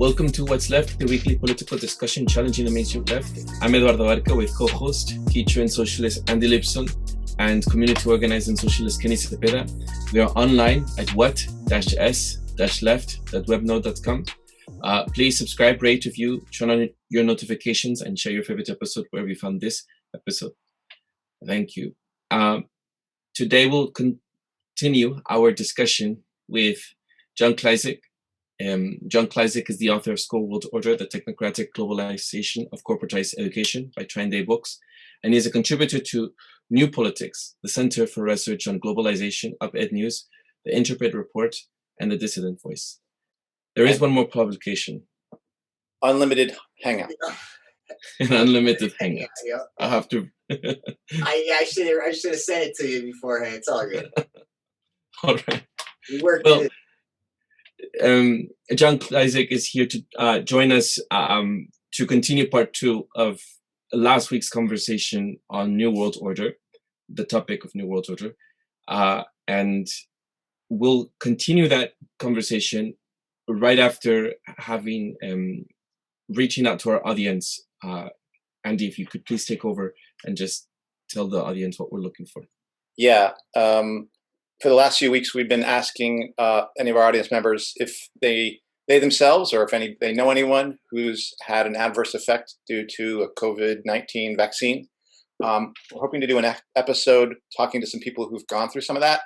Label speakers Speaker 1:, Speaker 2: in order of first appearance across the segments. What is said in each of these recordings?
Speaker 1: Welcome to What's Left, the weekly political discussion challenging the mainstream left. I'm Eduardo Barca with co-host, teacher and socialist Andy Lipson, and community organizer and socialist Kenny Cepeda. We are online at what-s-left.webnode.com. Please subscribe, rate, review, turn on your notifications, and share your favorite episode wherever you found this episode. Thank you. Today we'll continue our discussion with John Klyczek. John Klyczek is the author of School World Order, The Technocratic Globalization of Corporatized Education by Trine Books, and he is a contributor to New Politics, the Center for Research on Globalization, Op-Ed News, The Interpret Report, and The Dissident Voice. There is one more publication.
Speaker 2: Unlimited Hangout.
Speaker 1: An unlimited hangout.
Speaker 3: Yeah.
Speaker 1: I'll have to.
Speaker 3: I should have said it to you beforehand. It's all good.
Speaker 1: All right.
Speaker 3: We worked
Speaker 1: Well,
Speaker 3: it.
Speaker 1: John Klyczek is here to join us to continue part 2 of last week's conversation on New World Order, the topic of New World Order. And we'll continue that conversation right after having reaching out to our audience. Andy, if you could please take over and just tell the audience what we're looking for.
Speaker 2: Yeah. For the last few weeks, we've been asking any of our audience members if they themselves or if they know anyone who's had an adverse effect due to a COVID-19 vaccine. We're hoping to do an episode talking to some people who've gone through some of that.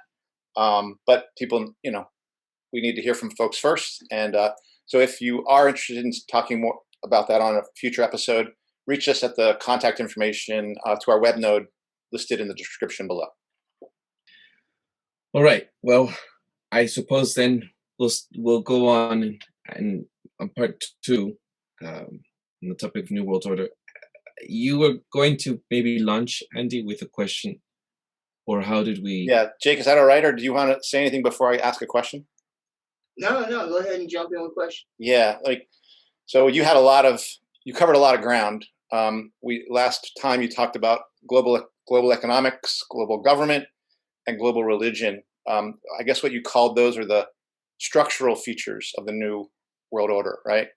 Speaker 2: But people, we need to hear from folks first. And so if you are interested in talking more about that on a future episode, reach us at the contact information to our web node listed in the description below.
Speaker 1: All right. Well, I suppose then we'll go on and on part 2 on the topic of New World Order. You were going to maybe launch, Andy, with a question, or how did we?
Speaker 2: Yeah, Jake, is that all right, or do you want to say anything before I ask a question?
Speaker 3: No. Go ahead and jump in with a question.
Speaker 2: Yeah, so you covered a lot of ground. Last time you talked about global economics, global government, and global religion. I guess what you called those are the structural features of the New World Order, right?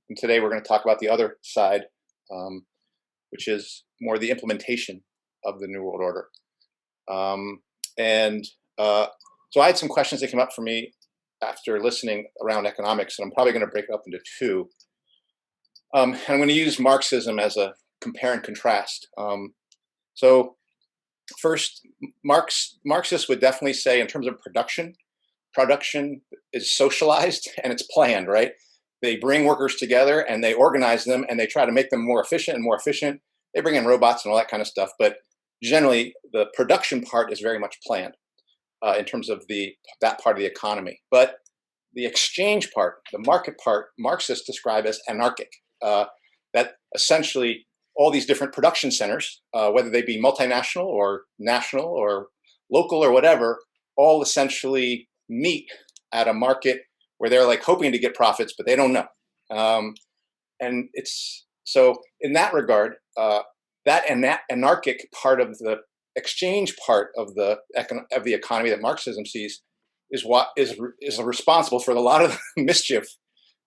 Speaker 2: And today we're going to talk about the other side, which is more the implementation of the New World Order. So I had some questions that came up for me after listening around economics, and I'm probably going to break it up into 2. And I'm going to use Marxism as a compare and contrast. So first, Marxists would definitely say in terms of production is socialized and it's planned, right? They bring workers together and they organize them and they try to make them more efficient and more efficient. They bring in robots and all that kind of stuff. But generally, the production part is very much planned in terms of that part of the economy. But the exchange part, the market part, Marxists describe as anarchic. That essentially all these different production centers, whether they be multinational or national or local or whatever, all essentially meet at a market where they're hoping to get profits, but they don't know. And it's so in that regard, that anarchic part of the exchange part of the economy that Marxism sees is what is responsible for a lot of the mischief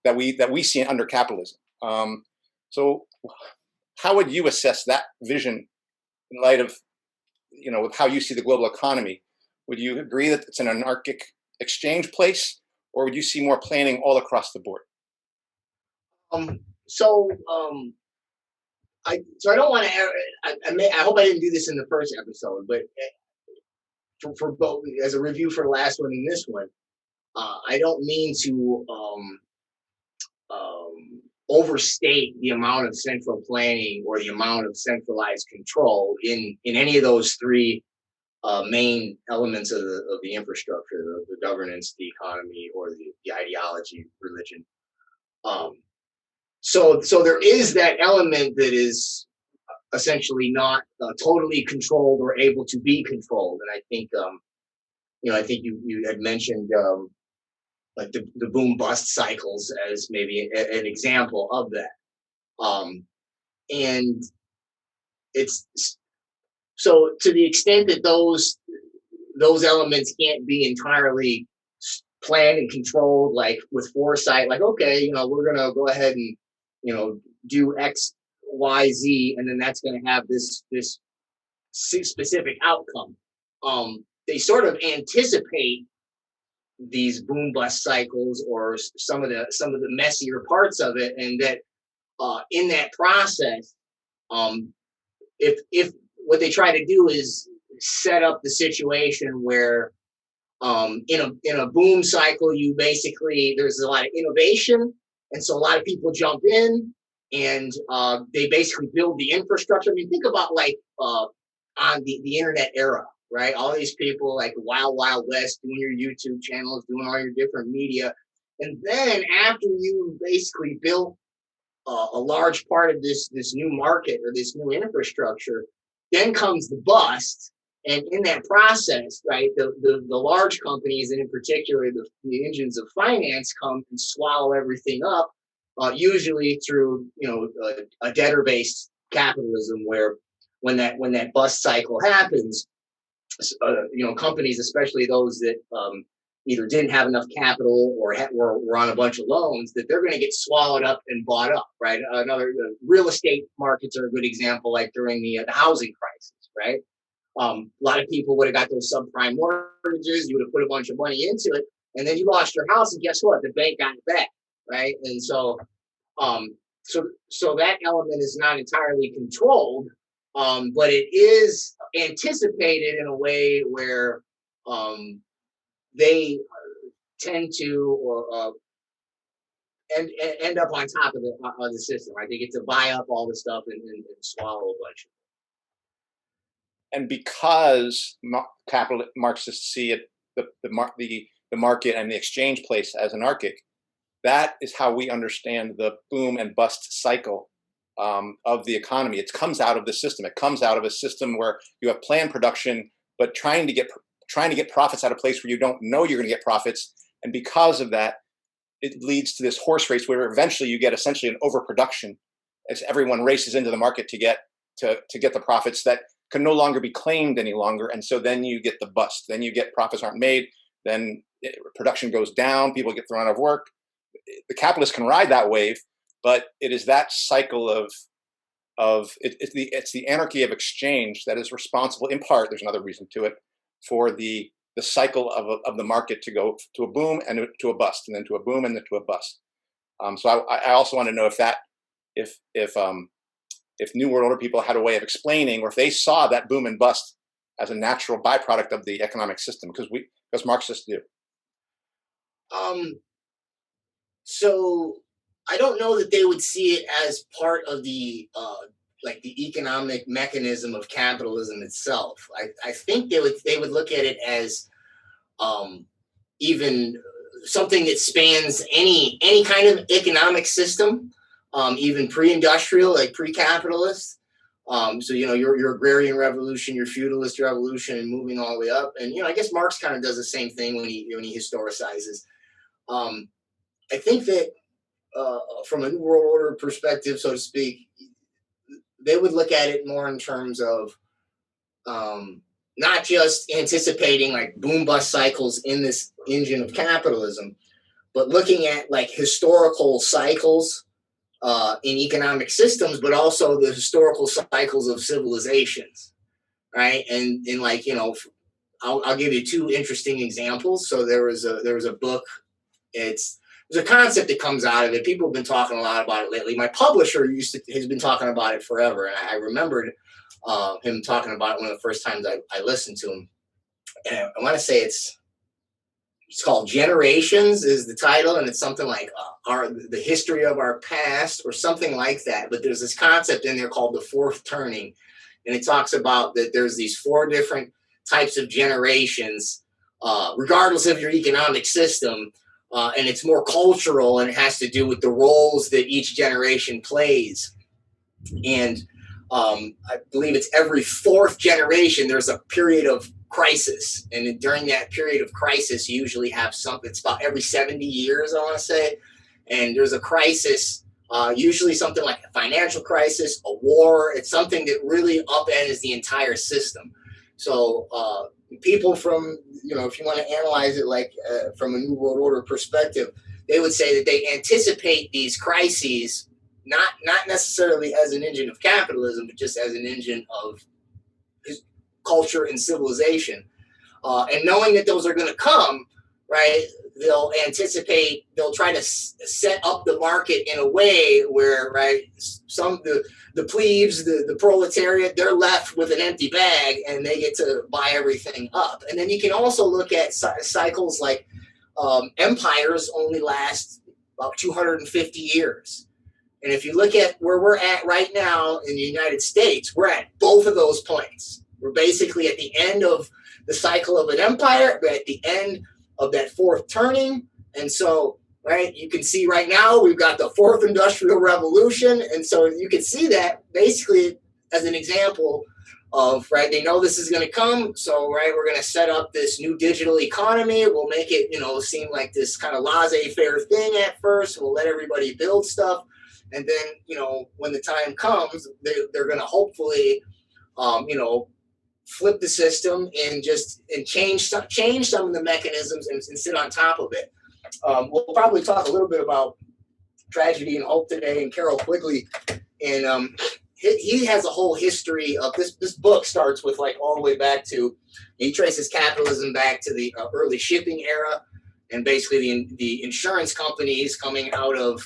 Speaker 2: that we see under capitalism. So how would you assess that vision in light of, with how you see the global economy? Would you agree that it's an anarchic exchange place, or would you see more planning all across the board?
Speaker 3: I don't want to. I hope I didn't do this in the first episode, but for both as a review for the last one and this one, I don't mean to overstate the amount of central planning or the amount of centralized control in any of those 3 main elements of the infrastructure, the governance, the economy, or the ideology, religion. So there is that element that is essentially not totally controlled or able to be controlled, and I think I think you had mentioned like the boom bust cycles as maybe an example of that. And it's so to the extent that those elements can't be entirely planned and controlled, like with foresight, like, okay, we're going to go ahead and, do X, Y, Z, and then that's going to have this specific outcome. They sort of anticipate these boom bust cycles or some of the messier parts of it, and that in that process, if what they try to do is set up the situation where in a boom cycle, you basically, there's a lot of innovation, and so a lot of people jump in, and they basically build the infrastructure. I mean, think about like on the internet era, right? All these people like Wild Wild West doing your YouTube channels, doing all your different media, and then after you basically built a large part of this new market or this new infrastructure, then comes the bust. And in that process, right, the large companies, and in particular the engines of finance, come and swallow everything up, usually through a debtor-based capitalism, where when that bust cycle happens, companies, especially those that either didn't have enough capital or were on a bunch of loans, that they're going to get swallowed up and bought up, right? The real estate markets are a good example, like during the housing crisis, right? A lot of people would have got those subprime mortgages. You would have put a bunch of money into it, and then you lost your house, and guess what? The bank got it back, right? And so that element is not entirely controlled, but it is anticipated in a way where they tend to end up on top of the system, right? They get to buy up all the stuff and swallow a bunch of it.
Speaker 2: And because capital Marxists see it, the market and the exchange place as anarchic, that is how we understand the boom and bust cycle of the economy. It comes out of the system. It comes out of a system where you have planned production, but trying to get profits at a place where you don't know you're going to get profits. And because of that, it leads to this horse race where eventually you get essentially an overproduction as everyone races into the market to get the profits that can no longer be claimed any longer. And so then you get the bust. Then you get profits aren't made. Then production goes down. People get thrown out of work. The capitalists can ride that wave, but it is that cycle it's the anarchy of exchange that is responsible, in part, there's another reason to it, for the cycle of the market to go to a boom and to a bust, and then to a boom and then to a bust. So I also want to know if New World Order people had a way of explaining, or if they saw that boom and bust as a natural byproduct of the economic system, because Marxists do.
Speaker 3: So I don't know that they would see it as part of the the economic mechanism of capitalism itself. I think they would look at it as even something that spans any kind of economic system, even pre-industrial, like pre-capitalist. So your agrarian revolution, your feudalist revolution, and moving all the way up. And I guess Marx kind of does the same thing when he historicizes. I think that from a New World Order perspective, so to speak, they would look at it more in terms of not just anticipating like boom bust cycles in this engine of capitalism, but looking at like historical cycles in economic systems, but also the historical cycles of civilizations, right? And I'll give you two interesting examples. So there was a book. There's a concept that comes out of it. People have been talking a lot about it lately. My publisher has been talking about it forever, and I remembered him talking about it one of the first times I listened to him. And I want to say it's called Generations is the title, and it's something like the history of our past or something like that. But there's this concept in there called the fourth turning, and it talks about that there's these four different types of generations, regardless of your economic system. And it's more cultural, and it has to do with the roles that each generation plays. And I believe it's every fourth generation, there's a period of crisis. And during that period of crisis, you usually have something, it's about every 70 years, I want to say. And there's a crisis, usually something like a financial crisis, a war. It's something that really upends the entire system. So people from, if you want to analyze it like from a New World Order perspective, they would say that they anticipate these crises, not necessarily as an engine of capitalism, but just as an engine of culture and civilization. And knowing that those are going to come, right, they'll try to set up the market in a way where, right, the plebes, the proletariat, they're left with an empty bag and they get to buy everything up. And then you can also look at cycles like empires only last about 250 years. And if you look at where we're at right now in the United States, we're at both of those points. We're basically at the end of the cycle of an empire. We're at the end of that fourth turning. And so, right, you can see right now we've got the fourth industrial revolution. And so you can see that basically as an example of, right, they know this is going to come. So, right, we're going to set up this new digital economy. We'll make it, seem like this kind of laissez-faire thing at first. We'll let everybody build stuff. And then, when the time comes, they're going to hopefully, flip the system and change some of the mechanisms and sit on top of it. We'll probably talk a little bit about tragedy and hope today, and Carol Quigley, and he has a whole history of this. This book starts with like all the way back to, he traces capitalism back to the early shipping era, and basically the insurance companies coming out of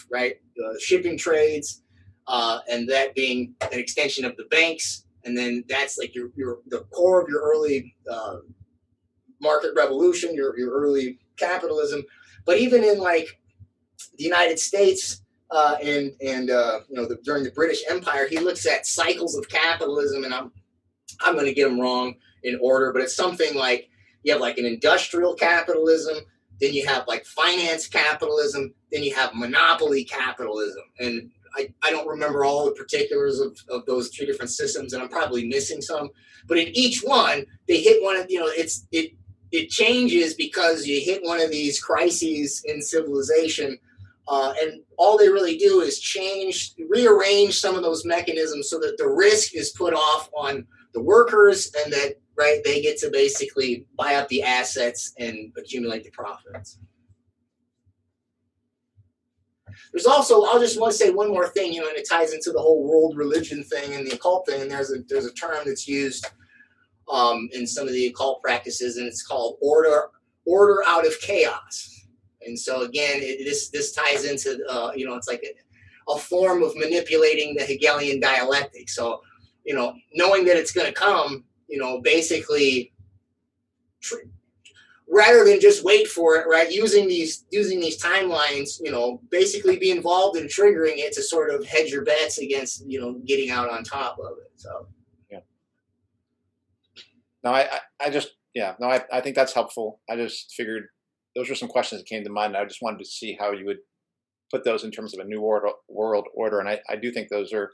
Speaker 3: shipping trades, and that being an extension of the banks. And then that's like the core of your early market revolution, your early capitalism. But even in like the United States and during the British Empire, he looks at cycles of capitalism, and I'm going to get them wrong in order, but it's something like you have like an industrial capitalism, then you have like finance capitalism, then you have monopoly capitalism, and I don't remember all the particulars of those two different systems, and I'm probably missing some. But in each one, they hit one of, it changes because you hit one of these crises in civilization, and all they really do is rearrange some of those mechanisms so that the risk is put off on the workers, and that, right, they get to basically buy up the assets and accumulate the profits. There's also, I'll just want to say one more thing, and it ties into the whole world religion thing and the occult thing. And there's a term that's used in some of the occult practices, and it's called order out of chaos. And so again, this ties into it's like a form of manipulating the Hegelian dialectic. So knowing that it's going to come, basically. Rather than just wait for it, right? Using these timelines, basically be involved in triggering it to sort of hedge your bets against, getting out on top of it. So,
Speaker 2: yeah. No, I think that's helpful. I just figured those were some questions that came to mind. And I just wanted to see how you would put those in terms of a new world order. And I do think those are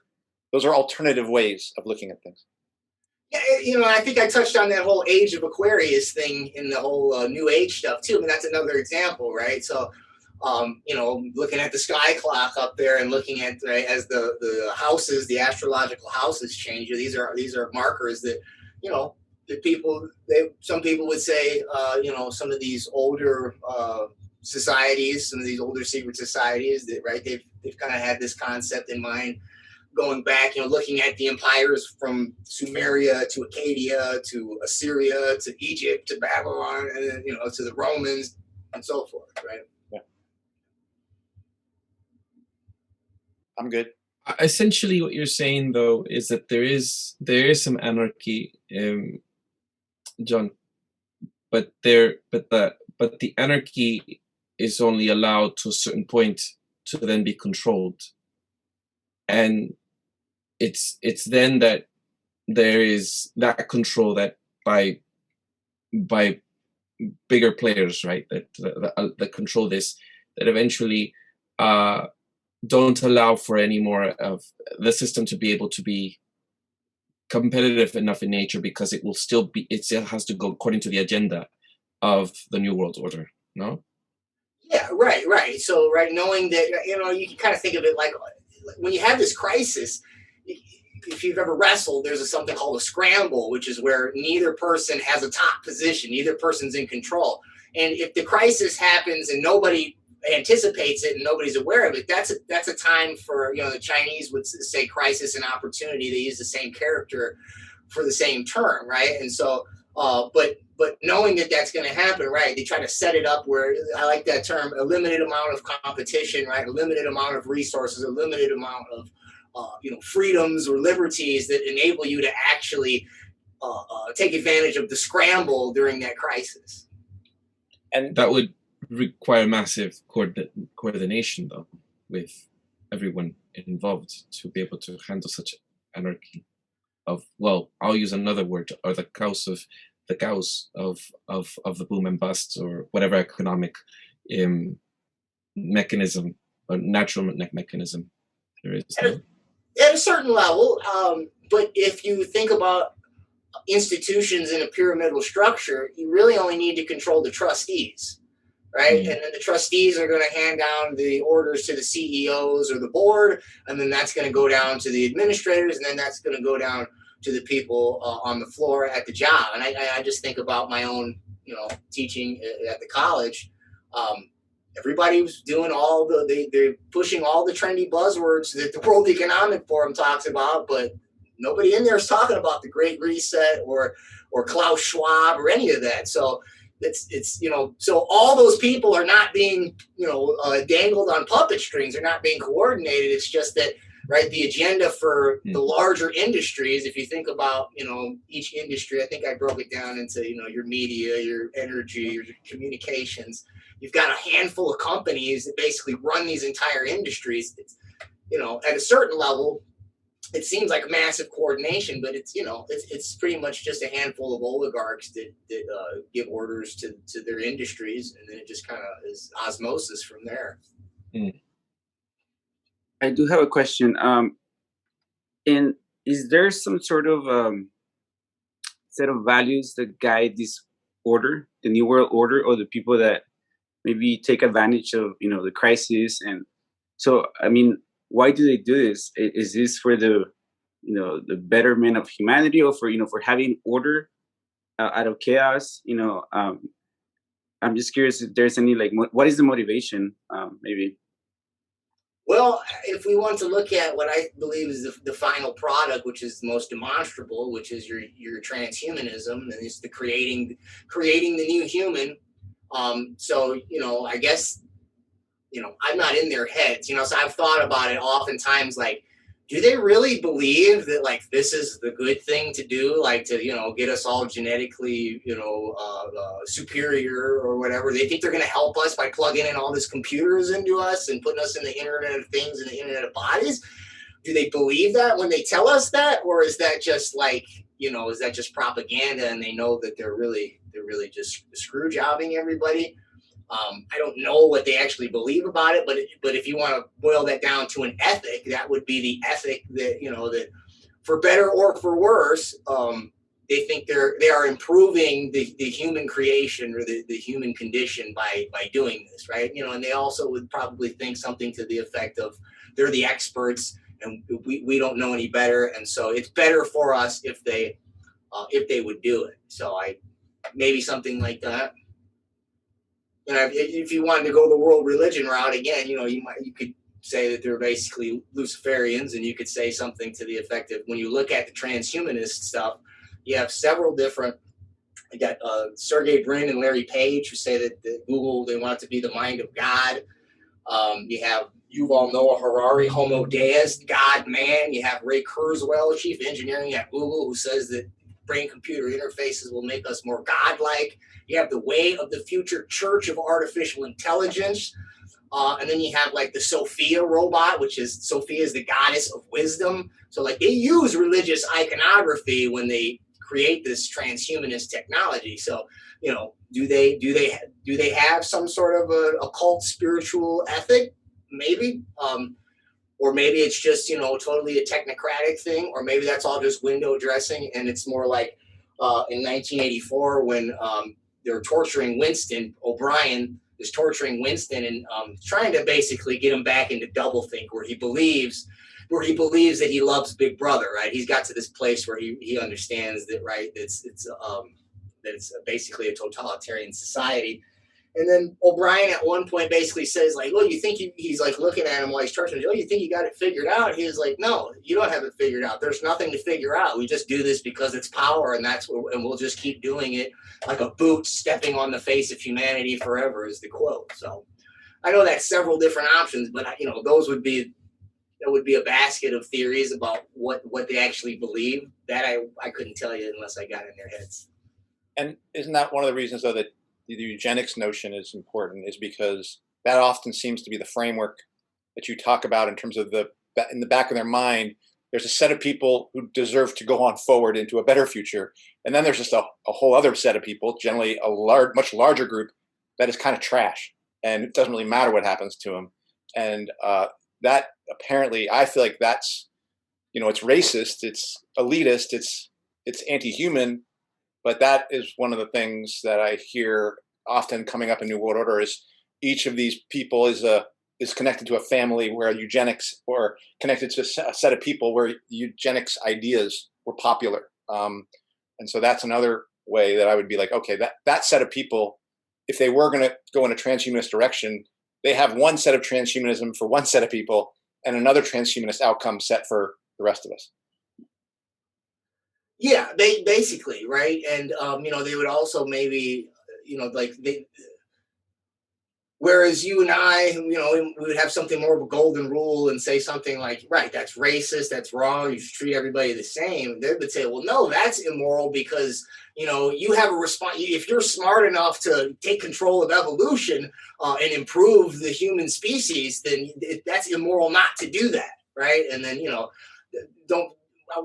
Speaker 2: alternative ways of looking at things.
Speaker 3: Yeah, I think I touched on that whole age of Aquarius thing in the whole New Age stuff too. I mean, that's another example, right? So, looking at the sky clock up there and looking at, right, as the houses, the astrological houses change. These are markers that, some people would say, some of these older societies, some of these older secret societies that, right, they've kind of had this concept in mind. Going back, looking at the empires from Sumeria to Acadia to Assyria to Egypt to Babylon, and then, to the Romans and so forth, right?
Speaker 2: Yeah. I'm good.
Speaker 1: Essentially, what you're saying, though, is that there is some anarchy, John, but the anarchy is only allowed to a certain point to then be controlled, and it's then that there is that control that by bigger players, right, that control this, that eventually don't allow for any more of the system to be able to be competitive enough in nature, because it still has to go according to the agenda of the New World Order. No?
Speaker 3: Yeah, right. So, right, knowing that, you can kind of think of it like when you have this crisis, if you've ever wrestled, there's something called a scramble, which is where neither person has a top position, neither person's in control. And if the crisis happens and nobody anticipates it and nobody's aware of it, that's a time for, the Chinese would say crisis and opportunity. They use the same character for the same term, right? And so, but knowing that that's going to happen, right? They try to set it up where, I like that term, a limited amount of competition, right? A limited amount of resources, a limited amount of freedoms or liberties that enable you to actually take advantage of the scramble during that crisis.
Speaker 1: And that would require massive coordination, though, with everyone involved to be able to handle such anarchy of, well, I'll use another word, or the chaos of the boom and bust, or whatever economic mechanism or natural mechanism there is.
Speaker 3: At a certain level, but if you think about institutions in a pyramidal structure, you really only need to control the trustees, right? And then the trustees are going to hand down the orders to the CEOs or the board, and then that's going to go down to the administrators, and then that's going to go down to the people on the floor at the job. And I just think about my own, teaching at the college. Everybody was doing they're pushing all the trendy buzzwords that the World Economic Forum talks about, but nobody in there is talking about the Great Reset or Klaus Schwab or any of that. So it's so all those people are not being, dangled on puppet strings. They're not being coordinated. It's just that, right, the agenda for the larger industries, if you think about, each industry, I think I broke it down into, your media, your energy, your communications. You've got a handful of companies that basically run these entire industries. It's, at a certain level, it seems like massive coordination, but it's pretty much just a handful of oligarchs that give orders to their industries, and then it just kind of is osmosis from there.
Speaker 4: I do have a question. Is there some sort of set of values that guide this order, the New World Order, or the people that maybe take advantage of, the crisis? And so, I mean, why do they do this? Is this for the betterment of humanity, or for having order out of chaos? I'm just curious if there's any, what is the motivation, maybe?
Speaker 3: Well, if we want to look at what I believe is the final product, which is the most demonstrable, which is your transhumanism, and it's the creating the new human. So, I guess, I'm not in their heads, so I've thought about it oftentimes, do they really believe that, this is the good thing to do, to, get us all genetically, superior or whatever? They think they're going to help us by plugging in all these computers into us and putting us in the Internet of Things and the Internet of Bodies? Do they believe that when they tell us that? Or is that just is that just propaganda, and they know that they're really just screw jobbing everybody? I don't know what they actually believe about it, but if you want to boil that down to an ethic, that would be the ethic that, that for better or for worse, they think they are improving the human creation or the human condition by doing this, right? And they also would probably think something to the effect of they're the experts and we don't know any better, and so it's better for us if they would do it. So maybe something like that. And if you wanted to go the world religion route again, you could say that they're basically Luciferians, and you could say something to the effect of, when you look at the transhumanist stuff, you have several different. You got Sergey Brin and Larry Page, who say that Google, they want it to be the mind of God. You have Yuval Noah Harari, Homo Deus, God man. You have Ray Kurzweil, chief engineering at Google, who says that brain-computer interfaces will make us more godlike. You have the Way of the Future Church of Artificial Intelligence. And then you have the Sophia robot, which is Sophia is the goddess of wisdom. So they use religious iconography when they create this transhumanist technology. So, do they have some sort of a occult spiritual ethic? Maybe. Or maybe it's just, totally a technocratic thing, or maybe that's all just window dressing, and it's more like in 1984 when they're torturing Winston. O'Brien is torturing Winston and trying to basically get him back into doublethink, where he believes where he believes that he loves Big Brother, right? He's got to this place where he understands that, right? That it's basically a totalitarian society. And then O'Brien at one point basically says, like, well, you think he's like looking at him while he's torturing him. Oh, you think you got it figured out? He's like, no, you don't have it figured out. There's nothing to figure out. We just do this because it's power, and and we'll just keep doing it like a boot stepping on the face of humanity forever, is the quote. So I know that's several different options, but that would be a basket of theories about what they actually believe. That I couldn't tell you unless I got in their heads.
Speaker 2: And isn't that one of the reasons, though, that the eugenics notion is important, is because that often seems to be the framework that you talk about in terms of in the back of their mind, there's a set of people who deserve to go on forward into a better future. And then there's just a whole other set of people, generally a much larger group, that is kind of trash. And it doesn't really matter what happens to them. And that apparently, I feel like that's, it's racist, it's elitist, it's anti-human. But that is one of the things that I hear often coming up in New World Order, is each of these people is connected to a family where eugenics, or connected to a set of people where eugenics ideas were popular. And so that's another way that I would be like, okay, that set of people, if they were going to go in a transhumanist direction, they have one set of transhumanism for one set of people and another transhumanist outcome set for the rest of us.
Speaker 3: Yeah, basically, right? And they would also maybe, whereas you and I, we would have something more of a golden rule and say something like, right, that's racist, that's wrong, you should treat everybody the same. They would say, well, no, that's immoral because, you have a response. If you're smart enough to take control of evolution and improve the human species, then that's immoral not to do that, right? And then,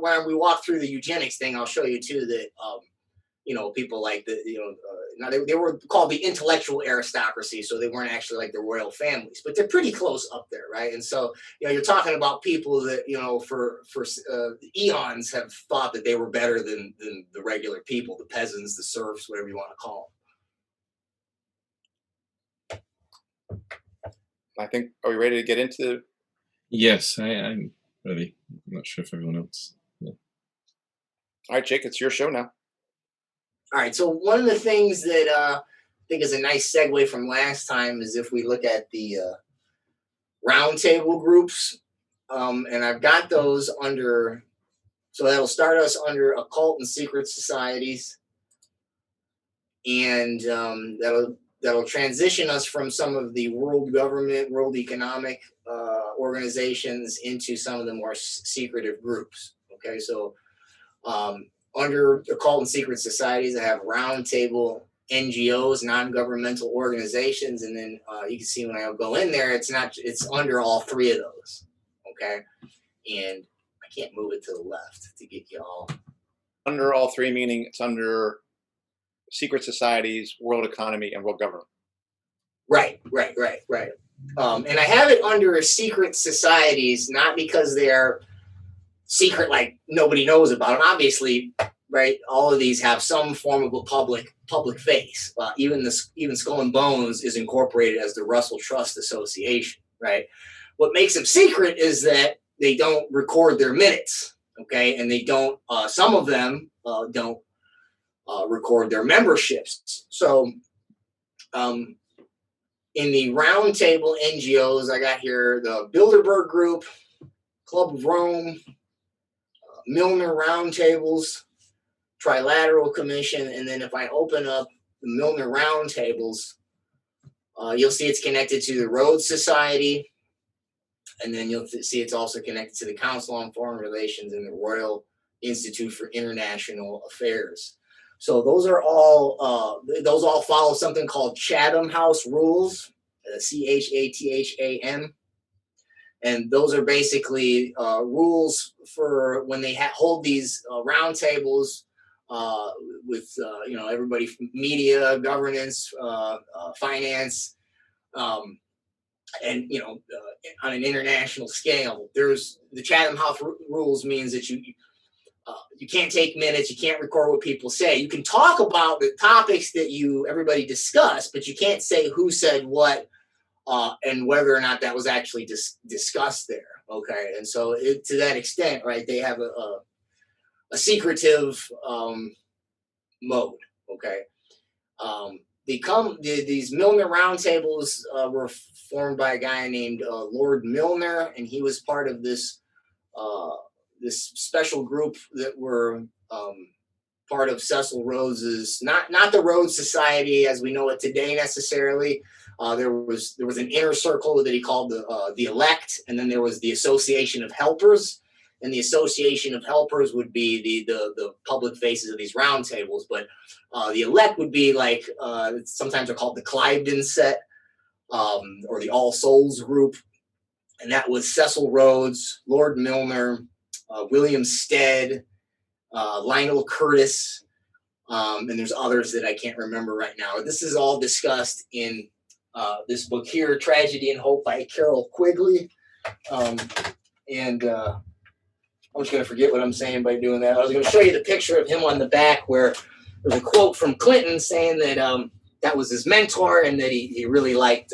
Speaker 3: when we walk through the eugenics thing, I'll show you too that people like now they were called the intellectual aristocracy, so they weren't actually like the royal families, but they're pretty close up there, right? And so you're talking about people that for eons have thought that they were better than the regular people, the peasants, the serfs, whatever you want to call them.
Speaker 2: I think, are we ready to get into?
Speaker 1: Yes, I'm ready. I'm not sure if everyone else. Yeah.
Speaker 2: All right, Jake, it's your show now.
Speaker 3: All right, so one of the things that I think is a nice segue from last time is if we look at the roundtable groups, and I've got those under, so that'll start us under occult and secret societies, and that'll transition us from some of the world government, world economic organizations into some of the more secretive groups. Okay, so under occult and secret societies, I have roundtable NGOs, non-governmental organizations, and then you can see when I go in there, it's under all three of those. Okay, and I can't move it to the left to get you all
Speaker 2: under all three, meaning it's under secret societies, world economy, and world government.
Speaker 3: Right. And I have it under secret societies, not because they're secret, like nobody knows about them. Obviously, right? All of these have some form of a public face. Even Skull and Bones is incorporated as the Russell Trust Association, right? What makes them secret is that they don't record their minutes, okay? And they don't. Some of them don't record their memberships. So, in the roundtable NGOs, I got here the Bilderberg Group, Club of Rome, Milner Roundtables, Trilateral Commission, and then if I open up the Milner Roundtables, you'll see it's connected to the Rhodes Society, and then you'll see it's also connected to the Council on Foreign Relations and the Royal Institute for International Affairs. So those all follow something called Chatham House Rules, CHATHAM. And those are basically rules for when they hold these roundtables with everybody from media, governance, finance, and on an international scale. There's the Chatham House rules means that you can't take minutes, you can't record what people say. You can talk about the topics that everybody discussed, but you can't say who said what and whether or not that was actually discussed there. Okay, and so to that extent, right, they have a secretive mode. Okay, these Milner roundtables were formed by a guy named Lord Milner, and he was part of this special group that were part of Cecil Rhodes's, not the Rhodes Society as we know it today necessarily. There was an inner circle that he called the elect, and then there was the Association of Helpers, and the Association of Helpers would be the public faces of these roundtables. But the elect would be like sometimes they're called the Cliveden set or the All Souls group, and that was Cecil Rhodes, Lord Milner, William Stead, Lionel Curtis, and there's others that I can't remember right now. This is all discussed in this book here, Tragedy and Hope by Carol Quigley. And I'm just going to forget what I'm saying by doing that. I was going to show you the picture of him on the back where there's a quote from Clinton saying that that was his mentor and that he really liked,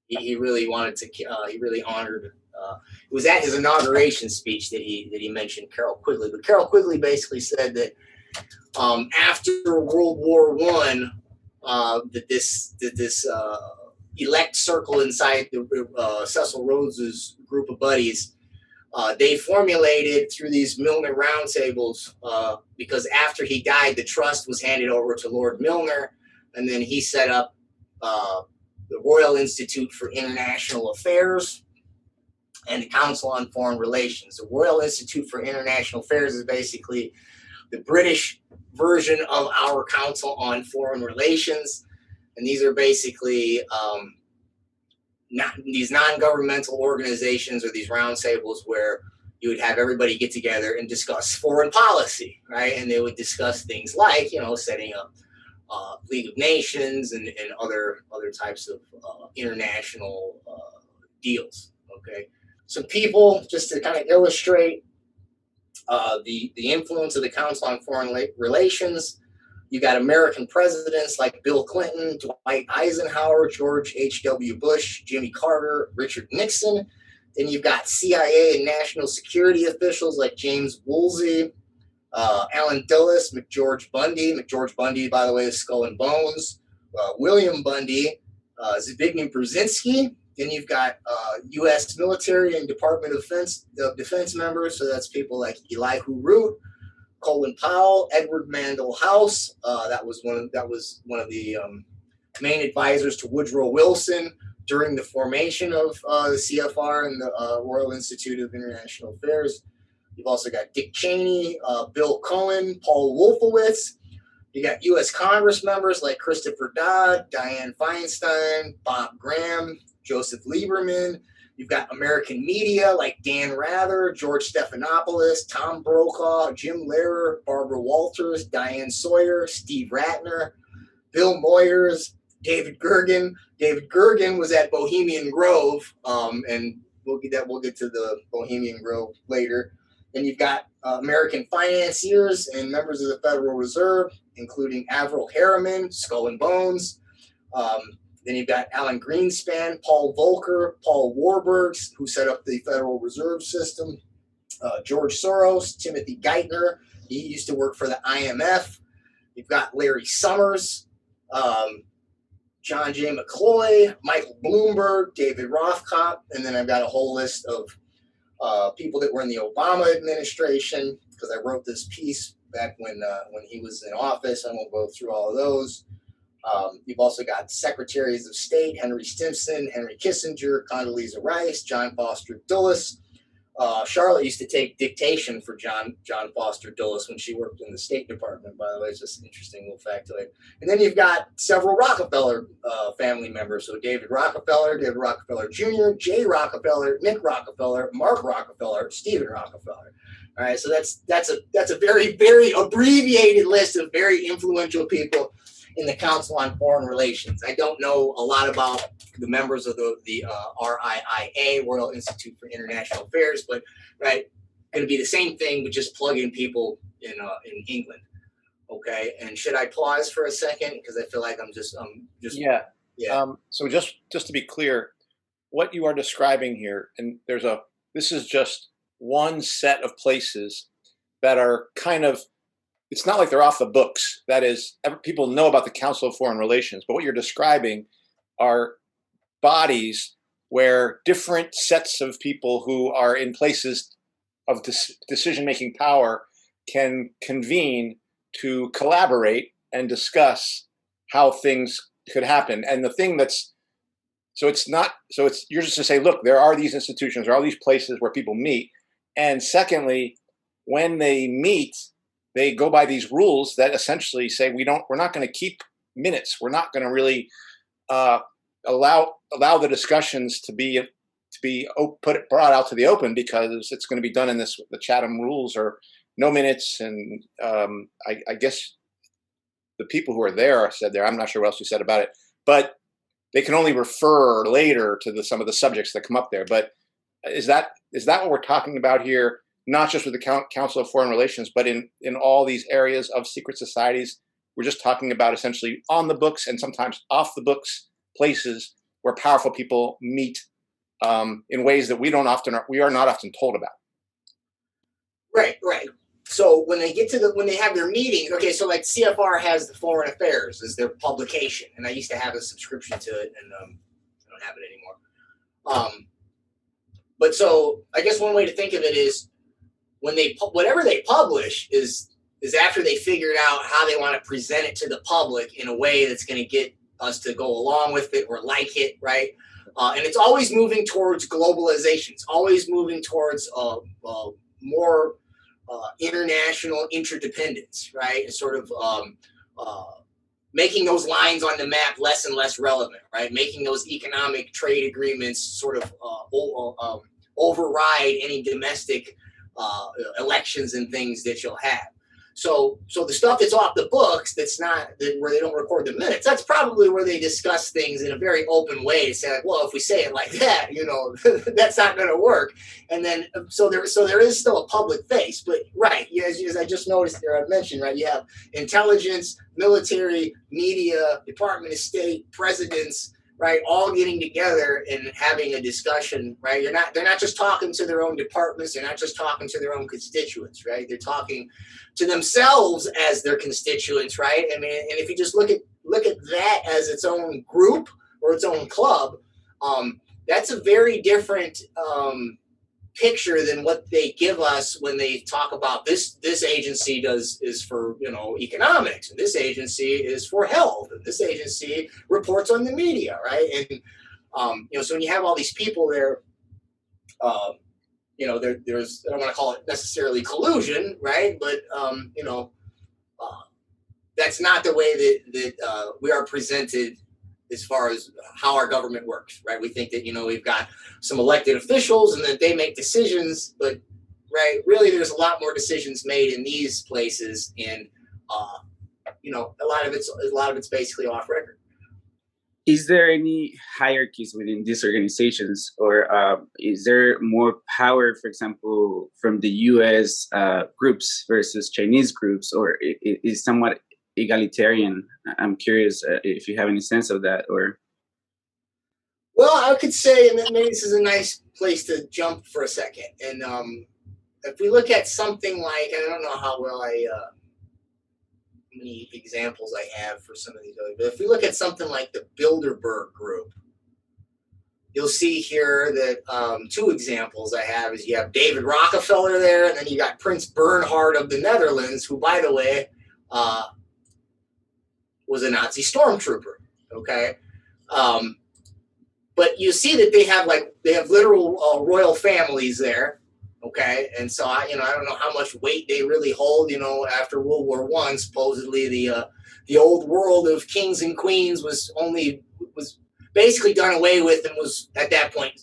Speaker 3: he really wanted to, he really honored. It was at his inauguration speech that he mentioned Carol Quigley. But Carol Quigley basically said that after World War I, that this elect circle inside the Cecil Rhodes's group of buddies, they formulated through these Milner roundtables because after he died, the trust was handed over to Lord Milner, and then he set up the Royal Institute for International Affairs and the Council on Foreign Relations. The Royal Institute for International Affairs is basically the British version of our Council on Foreign Relations, and these are basically these non-governmental organizations or these roundtables where you would have everybody get together and discuss foreign policy, right? And they would discuss things like, setting up League of Nations and other types of international deals. Okay, some people just to kind of illustrate the influence of the Council on Foreign Relations. You got American presidents like Bill Clinton, Dwight Eisenhower, George H.W. Bush, Jimmy Carter, Richard Nixon. Then you've got CIA and national security officials like James Woolsey, Allen Dulles, McGeorge Bundy. McGeorge Bundy, by the way, is Skull and Bones. William Bundy, Zbigniew Brzezinski. Then you've got U.S. military and Department of Defense members. So that's people like Elihu Root, Colin Powell, Edward Mandell House. That was one of the main advisors to Woodrow Wilson during the formation of the CFR and the Royal Institute of International Affairs. You've also got Dick Cheney, Bill Cohen, Paul Wolfowitz. You got U.S. Congress members like Christopher Dodd, Dianne Feinstein, Bob Graham, Joseph Lieberman. You've got American media like Dan Rather, George Stephanopoulos, Tom Brokaw, Jim Lehrer, Barbara Walters, Diane Sawyer, Steve Ratner, Bill Moyers, David Gergen. David Gergen was at Bohemian Grove, and we'll get to the Bohemian Grove later. Then you've got American financiers and members of the Federal Reserve, including Averell Harriman, Skull and Bones. Then you've got Alan Greenspan, Paul Volcker, Paul Warburg, who set up the Federal Reserve System, George Soros, Timothy Geithner. He used to work for the IMF. You've got Larry Summers, John J. McCloy, Michael Bloomberg, David Rothkopf, and then I've got a whole list of people that were in the Obama administration because I wrote this piece back when he was in office. I won't go through all of those. You've also got secretaries of state, Henry Stimson, Henry Kissinger, Condoleezza Rice, John Foster Dulles. Charlotte used to take dictation for John Foster Dulles when she worked in the State Department, by the way. It's just an interesting little factoid. And then you've got several Rockefeller family members. So David Rockefeller Jr., Jay Rockefeller, Nick Rockefeller, Mark Rockefeller, Stephen Rockefeller. All right, so that's a very, very abbreviated list of very influential people in the Council on Foreign Relations. I don't know a lot about the members of the RIIA, Royal Institute for International Affairs, but right, going to be the same thing, but just plug in people in England. Okay, and should I pause for a second because I feel like I'm just
Speaker 5: yeah.
Speaker 3: Yeah.
Speaker 2: So just to be clear, what you are describing here, and this is just one set of places that are kind of, it's not like they're off the books. That is, people know about the Council of Foreign Relations, but what you're describing are bodies where different sets of people who are in places of decision-making power can convene to collaborate and discuss how things could happen. And the thing you're just to say, look, there are these institutions, there are these places where people meet. And secondly, when they meet, they go by these rules that essentially say we're not going to keep minutes. We're not going to really allow the discussions to be brought out to the open, because it's going to be done in the Chatham rules, or no minutes. And I guess the people who are there said there. I'm not sure what else you said about it, but they can only refer later to some of the subjects that come up there. But is that what we're talking about here? Not just with the Council of Foreign Relations, but in all these areas of secret societies, we're just talking about essentially on the books and sometimes off the books places where powerful people meet in ways that we are not often told about.
Speaker 3: Right. So when they have their meetings, okay, so like CFR has the Foreign Affairs as their publication, and I used to have a subscription to it, and I don't have it anymore. But so I guess one way to think of it is whatever they publish is after they figured out how they want to present it to the public in a way that's going to get us to go along with it or like it, right? And it's always moving towards globalization. It's always moving towards more international interdependence, right? And sort of making those lines on the map less and less relevant, right? Making those economic trade agreements sort of override any domestic elections and things that you'll have. So the stuff that's off the books, that's not where they don't record the minutes, that's probably where they discuss things in a very open way to say, like, well, if we say it like that, that's not going to work. And then so there is still a public face, but right, as I just noticed there, I mentioned, right, you have intelligence, military, media, Department of State, presidents, right, all getting together and having a discussion, right? They're not just talking to their own departments, they're not just talking to their own constituents, right? They're talking to themselves as their constituents, right? I mean, and if you just look at that as its own group or its own club, that's a very different picture than what they give us when they talk about this agency is for economics, and this agency is for health, and this agency reports on the media, right? And so when you have all these people there, there's, I don't want to call it necessarily collusion, right? But that's not the way that we are presented as far as how our government works, right? We think that, we've got some elected officials and that they make decisions, but right, really there's a lot more decisions made in these places, and a lot of it's basically off record.
Speaker 4: Is there any hierarchies within these organizations, or is there more power, for example, from the U.S. Groups versus Chinese groups, or is somewhat egalitarian? I'm curious if you have any sense of that, or.
Speaker 3: Well, I could say, and maybe this is a nice place to jump for a second. And if we look at something like, and I don't know how well many examples I have for some of these other, but if we look at something like the Bilderberg Group, you'll see here that two examples I have is you have David Rockefeller there, and then you got Prince Bernhard of the Netherlands, who, by the way, was a Nazi stormtrooper. Okay. But you see that they have literal royal families there, okay? And so I don't know how much weight they really hold. After World War I, supposedly the old world of kings and queens was basically done away with, and was at that point,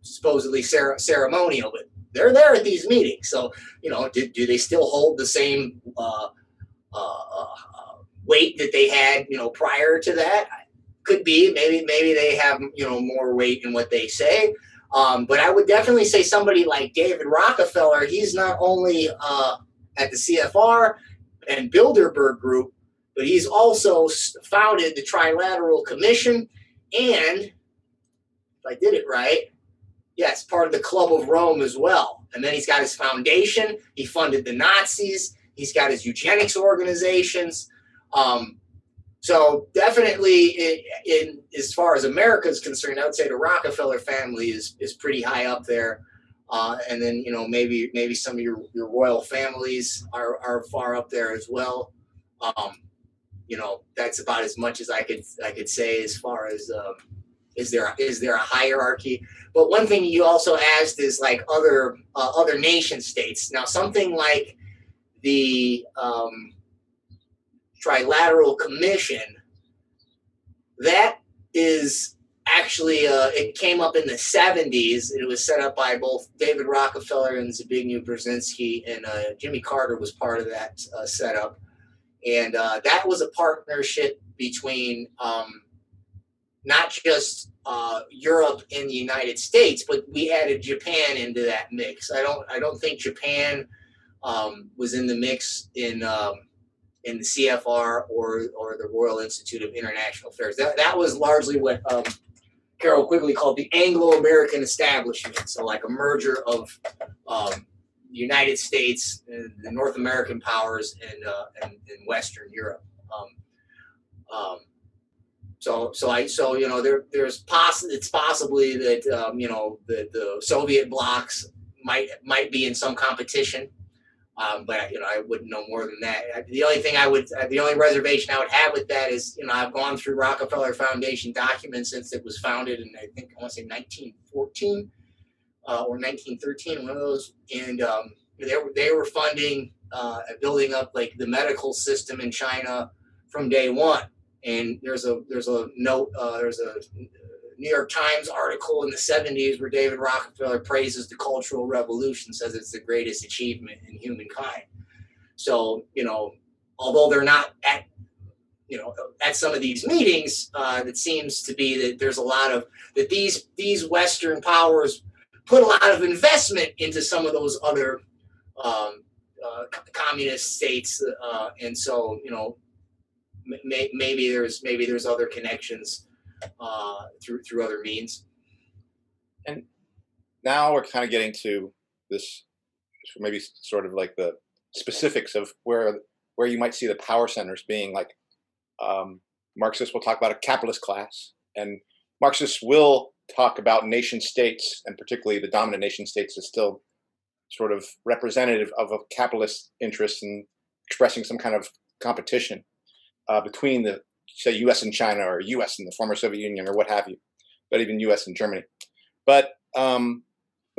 Speaker 3: supposedly ceremonial. But they're there at these meetings, so do they still hold the same weight that they had, prior to that? Could be, maybe they have more weight in what they say, but I would definitely say somebody like David Rockefeller, he's not only at the CFR and Bilderberg Group, but he's also founded the Trilateral Commission. And if I did it right, yeah, it's part of the Club of Rome as well. And then he's got his foundation. He funded the Nazis. He's got his eugenics organizations. So definitely, in as far as America is concerned, I would say the Rockefeller family is pretty high up there. And then, you know, maybe some of your royal families are far up there as well. You know, that's about as much as I could say as far as is there a hierarchy. But one thing you also asked is like other nation states. Now, something like the Trilateral Commission, that is actually it came up in the 70s. It was set up by both David Rockefeller and Zbigniew Brzezinski, and Jimmy Carter was part of that setup. And that was a partnership between not just Europe and the United States, but we added Japan into that mix. I don't think Japan was in the mix in the CFR or the Royal Institute of International Affairs. That was largely what Carol Quigley called the Anglo-American establishment. So like a merger of the United States, and the North American powers, and Western Europe. So you know, it's possibly that you know, the Soviet blocs might be in some competition. But you know, I wouldn't know more than that. The only reservation I would have with that is, you know, I've gone through Rockefeller Foundation documents since it was founded in, I think, I want to say 1914 or 1913, one of those, and they were funding building up like the medical system in China from day one. And there's a note, there's a New York Times article in the 70s where David Rockefeller praises the Cultural Revolution, says it's the greatest achievement in humankind. So, you know, although they're not at, you know, at some of these meetings, it seems to be that there's a lot of, that these Western powers put a lot of investment into some of those other communist states. And so, you know, maybe there's other connections through other means.
Speaker 2: And now we're kind of getting to this, maybe sort of like the specifics of where you might see the power centers being. Like Marxists will talk about a capitalist class, and Marxists will talk about nation states, and particularly the dominant nation states as still sort of representative of a capitalist interest in expressing some kind of competition between the, say, U.S. and China, or U.S. and the former Soviet Union, or what have you, but even U.S. and Germany. But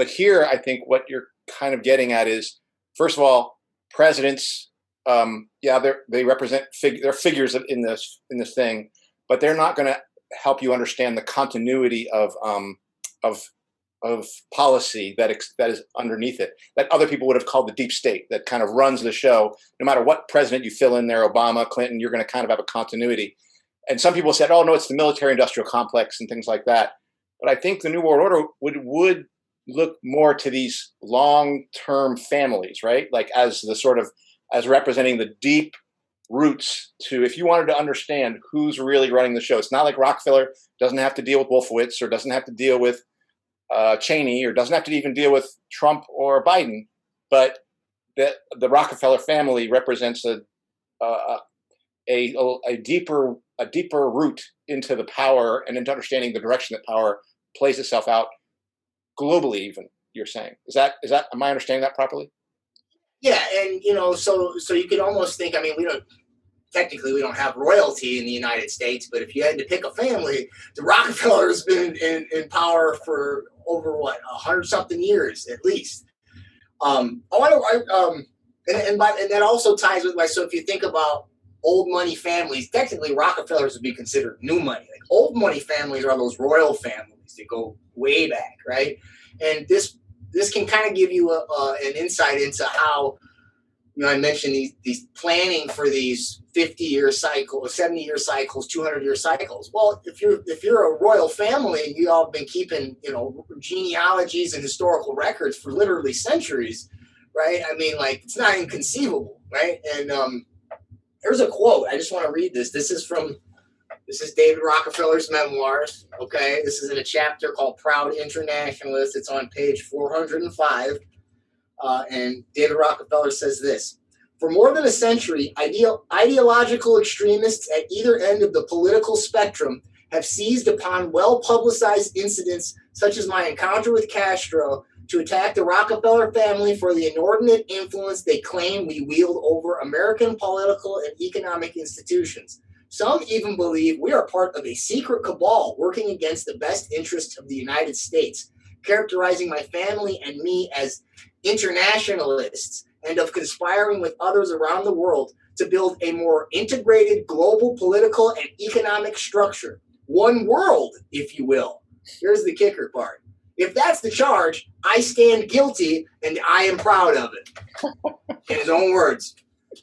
Speaker 2: here, I think what you're kind of getting at is, first of all, presidents, they represent they're figures in this thing, but they're not going to help you understand the continuity of policy that is underneath it, that other people would have called the deep state, that kind of runs the show. No matter what president you fill in there, Obama, Clinton, you're going to kind of have a continuity. And some people said, oh, no, it's the military-industrial complex and things like that. But I think the New World Order would look more to these long-term families, right? Like as representing the deep roots to, if you wanted to understand who's really running the show. It's not like Rockefeller doesn't have to deal with Wolfowitz, or doesn't have to deal with Cheney, or doesn't have to even deal with Trump or Biden, but the Rockefeller family represents a deeper root into the power and into understanding the direction that power plays itself out globally. Even, you're saying, is that am I understanding that properly?
Speaker 3: Yeah, and you know, so you could almost think, I mean, we don't have royalty in the United States, but if you had to pick a family, the Rockefellers been in power for over 100-something years at least. And that also ties with so if you think about old money families, technically Rockefellers would be considered new money. Like old money families are those royal families that go way back, right? And this can kind of give you an insight into how, you know, I mentioned these planning for these 50-year cycles, 70-year cycles, 200-year cycles. Well, if you're a royal family, you all have been keeping, you know, genealogies and historical records for literally centuries, right? I mean, like, it's not inconceivable, right? And there's a quote. I just want to read this. This is from This is David Rockefeller's memoirs. Okay, this is in a chapter called Proud Internationalist. It's on page 405. And David Rockefeller says this: for more than a century, ideological extremists at either end of the political spectrum have seized upon well-publicized incidents such as my encounter with Castro to attack the Rockefeller family for the inordinate influence they claim we wield over American political and economic institutions. Some even believe we are part of a secret cabal working against the best interests of the United States, characterizing my family and me as internationalists and of conspiring with others around the world to build a more integrated global political and economic structure. One world, if you will. Here's the kicker part. If that's the charge, I stand guilty and I am proud of it. In his own words.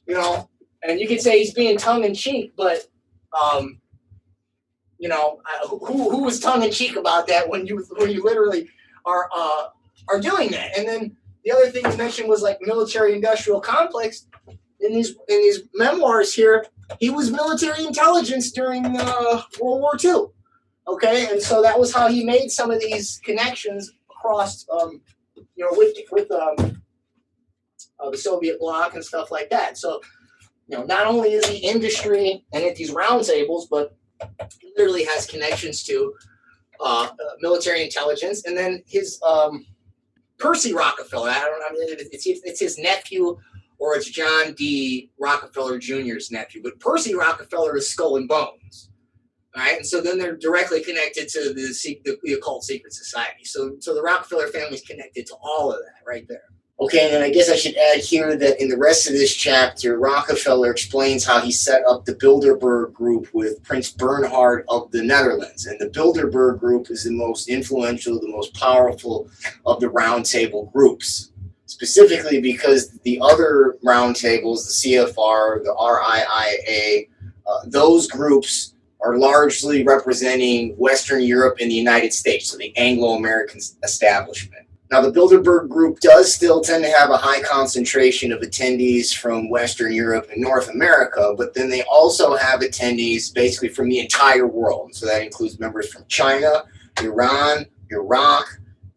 Speaker 3: You know, and you could say he's being tongue-in-cheek, but, you know, who was tongue-in-cheek about that when you literally are doing that? And then the other thing you mentioned was like military-industrial complex. In these memoirs here, he was military intelligence during World War II. Okay, and so that was how he made some of these connections across, you know, with the Soviet bloc and stuff like that. So, you know, not only is he industry and at these roundtables, but he literally has connections to military intelligence. And then his Percy Rockefeller, I don't know, it's his nephew, or it's John D. Rockefeller Jr.'s nephew. But Percy Rockefeller is Skull and Bones. All right, and so then they're directly connected to the occult secret society. So the Rockefeller family is connected to all of that right there. Okay, and then I guess I should add here that in the rest of this chapter, Rockefeller explains how he set up the Bilderberg Group with Prince Bernhard of the Netherlands. And the Bilderberg Group is the most influential, the most powerful of the roundtable groups. Specifically because the other roundtables, the CFR, the RIIA, those groups are largely representing Western Europe and the United States, so the Anglo-American establishment. Now, the Bilderberg Group does still tend to have a high concentration of attendees from Western Europe and North America, but then they also have attendees basically from the entire world. So that includes members from China, Iran, Iraq,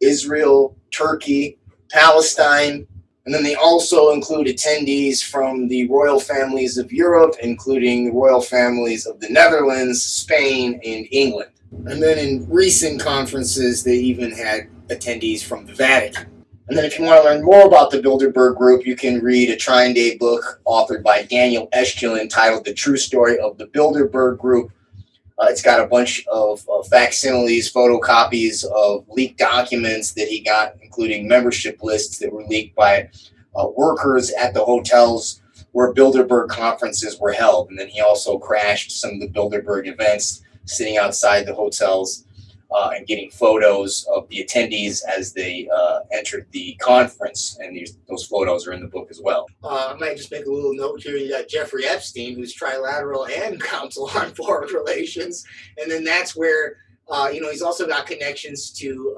Speaker 3: Israel, Turkey, Palestine, and then they also include attendees from the royal families of Europe, including the royal families of the Netherlands, Spain, and England. And then in recent conferences, they even had attendees from the Vatican. And then if you want to learn more about the Bilderberg Group, you can read a Trying-Day book authored by Daniel Eschelin entitled The True Story of the Bilderberg Group. It's got a bunch of facsimiles, photocopies of leaked documents that he got, including membership lists that were leaked by workers at the hotels where Bilderberg conferences were held. And then he also crashed some of the Bilderberg events, sitting outside the hotels and getting photos of the attendees as they entered the conference. And those photos are in the book as well. I might just make a little note here. You got Jeffrey Epstein, who's trilateral and counsel on foreign relations. And then that's where, you know, he's also got connections to,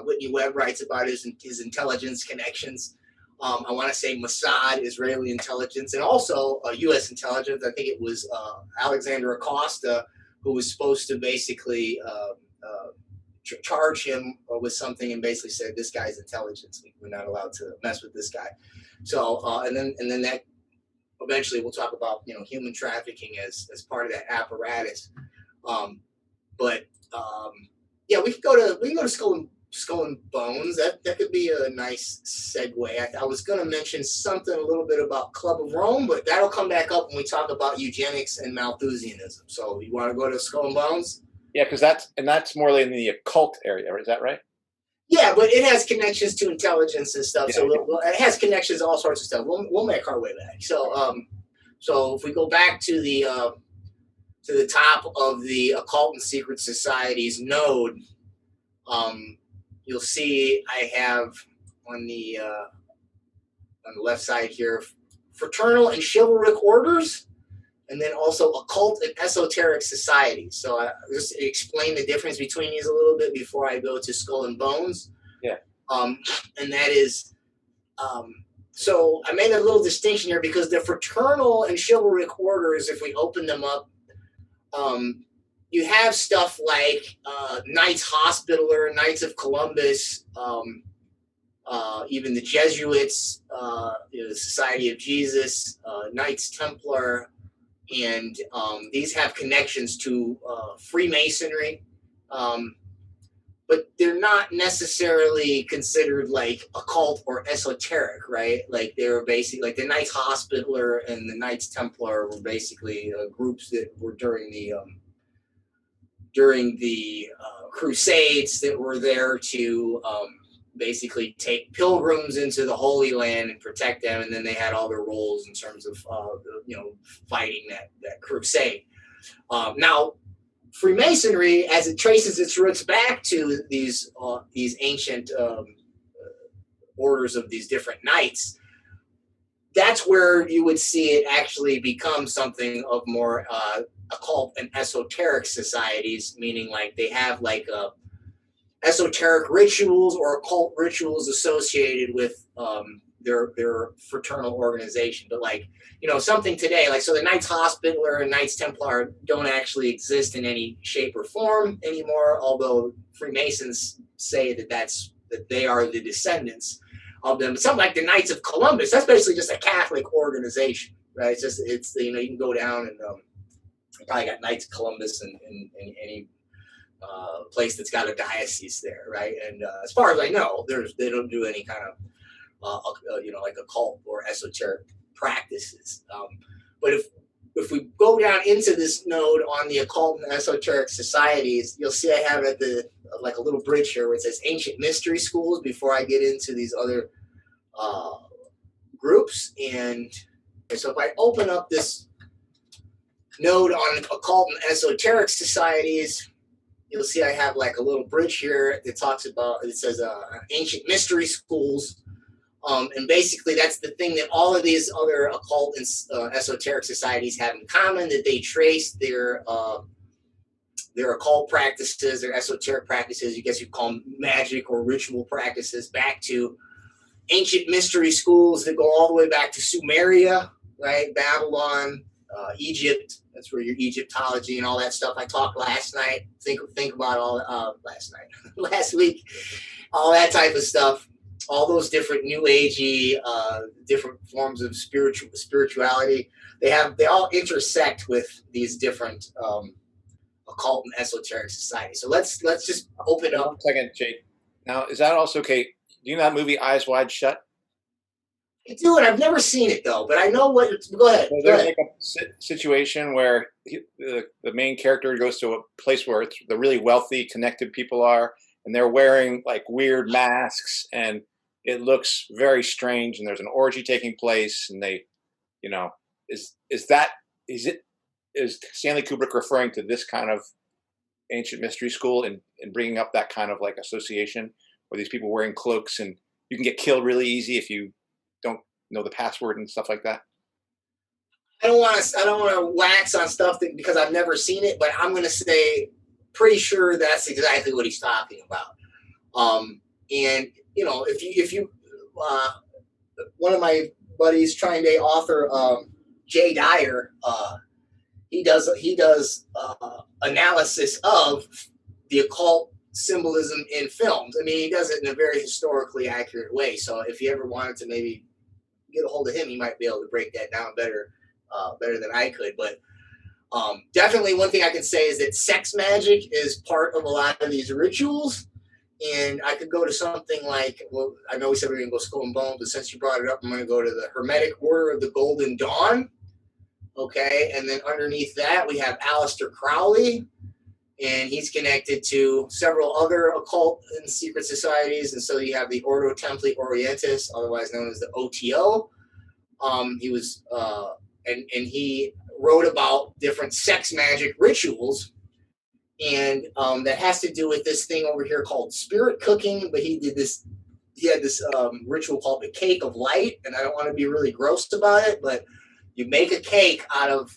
Speaker 3: Whitney Webb writes about his intelligence connections. I want to say Mossad, Israeli intelligence, and also U.S. intelligence. I think it was Alexander Acosta, who was supposed to basically charge him with something, and basically said, "This guy's intelligence. We're not allowed to mess with this guy." So, and then that eventually we'll talk about, you know, human trafficking as part of that apparatus. Yeah, we can go to Skull and Bones. That could be a nice segue. I was going to mention something a little bit about Club of Rome, but that'll come back up when we talk about eugenics and Malthusianism. So you want to go to Skull and Bones?
Speaker 2: Yeah, because that's more in the occult area. Is that right?
Speaker 3: Yeah, but it has connections to intelligence and stuff. Yeah, so it has connections to all sorts of stuff. We'll make our way back. So so if we go back to the top of the occult and secret societies node, you'll see I have on the left side here fraternal and chivalric orders, and then also occult and esoteric societies. So I just explain the difference between these a little bit before I go to Skull and Bones.
Speaker 2: Yeah.
Speaker 3: And that is, so I made a little distinction here because the fraternal and chivalric orders, if we open them up, you have stuff like Knights Hospitaller, Knights of Columbus, even the Jesuits, the Society of Jesus, Knights Templar, and these have connections to Freemasonry, but they're not necessarily considered like occult or esoteric, right? Like they're basically like the Knights Hospitaller and the Knights Templar were basically groups that were during the Crusades that were there to basically take pilgrims into the Holy Land and protect them, and then they had all their roles in terms of fighting that crusade. Now, Freemasonry, as it traces its roots back to these ancient orders of these different knights, that's where you would see it actually become something of more occult and esoteric societies, meaning like they have like esoteric rituals or occult rituals associated with their fraternal organization. But like, something today, like, so the Knights Hospitaller and Knights Templar don't actually exist in any shape or form anymore, although Freemasons say that they are the descendants of them. But something like the Knights of Columbus, that's basically just a Catholic organization, right? It's you can go down and probably got Knights of Columbus in any place that's got a diocese there, right? And as far as I know, they don't do any kind of like occult or esoteric practices. But if we go down into this node on the occult and esoteric societies, you'll see I have at the like a little bridge here where it says ancient mystery schools before I get into these other groups. And so if I open up this node on occult and esoteric societies, you'll see I have like a little bridge here that talks about, it says ancient mystery schools. And basically that's the thing that all of these other occult and esoteric societies have in common, that they trace their occult practices, their esoteric practices, you guess you'd call them magic or ritual practices, back to ancient mystery schools that go all the way back to Sumeria, right? Babylon, Egypt. That's where your Egyptology and all that stuff I talked last night. Think about all last week, all that type of stuff. All those different new agey, different forms of spirituality. They all intersect with these different occult and esoteric societies. So let's just open up.
Speaker 2: 1 second, Jake. Now, is that also okay? Do you know that movie Eyes Wide Shut?
Speaker 3: I do, and I've never seen it though. But I know what. Go ahead.
Speaker 2: Well, there's like a situation where the main character goes to a place where the really wealthy, connected people are, and they're wearing like weird masks, and it looks very strange. And there's an orgy taking place, and they, is Stanley Kubrick referring to this kind of ancient mystery school and bringing up that kind of like association where these people wearing cloaks and you can get killed really easy if you don't know the password and stuff like that?
Speaker 3: I don't want to wax on stuff because I've never seen it, but I'm going to say pretty sure that's exactly what he's talking about. And if you one of my buddies, Trying Day author Jay Dyer, he does analysis of the occult symbolism in films. I mean, he does it in a very historically accurate way. So if you ever wanted to maybe get a hold of him, he might be able to break that down better than I could. But definitely one thing I can say is that sex magic is part of a lot of these rituals. And I could go to something like, well, I know we said we were going to go Skull and Bones, but since you brought it up, I'm going to go to the Hermetic Order of the Golden Dawn. Okay, and then underneath that, we have Aleister Crowley, and he's connected to several other occult and secret societies. And so you have the Ordo Templi Orientis, otherwise known as the OTO. He was, and he wrote about different sex magic rituals. And that has to do with this thing over here called spirit cooking. But he had this ritual called the Cake of Light. And I don't want to be really gross about it, but you make a cake out of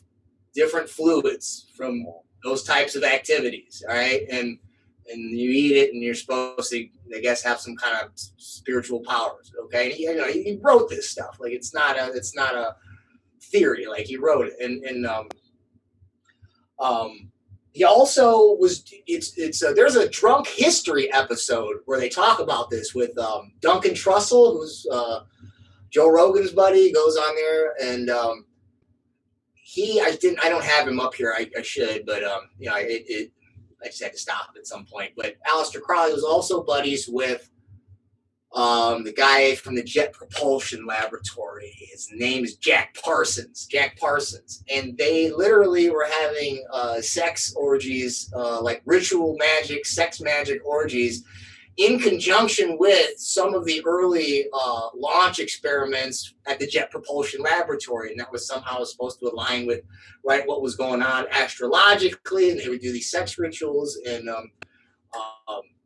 Speaker 3: different fluids from those types of activities, all right? And you eat it, and you're supposed to, I guess, have some kind of spiritual powers, okay? And he wrote this stuff. Like, it's not a theory. Like, he wrote it. And He also was. There's a drunk history episode where they talk about this with Duncan Trussell, who's Joe Rogan's buddy, goes on there, and I don't have him up here. I should, but I just had to stop him at some point. But Aleister Crowley was also buddies with the guy from the Jet Propulsion Laboratory. His name is Jack Parsons. And they literally were having sex orgies, like ritual magic, sex magic orgies, in conjunction with some of the early launch experiments at the Jet Propulsion Laboratory. And that was somehow supposed to align with what was going on astrologically. And they would do these sex rituals. And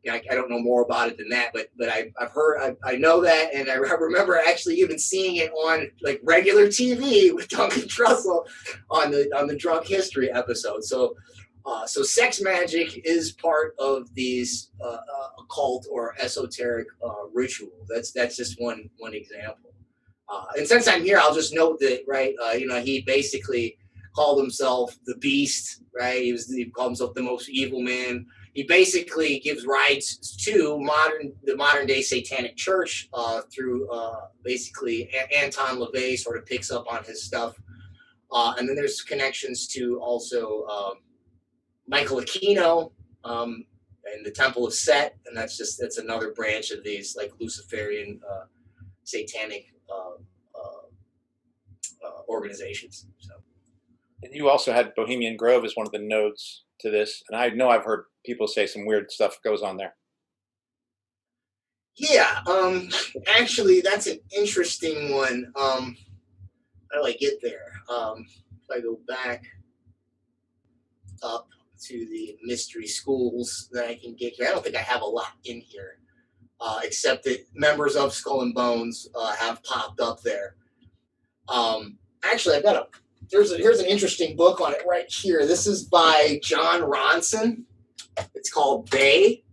Speaker 3: I don't know more about it than that, but I've heard, I know that, and I remember actually even seeing it on like regular TV with Duncan Trussell on the drunk history episode. So sex magic is part of these occult or esoteric ritual. That's just one example. And since I'm here, I'll just note that he basically called himself the Beast, right? He called himself the most evil man. He basically gives rights to the modern day Satanic Church through basically Anton LaVey sort of picks up on his stuff, and then there's connections to also Michael Aquino and the Temple of Set, and that's another branch of these like Luciferian Satanic organizations. So.
Speaker 2: And you also had Bohemian Grove as one of the nodes to this, and I know I've heard people say some weird stuff goes on there.
Speaker 3: Yeah, actually, that's an interesting one. How do I get there? If I go back up to the mystery schools that I can get here, I don't think I have a lot in here, except that members of Skull and Bones have popped up there. Actually, here's an interesting book on it right here. This is by John Ronson. It's called Bay.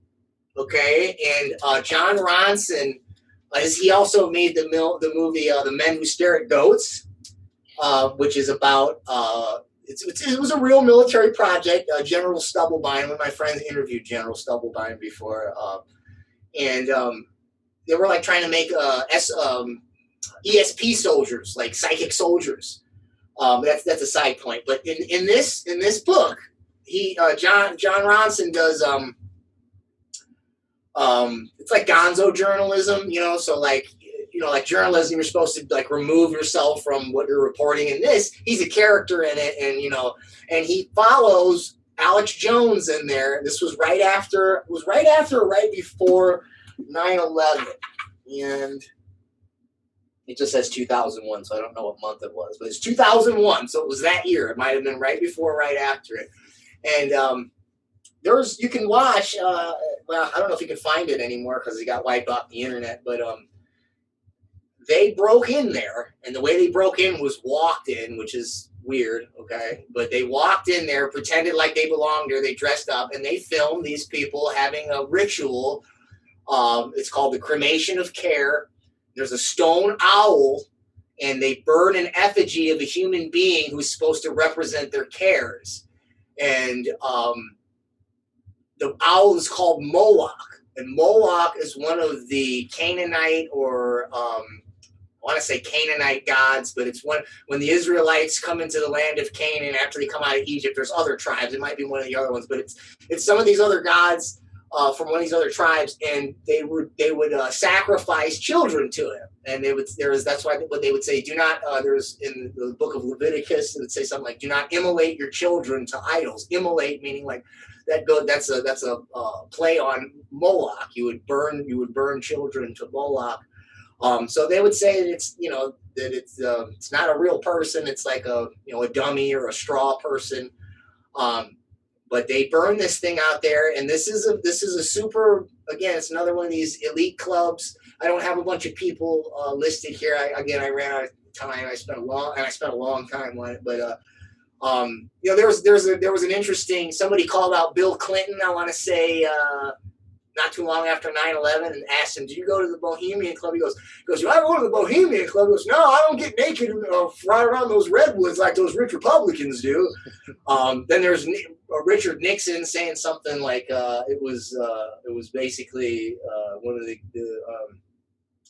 Speaker 3: Okay, and John Ronson, he also made the movie The Men Who Stare at Goats, which is about it was a real military project. General Stubblebine, one of my friends interviewed General Stubblebine before, and they were like trying to make ESP soldiers, like psychic soldiers. That's a side point. But in this book, John Ronson does it's like gonzo journalism, so like journalism, you're supposed to like remove yourself from what you're reporting. In this, he's a character in it, and he follows Alex Jones in there. This was right before 9/11, and it just says 2001, so I don't know what month it was, but it's 2001, so it was that year. It might have been right before, right after it. And you can watch, well, I don't know if you can find it anymore because it got wiped off the internet, but they broke in there, and the way they broke in was walked in, which is weird, okay? But they walked in there, pretended like they belonged there, they dressed up, and they filmed these people having a ritual. It's called the cremation of care. There's a stone owl, and they burn an effigy of a human being who's supposed to represent their cares. And the owl is called Moloch. And Moloch is one of the Canaanite or I want to say Canaanite gods, but it's when the Israelites come into the land of Canaan after they come out of Egypt, there's other tribes. It might be one of the other ones, but it's some of these other gods from one of these other tribes, and they would sacrifice children to him, and that's why what they would say, do not. There's in the book of Leviticus, it would say something like, do not immolate your children to idols. Immolate meaning like that. That's a play on Moloch. You would burn children to Moloch. So they would say that it's not a real person. It's like a dummy or a straw person. But they burn this thing out there, and this is a super, again, it's another one of these elite clubs. I don't have a bunch of people listed here. I ran out of time. I spent a long time on it, but there was an interesting, somebody called out Bill Clinton. I want to say not too long after 9/11 and asked him, "Do you go to the Bohemian Club?" He goes, "I go to the Bohemian Club." He goes, "No, I don't get naked and ride around those redwoods like those rich Republicans do." Then there's Richard Nixon saying something like it was basically one of the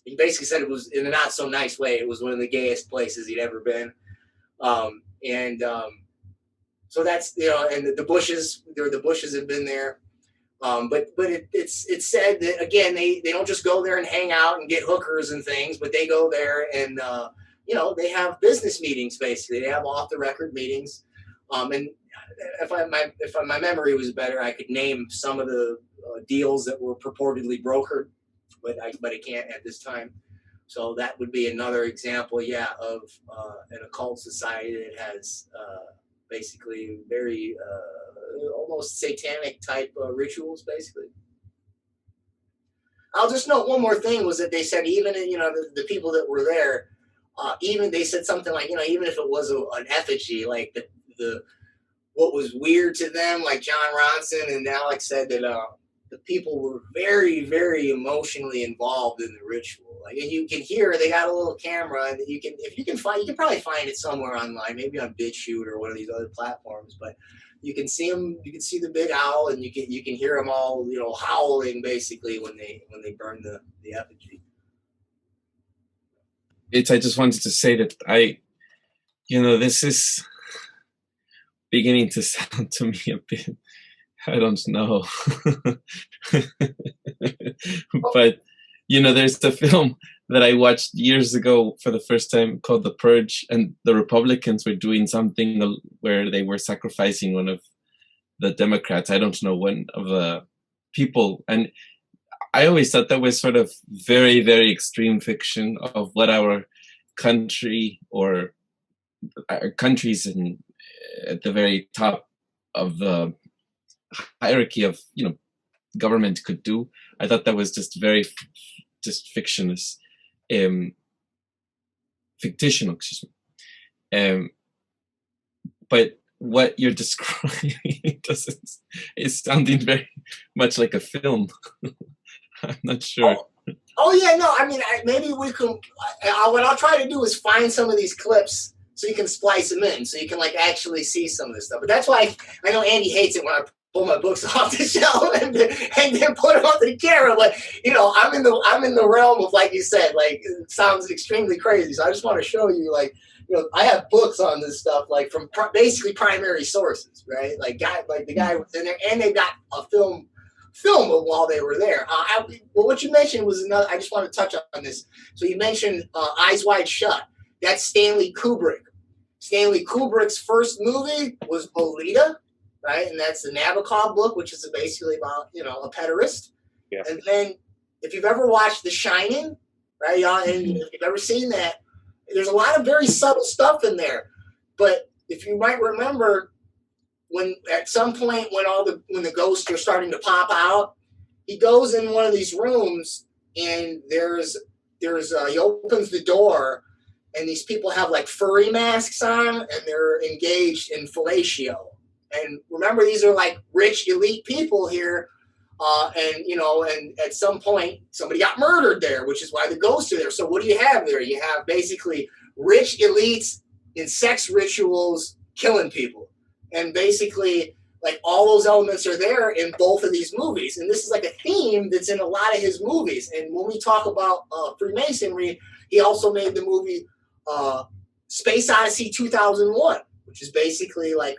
Speaker 3: he basically said it was, in a not so nice way, it was one of the gayest places he'd ever been. So that's, and the Bushes, the Bushes have been there. But it's said that, again, they don't just go there and hang out and get hookers and things, but they go there and they have business meetings. Basically, they have off the record meetings. And if my memory was better, I could name some of the deals that were purportedly brokered, but I can't at this time. So that would be another example, of an occult society that has basically very almost satanic type rituals, basically. I'll just note one more thing, was that they said even the people that were there, even they said something like, even if it was an effigy, like the what was weird to them, like John Ronson and Alex said that the people were very, very emotionally involved in the ritual. Like, and you can hear they got a little camera, and you can probably find it somewhere online, maybe on Bitchute or one of these other platforms. But you can see them. You can see the big owl, and you can hear them all, howling basically when they burn the effigy.
Speaker 1: I just wanted to say that this is beginning to sound to me a bit, I don't know. But, there's the film that I watched years ago for the first time called The Purge, and the Republicans were doing something where they were sacrificing one of the Democrats. I don't know, one of the people. And I always thought that was sort of very, very extreme fiction of what our country or our countries at the very top of the hierarchy of government could do. I thought that was just very fictitious, excuse me. But what you're describing is sounding very much like a film. I'm not sure.
Speaker 3: Oh yeah, no. I mean, maybe we can. What I'll try to do is find some of these clips so you can splice them in, so you can actually see some of this stuff. But that's why I know Andy hates it when I pull my books off the shelf and then put them onto the camera. But I'm in the realm of, like you said, it sounds extremely crazy. So I just want to show you, I have books on this stuff, from basically primary sources, right? The guy was in there, and they got a film of while they were there. Well, what you mentioned was another. I just want to touch on this. So you mentioned Eyes Wide Shut. That's Stanley Kubrick. Stanley Kubrick's first movie was Lolita, right? And that's the Nabokov book, which is basically about a pederast.
Speaker 2: Yeah.
Speaker 3: And then, if you've ever watched The Shining, right, and if you've ever seen that, there's a lot of very subtle stuff in there. But if you might remember, when at some point when the ghosts are starting to pop out, he goes in one of these rooms, and he opens the door, and these people have furry masks on, and they're engaged in fellatio. And remember, these are rich elite people here, and at some point somebody got murdered there, which is why the ghosts are there. So what do you have there? You have basically rich elites in sex rituals killing people. And basically, all those elements are there in both of these movies. And this is a theme that's in a lot of his movies. And when we talk about Freemasonry, he also made the movie Space Odyssey 2001, which is basically a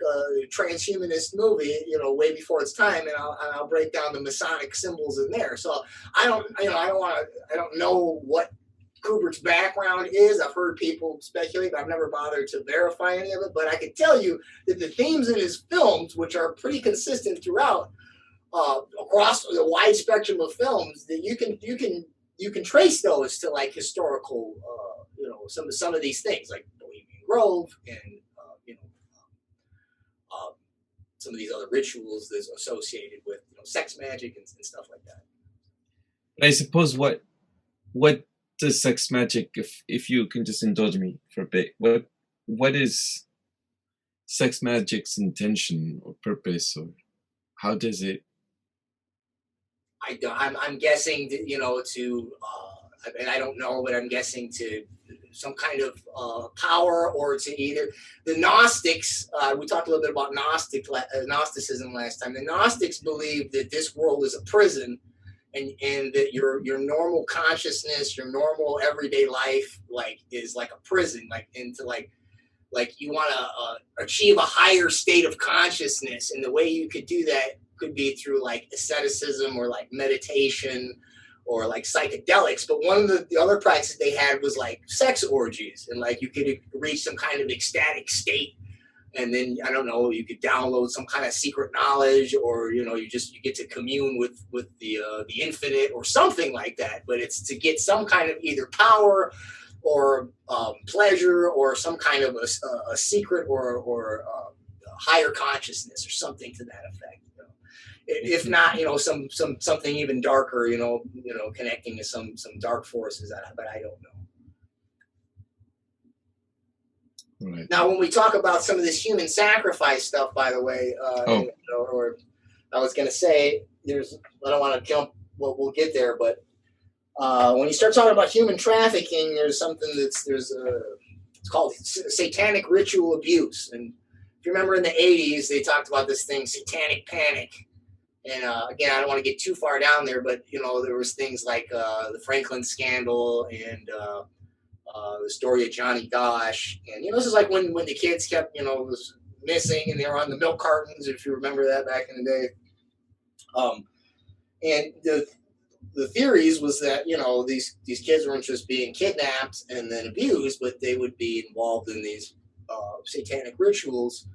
Speaker 3: transhumanist movie, way before its time. And I'll break down the Masonic symbols in there. So I don't know what Kubrick's background is. I've heard people speculate, but I've never bothered to verify any of it. But I can tell you that the themes in his films, which are pretty consistent throughout, across the wide spectrum of films, that you can trace those to historical, some of these things, like Bohemian Grove and some of these other rituals that's associated with sex magic and stuff like that.
Speaker 1: I suppose what does sex magic, if you can just indulge me for a bit, what is sex magic's intention or purpose, or how does it?
Speaker 3: I'm guessing that, and I don't know, but I'm guessing to some kind of power, or to either the Gnostics. We talked a little bit about Gnosticism last time. The Gnostics believe that this world is a prison, and that your normal consciousness, your normal everyday life, like, is like a prison, like into like you want to achieve a higher state of consciousness, and the way you could do that could be through like asceticism or like meditation or like psychedelics. But one of the other practices they had was like sex orgies, and like you could reach some kind of ecstatic state, and then I don't know, you could download some kind of secret knowledge, or you get to commune with the infinite or something like that. But it's to get some kind of either power or pleasure, or some kind of a secret or higher consciousness, or something to that effect. If not, something even darker, connecting to some dark forces. But I don't know.
Speaker 1: Right.
Speaker 3: Now, when we talk about some of this human sacrifice stuff, by the way, or I was going to say, I don't want to jump. We'll get there, but when you start talking about human trafficking, there's something it's called satanic ritual abuse. And if you remember in the 80s, they talked about this thing, satanic panic. And again, I don't want to get too far down there, but there was things like the Franklin scandal, and the story of Johnny Gosh. And this is like when the kids kept was missing, and they were on the milk cartons, if you remember that back in the day. And the theories was that these kids weren't just being kidnapped and then abused, but they would be involved in these satanic rituals.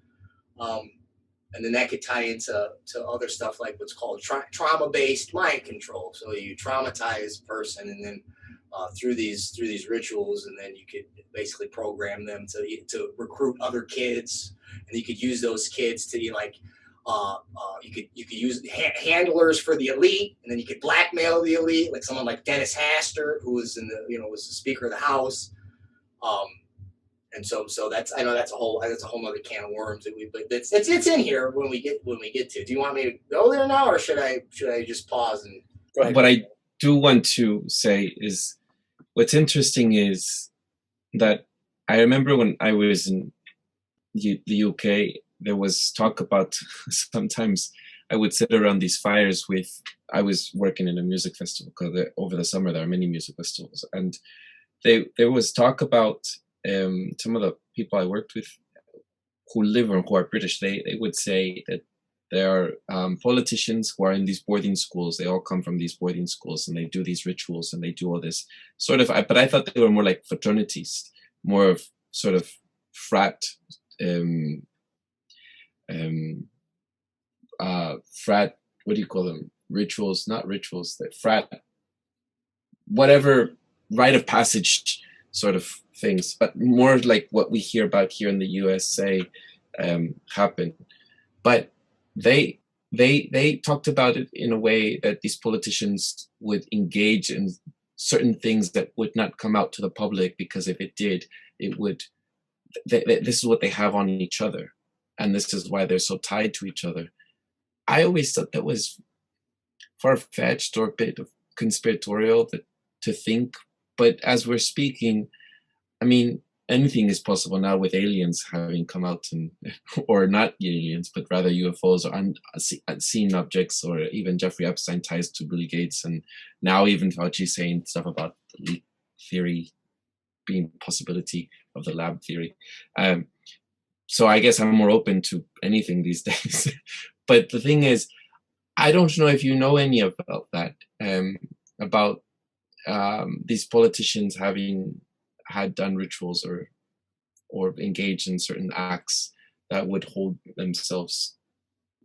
Speaker 3: And then that could tie into other stuff like what's called trauma-based mind control. So you traumatize a person, and then through these rituals, and then you could basically program them to recruit other kids, and you could use those kids to like you could use handlers for the elite, and then you could blackmail the elite, like someone like Dennis Hastert, who was was the Speaker of the House. And so that's a whole other can of worms but it's in here when we get to. Do you want me to go there now, or should I just pause and go ahead?
Speaker 1: What I do want to say is, what's interesting is that I remember when I was in the UK, there was talk about sometimes I would sit around these fires I was working in a music festival, because over the summer there are many music festivals, and there was talk about some of the people I worked with who live or who are British. They would say that there are politicians who are in these boarding schools. They all come from these boarding schools, and they do these rituals, and they do all this sort of. But I thought they were more like fraternities, more of sort of frat. Frat, what do you call them? Rituals, not rituals, that frat, whatever, rite of passage sort of things, but more like what we hear about here in the USA happen. But they talked about it in a way that these politicians would engage in certain things that would not come out to the public, because if it did, it would. This is what they have on each other, and this is why they're so tied to each other. I always thought that was far-fetched or a bit of conspiratorial to think, but as we're speaking, I mean, anything is possible now with aliens having come out, or not aliens, but rather UFOs or unseen objects, or even Jeffrey Epstein ties to Bill Gates, and now even Fauci saying stuff about the leak theory being possibility of the lab theory. So I guess I'm more open to anything these days. But the thing is, I don't know if you know any about that, about these politicians had done rituals or engaged in certain acts that would hold themselves.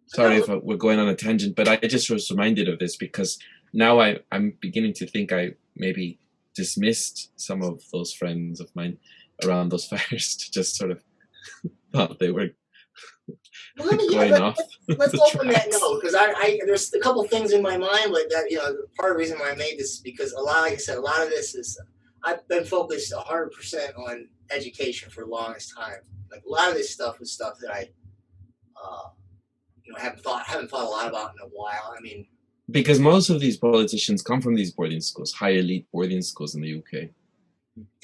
Speaker 1: Sorry if we're going on a tangent, but I just was reminded of this because now I'm beginning to think I maybe dismissed some of those friends of mine around those fires to just sort of thought they were going off.
Speaker 3: Let's open that note, because I there's a couple things in my mind like that. Part of the reason why I made this is because like I said, a lot of this is I've been focused 100% on education for the longest time. Like a lot of this stuff is stuff that I haven't thought a lot about in a while. I mean,
Speaker 1: Because most of these politicians come from these boarding schools, high elite boarding schools in the UK.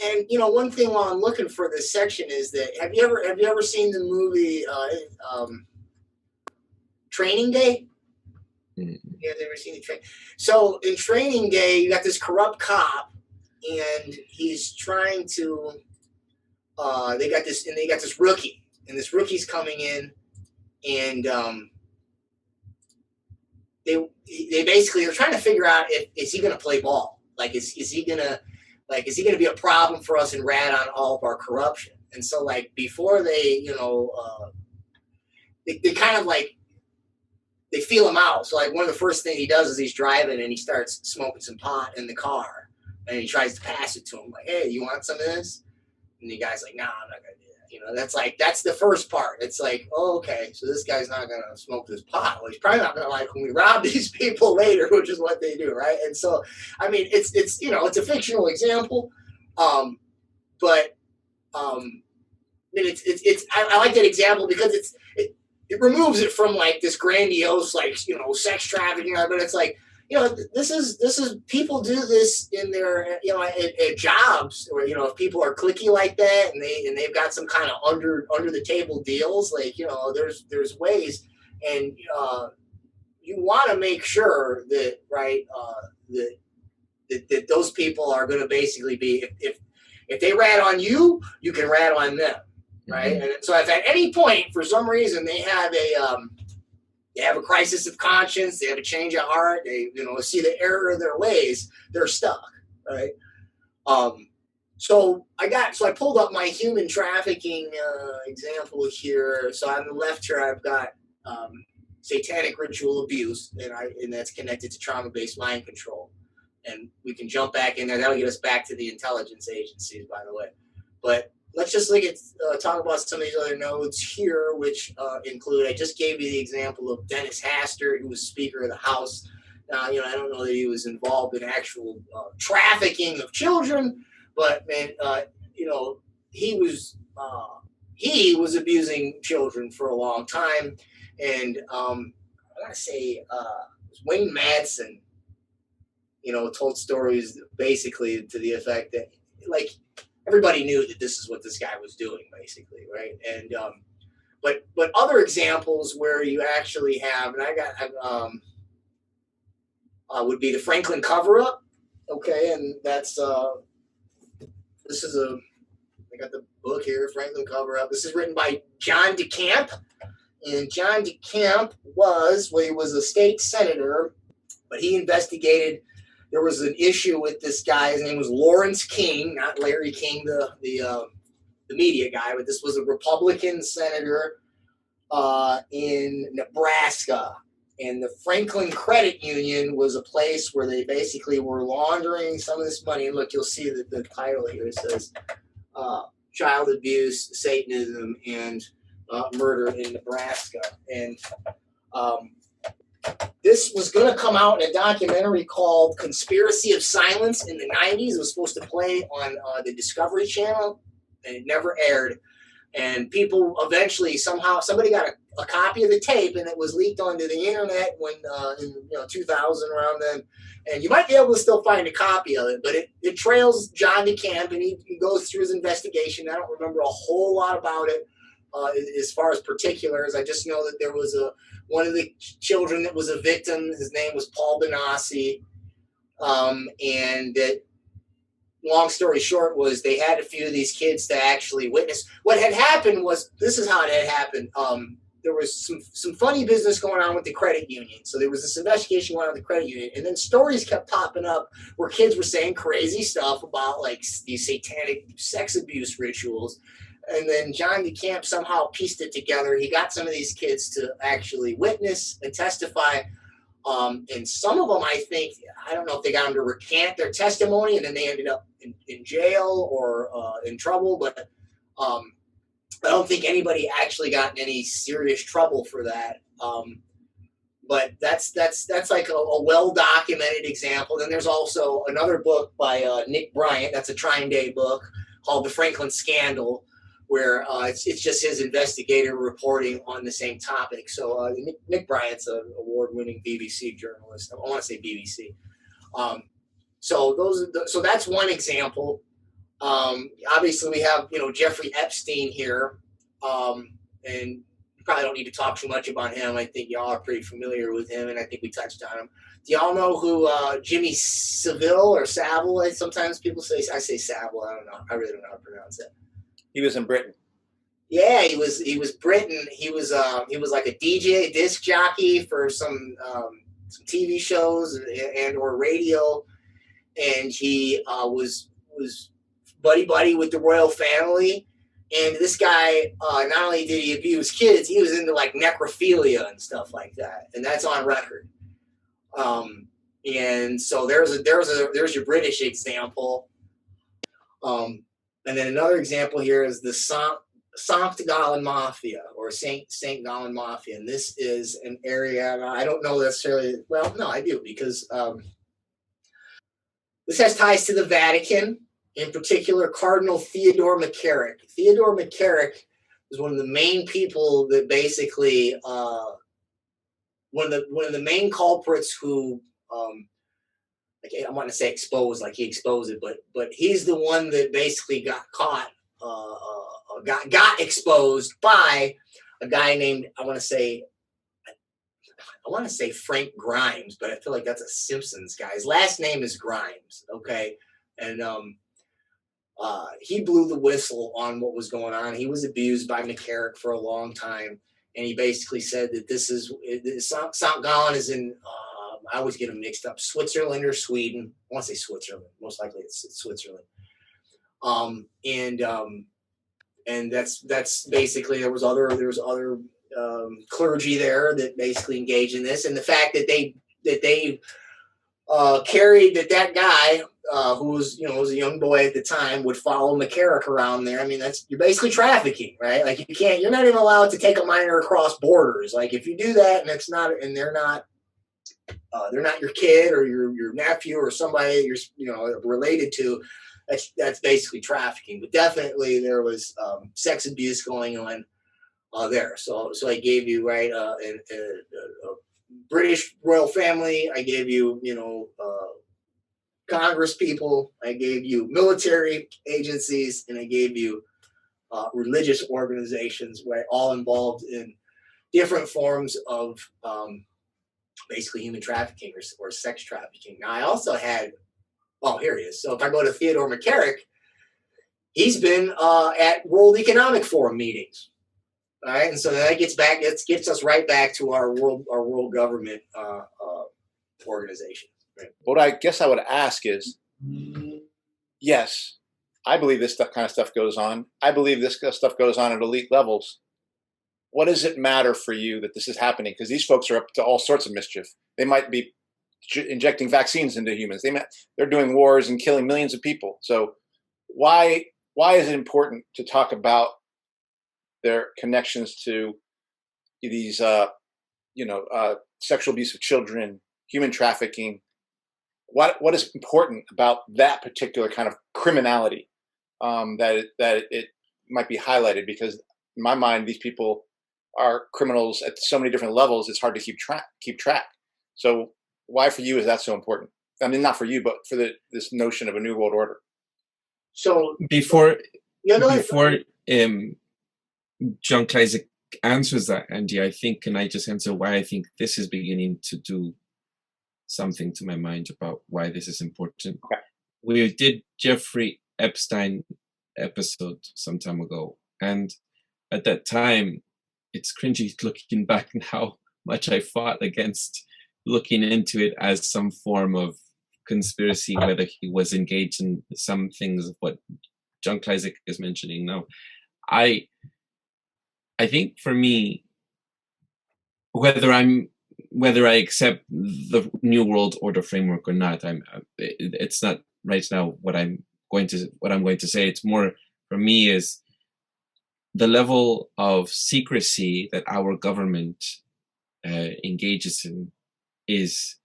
Speaker 3: And one thing while I'm looking for this section is that have you ever seen the movie Training Day?
Speaker 1: Mm-hmm.
Speaker 3: You guys ever seen the Training? So in Training Day, you got this corrupt cop, and he's trying to. They got this rookie, and this rookie's coming in, and they basically are trying to figure out if is he going to play ball, like is he going to be a problem for us and rat on all of our corruption. And so like before they they kind of like they feel him out. So like one of the first things he does is he's driving and he starts smoking some pot in the car, and he tries to pass it to him like, hey, you want some of this? And the guy's like, nah, I'm not gonna do that. That's the first part. It's like, oh, okay, so this guy's not gonna smoke this pot. Well, he's probably not gonna like when we rob these people later, which is what they do, right? And so, I mean, it's it's a fictional example, but I mean, I like that example because it removes it from like this grandiose like sex trafficking, but it's like. This is people do this in their at jobs where if people are cliquey like that and they've got some kind of under the table deals, like there's ways, and you want to make sure that that those people are going to basically be if they rat on you, you can rat on them, right? Mm-hmm. And so if at any point for some reason they have a crisis of conscience, they have a change of heart, they see the error of their ways, they're stuck, right? So I pulled up my human trafficking example here. So on the left here I've got satanic ritual abuse, and that's connected to trauma-based mind control. And we can jump back in there. That'll get us back to the intelligence agencies, by the way. But let's just talk about some of these other nodes here, which include, I just gave you the example of Dennis Hastert, who was Speaker of the House. Now, I don't know that he was involved in actual trafficking of children, but man, he was abusing children for a long time. And I want to say Wayne Madsen, told stories basically to the effect that, like, everybody knew that this is what this guy was doing, basically, right? And but other examples where you actually have, and I got would be the Franklin cover-up, okay, and that's this is I got the book here, Franklin cover-up. This is written by John DeCamp, and John DeCamp he was a state senator, but he investigated. There was an issue with this guy. His name was Lawrence King, not Larry King, the media guy, but this was a Republican senator in Nebraska. And the Franklin Credit Union was a place where they basically were laundering some of this money. And look, you'll see that the title here says Child Abuse, Satanism, and Murder in Nebraska. And this was going to come out in a documentary called Conspiracy of Silence in the 90s. It was supposed to play on the Discovery Channel, and it never aired. And people eventually, somebody got a copy of the tape, and it was leaked onto the internet when in 2000, around then. And you might be able to still find a copy of it, but it trails John DeCamp, and he goes through his investigation. I don't remember a whole lot about it as far as particulars. I just know that there was one of the children that was a victim. His name was Paul Benassi, and that. Long story short was they had a few of these kids to actually witness. What had happened was, this is how it had happened. There was some funny business going on with the credit union. So there was this investigation going on with the credit union. And then stories kept popping up where kids were saying crazy stuff about like these satanic sex abuse rituals. And then John DeCamp somehow pieced it together. He got some of these kids to actually witness and testify. And some of them, I don't know if they got them to recant their testimony and then they ended up in jail or in trouble, but I don't think anybody actually got in any serious trouble for that. But that's like a well-documented example. Then there's also another book by Nick Bryant. That's a Trine Day book called The Franklin Scandal, where it's just his investigative reporting on the same topic. So Nick Bryant's an award-winning BBC journalist. I want to say BBC. So that's one example. Obviously, we have Jeffrey Epstein here, and probably don't need to talk too much about him. I think y'all are pretty familiar with him, and I think we touched on him. Do y'all know who Jimmy Savile or Savile? Sometimes people say, I say Savile. I don't know. I really don't know how to pronounce it.
Speaker 2: He was in Britain.
Speaker 3: Yeah, he was Britain. He was like a DJ, disc jockey for some TV shows and or radio, and he was buddy with the royal family. And this guy, not only did he abuse kids, he was into like necrophilia and stuff like that, and that's on record. And so there's your British example. And then another example here is the Sankt Gallen Mafia, or Saint Gallen Mafia, and this is an area I don't know necessarily. Well, no, I do, because this has ties to the Vatican. In particular, Cardinal Theodore McCarrick. Theodore McCarrick was one of the main people that basically one of the main culprits who I want to say exposed, like he exposed it, but he's the one that basically got caught, got exposed by a guy named I want to say Frank Grimes, but I feel like that's a Simpsons guy. His last name is Grimes, okay, and he blew the whistle on what was going on. He was abused by McCarrick for a long time, and he basically said that St. Gallen is in, I always get them mixed up, Switzerland or Sweden. I want to say Switzerland. Most likely it's Switzerland. And that's basically, there was other clergy there that basically engaged in this, and the fact that they carried that guy who was was a young boy at the time would follow McCarrick around there. I mean, you're basically trafficking, right? Like you're not even allowed to take a minor across borders. Like if you do that and they're not your kid or your nephew or somebody you're related to, that's basically trafficking. But definitely there was sex abuse going on there. So I gave you a British royal family. I gave you Congress people. I gave you military agencies, and I gave you religious organizations, right, all involved in different forms of basically human trafficking or sex trafficking. Now, I also had, here he is. So if I go to Theodore McCarrick, he's been at World Economic Forum meetings. All right, and so that gets us right back to our world government organization. Right?
Speaker 2: What I guess I would ask is, yes, I believe this kind of stuff goes on. I believe this stuff goes on at elite levels. What does it matter for you that this is happening? Because these folks are up to all sorts of mischief. They might be injecting vaccines into humans. They're doing wars and killing millions of people. So why is it important to talk about their connections to these, sexual abuse of children, human trafficking? What is important about that particular kind of criminality that it might be highlighted? Because in my mind, these people are criminals at so many different levels. It's hard to keep track. So why for you is that so important? I mean, not for you, but for this notion of a new world order.
Speaker 3: So
Speaker 1: before John Klyczek answers that, Andy, I think, can I just answer why I think this is beginning to do something to my mind about why this is important?
Speaker 2: Okay.
Speaker 1: We did Jeffrey Epstein episode some time ago, and at that time, it's cringy looking back and how much I fought against looking into it as some form of conspiracy, whether he was engaged in some things of what John Klyczek is mentioning now. I think for me, whether I accept the New World Order framework or not, it's not right now what I'm going to say. It's more for me is the level of secrecy that our government engages in is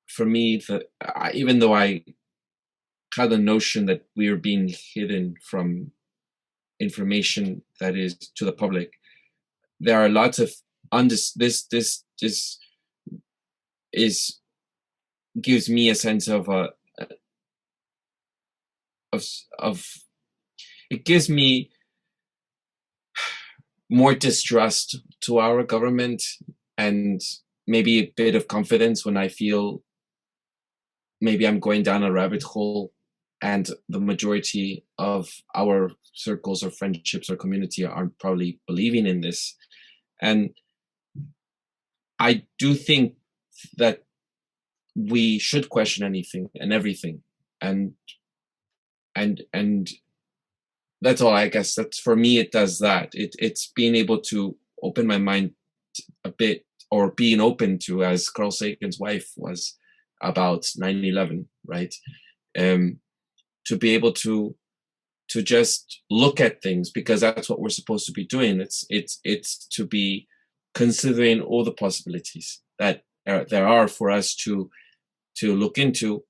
Speaker 1: for me even though I how the notion that we are being hidden from information that is to the public. There are lots of this is gives me a sense of it gives me more distrust to our government, and maybe a bit of confidence when I feel maybe I'm going down a rabbit hole and the majority of our circles or friendships or community aren't probably believing in this. And I do think that we should question anything and everything. And that's all. I guess that's, for me, it does that. It's being able to open my mind a bit, or being open to, as Carl Sagan's wife was about 9/11, right? To be able to just look at things, because that's what we're supposed to be doing. It's to be considering all the possibilities that there are for us to look into,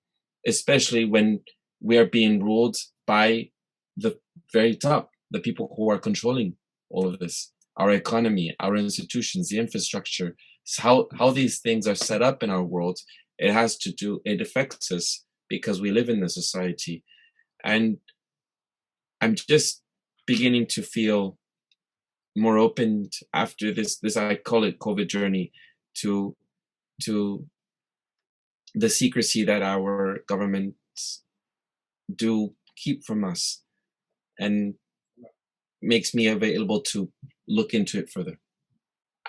Speaker 1: especially when we are being ruled by the very top, the people who are controlling all of this, our economy, our institutions, the infrastructure, how these things are set up in our world. It affects us because we live in the society. And I'm just beginning to feel more open after this I call it COVID journey, to the secrecy that our governments do keep from us, and makes me available to look into it further.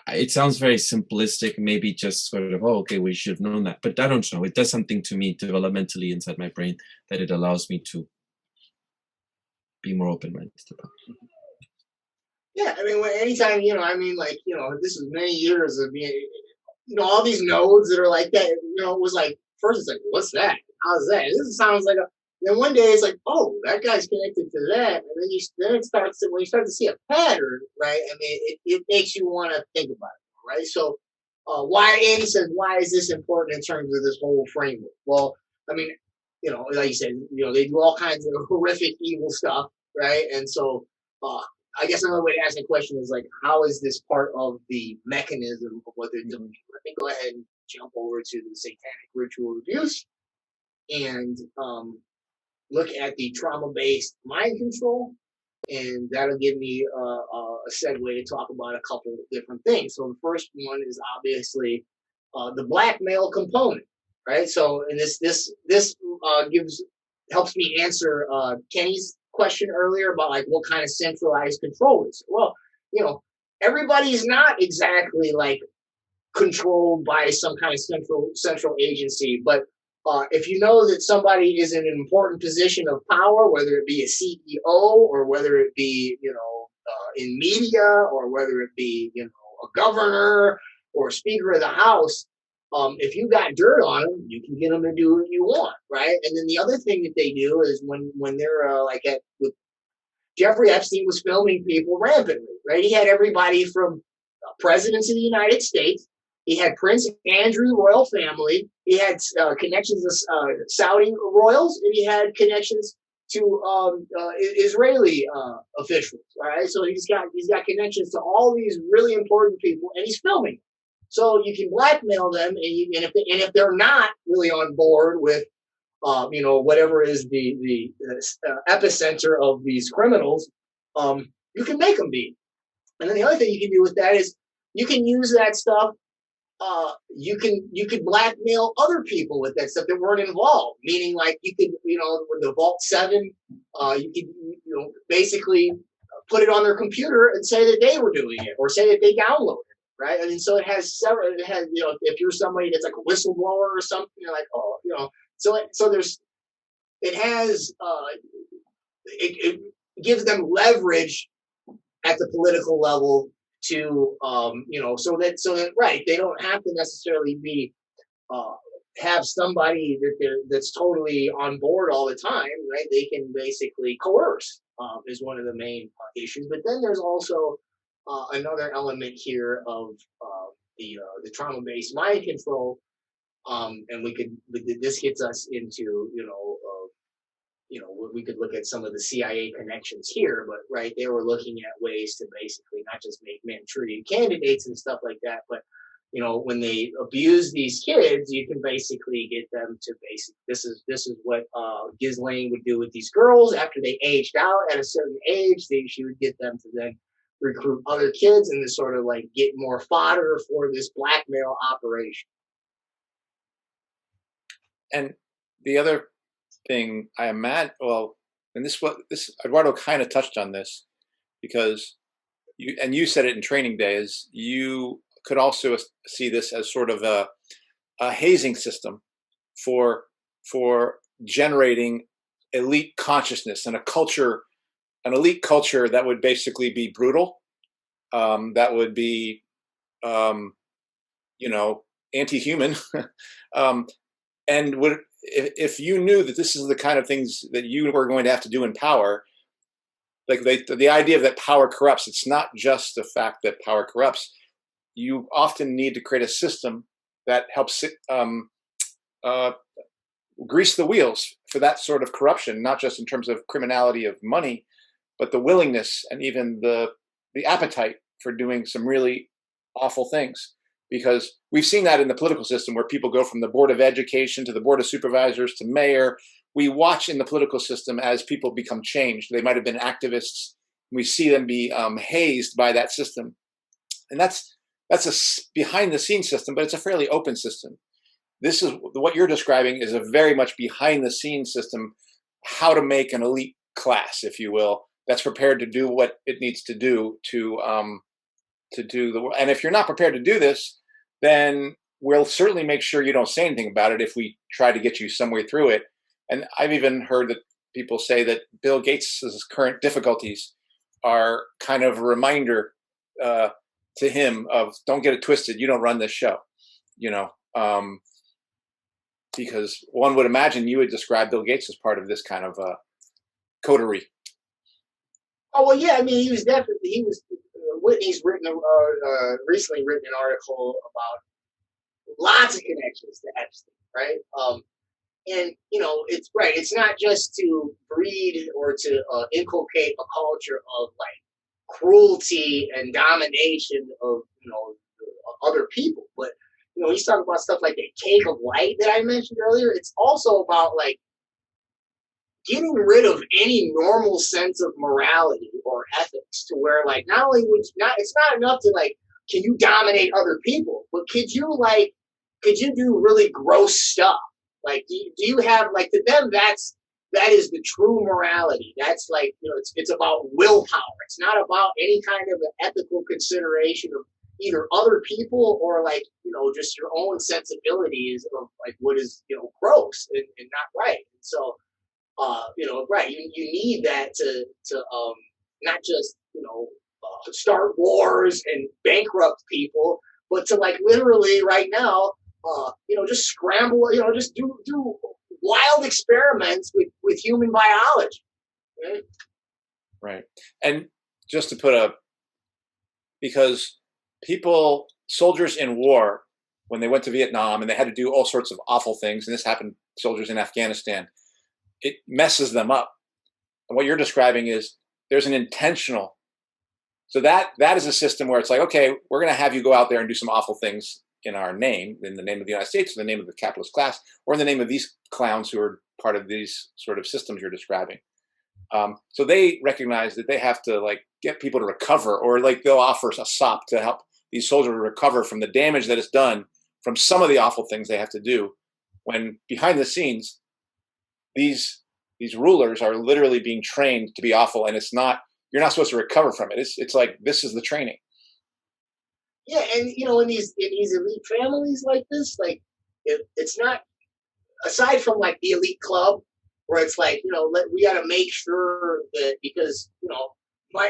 Speaker 1: It sounds very simplistic, maybe just sort of, oh, okay, we should have known that. But I don't know. It does something to me developmentally inside my brain, that it allows me to be more open-minded about.
Speaker 3: Yeah, I mean, anytime, this is many years of being, all these nodes that are like that, it was like, first it's like, what's that? How's that? This sounds like then one day it's like, oh, that guy's connected to that. And then it starts when you start to see a pattern, right? I mean, it makes you want to think about it, right? So Andy says, why is this important in terms of this whole framework? Well, I mean, like you said, they do all kinds of horrific, evil stuff, right? And so I guess another way to ask the question is like, how is this part of the mechanism of what they're doing? Let me go ahead and jump over to the satanic ritual abuse and look at the trauma-based mind control, and that'll give me a segue to talk about a couple of different things. So the first one is obviously the blackmail component, right? So, and this helps me answer Kenny's question earlier about like what kind of centralized control is. Well, everybody's not exactly like controlled by some kind of central agency, but if you know that somebody is in an important position of power, whether it be a CEO or whether it be in media or whether it be a governor or speaker of the House, if you got dirt on them, you can get them to do what you want, right? And then the other thing that they do is when they're with Jeffrey Epstein was filming people rampantly, right? He had everybody from presidents of the United States. He had Prince Andrew royal family. He had connections to Saudi royals, and he had connections to Israeli officials. All right, so he's got connections to all these really important people, and he's filming. So you can blackmail them, and if they're not really on board with whatever is the epicenter of these criminals, you can make them be. And then the other thing you can do with that is you can use that stuff. You could blackmail other people with that stuff that weren't involved. Meaning, like you could, with the Vault 7, you could, basically put it on their computer and say that they were doing it, or say that they downloaded it, right? I mean, so it has several. It has, if you're somebody that's like a whistleblower or something, you're like, oh, so there's, it has, it gives them leverage at the political level to so that right, they don't have to necessarily be have somebody that's totally on board all the time, right? They can basically coerce is one of the main issues. But then there's also another element here of the trauma-based mind control, and this gets us into we could look at some of the CIA connections here, but right, they were looking at ways to basically not just make Manchurian candidates and stuff like that, but when they abuse these kids, you can basically get them to this is what Ghislaine would do with these girls after they aged out at a certain age. She would get them to then recruit other kids and to sort of like get more fodder for this blackmail operation.
Speaker 2: And the other thing I imagine, and this Eduardo kind of touched on this, because you said it in training day, is you could also see this as sort of a hazing system for generating elite consciousness and an elite culture that would basically be brutal, that would be, anti-human, and would, if you knew that this is the kind of things that you were going to have to do in power, like the idea that power corrupts, it's not just the fact that power corrupts. You often need to create a system that helps grease the wheels for that sort of corruption, not just in terms of criminality of money, but the willingness and even the appetite for doing some really awful things. Because we've seen that in the political system, where people go from the Board of Education to the Board of Supervisors to mayor. We watch in the political system as people become changed. They might have been activists. We see them be hazed by that system. And that's a behind the scenes system, but it's a fairly open system. This is what you're describing, is a very much behind the scenes system, how to make an elite class, if you will, that's prepared to do what it needs to do to do the work. And if you're not prepared to do this, then we'll certainly make sure you don't say anything about it if we try to get you some way through it. And I've even heard that people say that Bill Gates' current difficulties are kind of a reminder to him of, don't get it twisted, you don't run this show, because one would imagine you would describe Bill Gates as part of this kind of coterie.
Speaker 3: Oh, well, yeah, I mean, Whitney's recently written an article about lots of connections to Epstein, right? And, it's right. It's not just to breed or to inculcate a culture of like cruelty and domination of, other people. But, he's talking about stuff like the cake of light that I mentioned earlier. It's also about like getting rid of any normal sense of morality or ethics, to where like not only it's not enough to like, can you dominate other people, but could you do really gross stuff? Like, do you have, like, to them, that is the true morality. That's like, it's about willpower. It's not about any kind of an ethical consideration of either other people or like, just your own sensibilities of like what is, gross and not right. And so, right, you need that to not just, start wars and bankrupt people, but to like literally right now, just scramble, just do wild experiments with human biology. Right?
Speaker 2: Right. And just to put because soldiers in war, when they went to Vietnam and they had to do all sorts of awful things, and this happened to soldiers in Afghanistan, it messes them up. And what you're describing is there's an intentional. So that is a system where it's like, okay, we're going to have you go out there and do some awful things in our name, in the name of the United States, or the name of the capitalist class, or in the name of these clowns who are part of these sort of systems you're describing. So they recognize that they have to like get people to recover, or like they'll offer a SOP to help these soldiers recover from the damage that is done from some of the awful things they have to do, when behind the scenes, these rulers are literally being trained to be awful, and you're not supposed to recover from it. It's like, this is the training.
Speaker 3: Yeah, and in these elite families like this, like it's not, aside from like the elite club, where it's like, we got to make sure that, because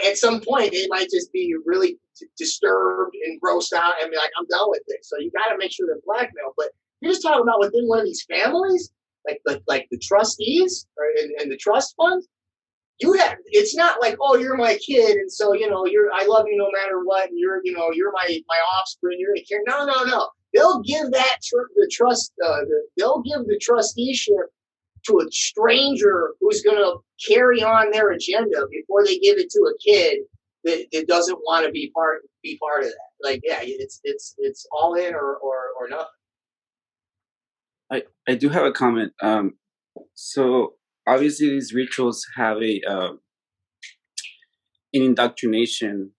Speaker 3: at some point they might just be really disturbed and grossed out and be like, I'm done with this. So you got to make sure they're blackmailed. But you're just talking about within one of these families, like the trustees and the trust funds. It's not like, oh, you're my kid, and so I love you no matter what, and you're my offspring. You're gonna care. No. They'll give they'll give the trusteeship to a stranger who's going to carry on their agenda before they give it to a kid that doesn't want to be part of that. Like, yeah, it's all in or nothing.
Speaker 4: I do have a comment. So obviously these rituals have an indoctrination,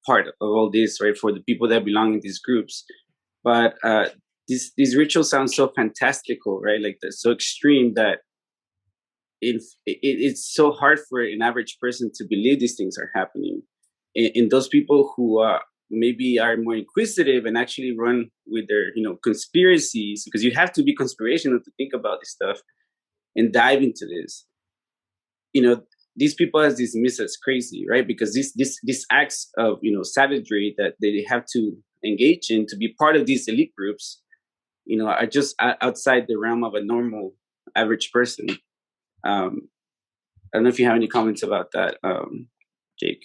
Speaker 4: part of all this, right, for the people that belong in these groups. But these rituals sound so fantastical, right? Like they're so extreme that it's so hard for an average person to believe these things are happening. And those people who maybe are more inquisitive and actually run with their, conspiracies, because you have to be conspirational to think about this stuff and dive into this. These people are dismissed as crazy, right? Because these acts of, savagery that they have to engage in to be part of these elite groups, are just outside the realm of a normal average person. I don't know if you have any comments about that, Jake.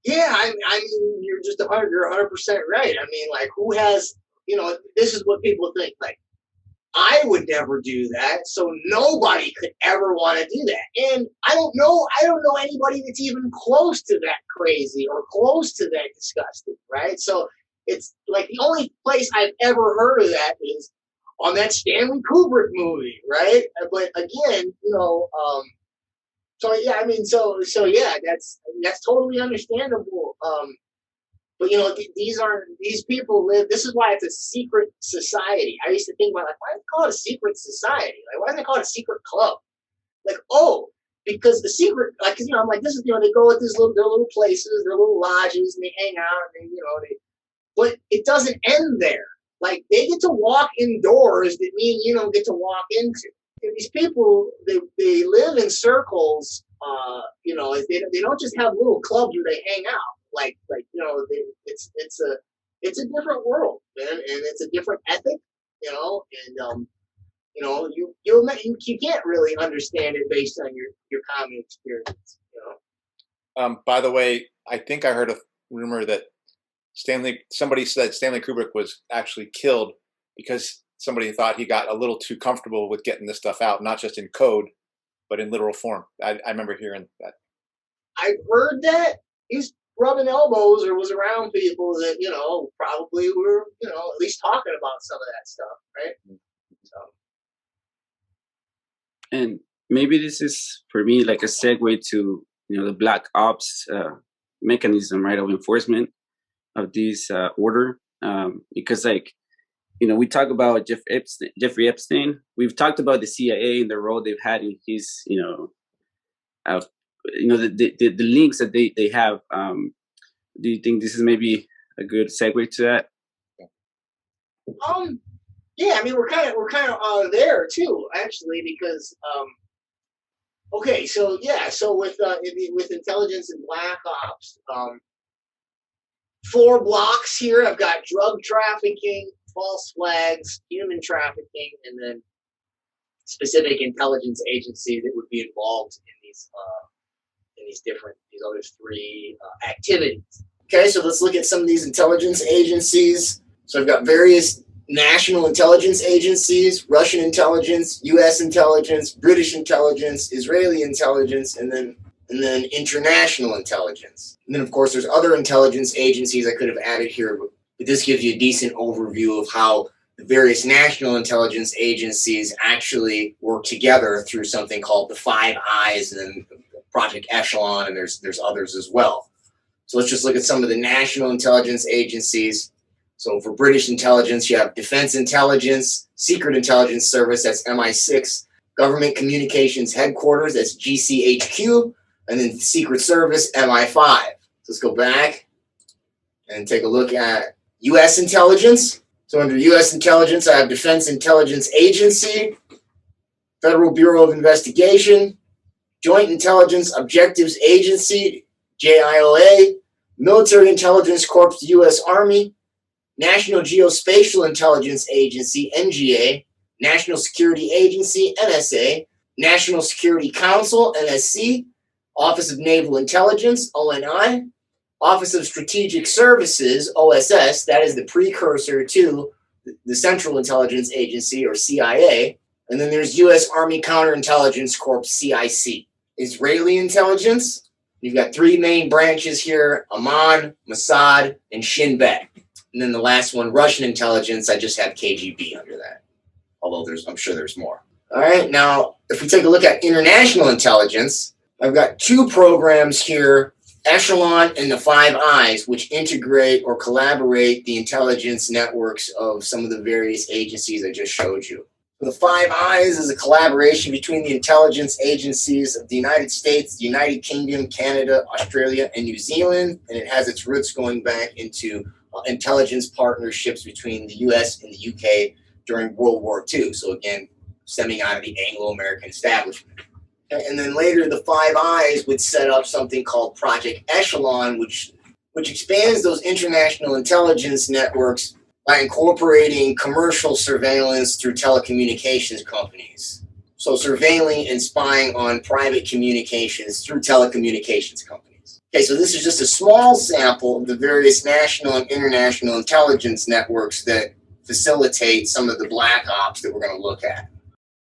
Speaker 3: Yeah, I mean, you're 100% right. I mean, like, who has, this is what people think. Like, I would never do that, so nobody could ever want to do that. And I don't know anybody that's even close to that crazy or close to that disgusting, right? So it's like the only place I've ever heard of that is on that Stanley Kubrick movie, right? But again, so yeah, I mean, so yeah, that's totally understandable. But these people live. This is why it's a secret society. I used to think about, like, why do they call it a secret society? Like, why do they call it a secret club? Like, because the secret, like, cause, I'm like, this is, they go with their little places, their little lodges, and they hang out, and but it doesn't end there. Like, they get to walk indoors that me and you don't get to walk into. And these people, they live in circles. They don't just have little clubs where they hang out. It's a different world, man, and it's a different ethic, and you can't really understand it based on your common experience,
Speaker 2: By the way, I think I heard a rumor that somebody said Stanley Kubrick was actually killed because somebody thought he got a little too comfortable with getting this stuff out, not just in code, but in literal form. I remember hearing that.
Speaker 3: I've heard that. He's rubbing elbows or was around people that, probably were, at least talking about some of that stuff, right? So.
Speaker 4: And maybe this is, for me, like a segue to, the black ops mechanism, right, of enforcement of this order. Because, like, we talk about Jeffrey Epstein. We've talked about the CIA and the role they've had in his, the links that they have. Do you think this is maybe a good segue to that?
Speaker 3: Yeah, I mean, we're kind of there too, actually, because so with intelligence and black ops, 4 blocks here. I've got drug trafficking, false flags, human trafficking, and then specific intelligence agencies that would be involved in these other 3 activities. Okay, so let's look at some of these intelligence agencies. So I've got various national intelligence agencies: Russian intelligence, U.S. intelligence, British intelligence, Israeli intelligence, and then international intelligence. And then, of course, there's other intelligence agencies I could have added here, but this gives you a decent overview of how the various national intelligence agencies actually work together through something called the 5 Eyes, and then Project Echelon, and there's others as well. So let's just look at some of the national intelligence agencies. So for British intelligence, you have Defense Intelligence, Secret Intelligence Service, that's MI6, Government Communications Headquarters, that's GCHQ, and then Secret Service, MI5. So let's go back and take a look at U.S. intelligence. So under U.S. intelligence, I have Defense Intelligence Agency, Federal Bureau of Investigation, Joint Intelligence Objectives Agency, JIOA, Military Intelligence Corps, U.S. Army, National Geospatial Intelligence Agency, NGA, National Security Agency, NSA, National Security Council, NSC, Office of Naval Intelligence, ONI, Office of Strategic Services, OSS, that is the precursor to the Central Intelligence Agency, or CIA, and then there's U.S. Army Counterintelligence Corps, CIC. Israeli intelligence, you've got three main branches here: Amman, Mossad, and Shin Bet. And then the last one, Russian intelligence, I just have KGB under that. Although I'm sure there's more. All right, now if we take a look at international intelligence, I've got two programs here, Echelon and the Five Eyes, which integrate or collaborate the intelligence networks of some of the various agencies I just showed you. The Five Eyes is a collaboration between the intelligence agencies of the United States, the United Kingdom, Canada, Australia, and New Zealand, and it has its roots going back into intelligence partnerships between the US and the UK during World War II. So again, stemming out of the Anglo-American establishment. And then later, the Five Eyes would set up something called Project Echelon, which expands those international intelligence networks by incorporating commercial surveillance through telecommunications companies. So surveilling and spying on private communications through telecommunications companies. Okay, so this is just a small sample of the various national and international intelligence networks that facilitate some of the black ops that we're going to look at.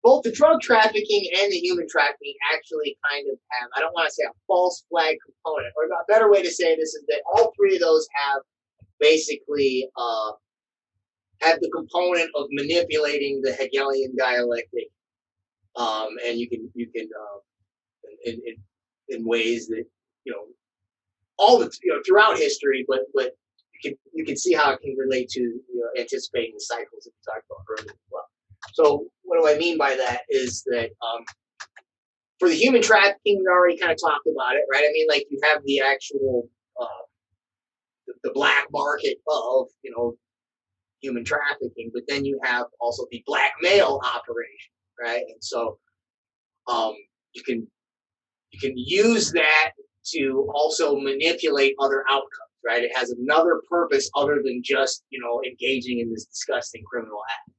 Speaker 3: Both the drug trafficking and the human trafficking actually kind of have, I don't want to say a false flag component, or a better way to say this is that all three of those have basically have the component of manipulating the Hegelian dialectic, and you can in ways that all the throughout history, but you can see how it can relate to anticipating the cycles that we talked about earlier as well. So what do I mean by that is that for the human trafficking, we already kind of talked about it, right? I mean, like you have the actual the black market of human trafficking, but then you have also the blackmail operation, right? And so you can use that to also manipulate other outcomes, right? It has another purpose other than just engaging in this disgusting criminal act.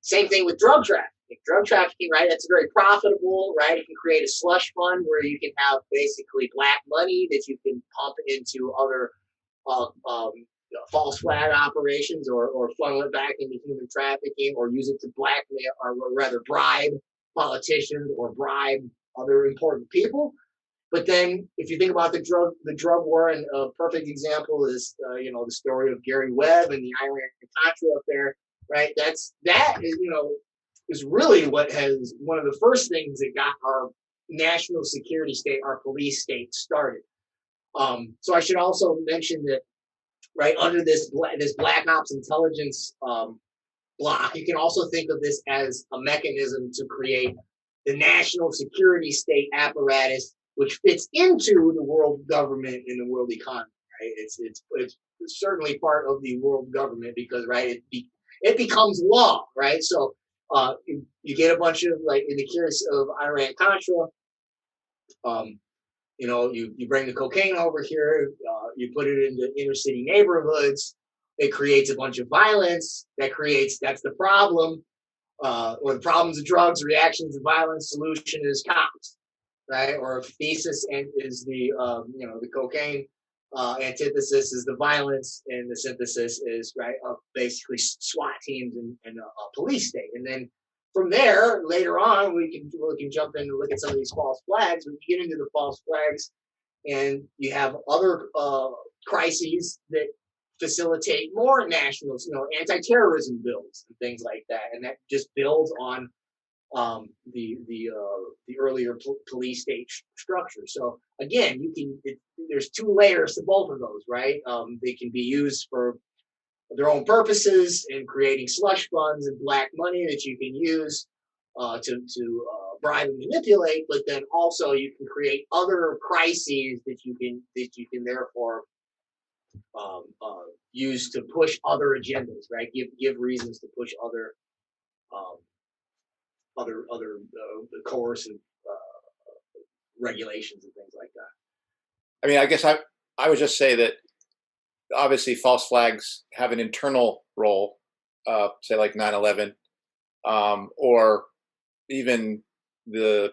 Speaker 3: Same thing with drug trafficking. Drug trafficking, right? That's very profitable, right? You can create a slush fund where you can have basically black money that you can pump into other false flag operations, or funnel it back into human trafficking, or use it to blackmail, or rather bribe politicians or bribe other important people. But then, if you think about the drug war, and a perfect example is the story of Gary Webb and the Iran-Contra affair, right? That is really what has one of the first things that got our national security state, our police state, started. So I should also mention that, right, under this black ops intelligence block, you can also think of this as a mechanism to create the national security state apparatus, which fits into the world government and the world economy, right? It's certainly part of the world government because, right, it becomes law, right? So you get a bunch of, like in the case of Iran-Contra, you bring the cocaine over here, you put it into inner city neighborhoods, it creates a bunch of violence, that's the problem, or the problems of drugs, reactions to violence, solution is cops, right? Or thesis is the cocaine, antithesis is the violence, and the synthesis is, right, of basically SWAT teams and a police state. And then from there, later on, we can jump in and look at some of these false flags. When you get into the false flags, and you have other crises that facilitate more national, anti-terrorism bills and things like that, and that just builds on the earlier police state structure. So again, there's two layers to both of those, right? They can be used for their own purposes in creating slush funds and black money that you can use to bribe and manipulate, but then also you can create other crises that you can therefore use to push other agendas, right? Give reasons to push other coercive regulations and things like that.
Speaker 2: I mean, I guess I would just say that obviously false flags have an internal role, say like 9/11, or even the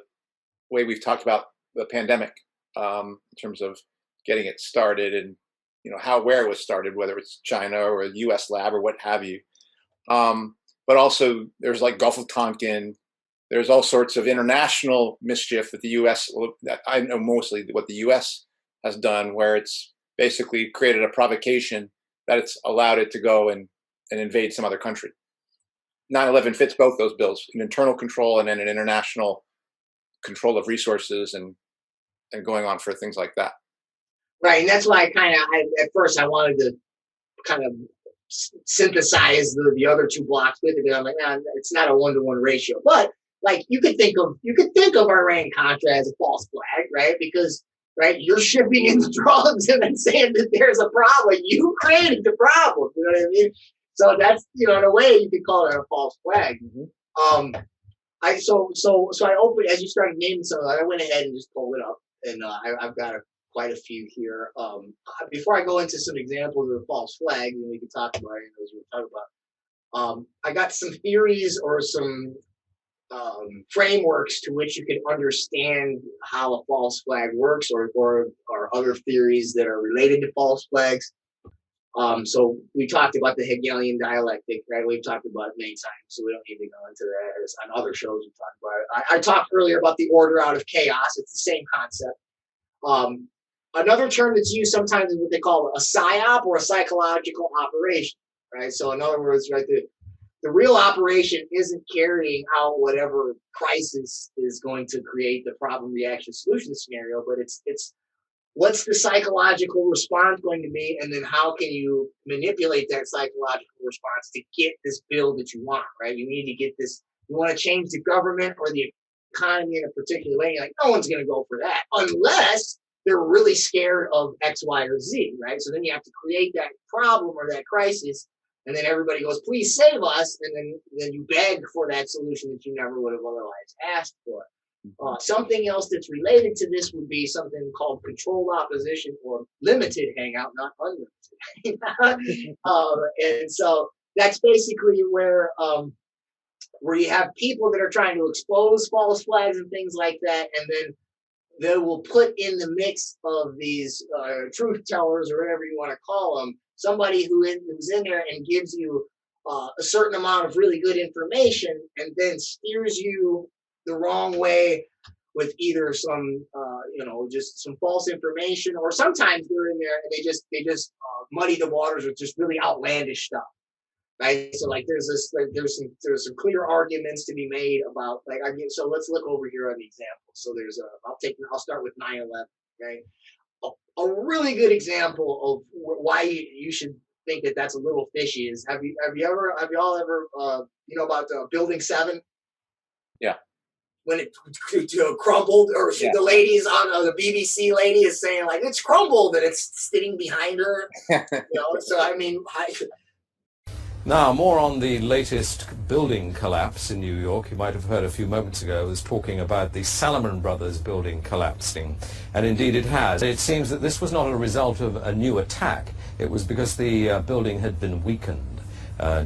Speaker 2: way we've talked about the pandemic, in terms of getting it started and where it was started, whether it's China or a U.S. lab or what have you. But also there's like Gulf of Tonkin. There's all sorts of international mischief that the U.S. that I know mostly what the U.S. has done, where it's basically created a provocation that it's allowed it to go and invade some other country. 9/11 fits both those bills: an internal control and then an international control of resources and going on for things like that.
Speaker 3: Right, and that's why at first I wanted to kind of synthesize the other two blocks with it. And I'm like, nah, it's not a 1-to-1 ratio. But like you could think of Iran-Contra as a false flag, right? Because you're shipping in the drugs and then saying that there's a problem. You created the problem. You know what I mean? So that's, in a way you could call it a false flag. Mm-hmm. So I opened, as you started naming some of that, I went ahead and just pulled it up, and I've got quite a few here. Before I go into some examples of the false flag, and we can talk about it as we talk about, I got some theories or some frameworks to which you can understand how a false flag works, or other theories that are related to false flags. So we talked about the Hegelian dialectic, right? We've talked about it many times, so we don't need to go into that. As on other shows, we talked about it. I talked earlier about the order out of chaos. It's the same concept. Another term that's used sometimes is what they call a psyop, or a psychological operation, right? So in other words, the real operation isn't carrying out whatever crisis is going to create the problem, reaction, solution scenario, but it's what's the psychological response going to be, and then how can you manipulate that psychological response to get this bill that you want, right? You need to get this, you want to change the government or the economy in a particular way. You're like, no one's going to go for that unless they're really scared of X, Y, or Z, right? So then you have to create that problem or that crisis, and then everybody goes, please save us, and then you beg for that solution that you never would have otherwise asked for. Something else that's related to this would be something called controlled opposition, or limited hangout, not unlimited. And so that's basically where you have people that are trying to expose false flags and things like that, and then they will put in the mix of these truth tellers, or whatever you want to call them, somebody who's in there and gives you a certain amount of really good information, and then steers you the wrong way with either some just some false information, or sometimes they're in there and they just muddy the waters with just really outlandish stuff, right? So like there's some clear arguments to be made about, like, so let's look over here on the example. So I'll start with 9/11, right? A really good example of why you should think that that's a little fishy is, have y'all ever about Building 7?
Speaker 2: Yeah.
Speaker 3: When it crumbled, or the ladies on the BBC lady is saying like it's crumbled and it's sitting behind her. So I mean,
Speaker 5: Now, more on the latest building collapse in New York. You might have heard a few moments ago I was talking about the Salomon Brothers building collapsing, and indeed it has. It seems that this was not a result of a new attack. It was because the building had been weakened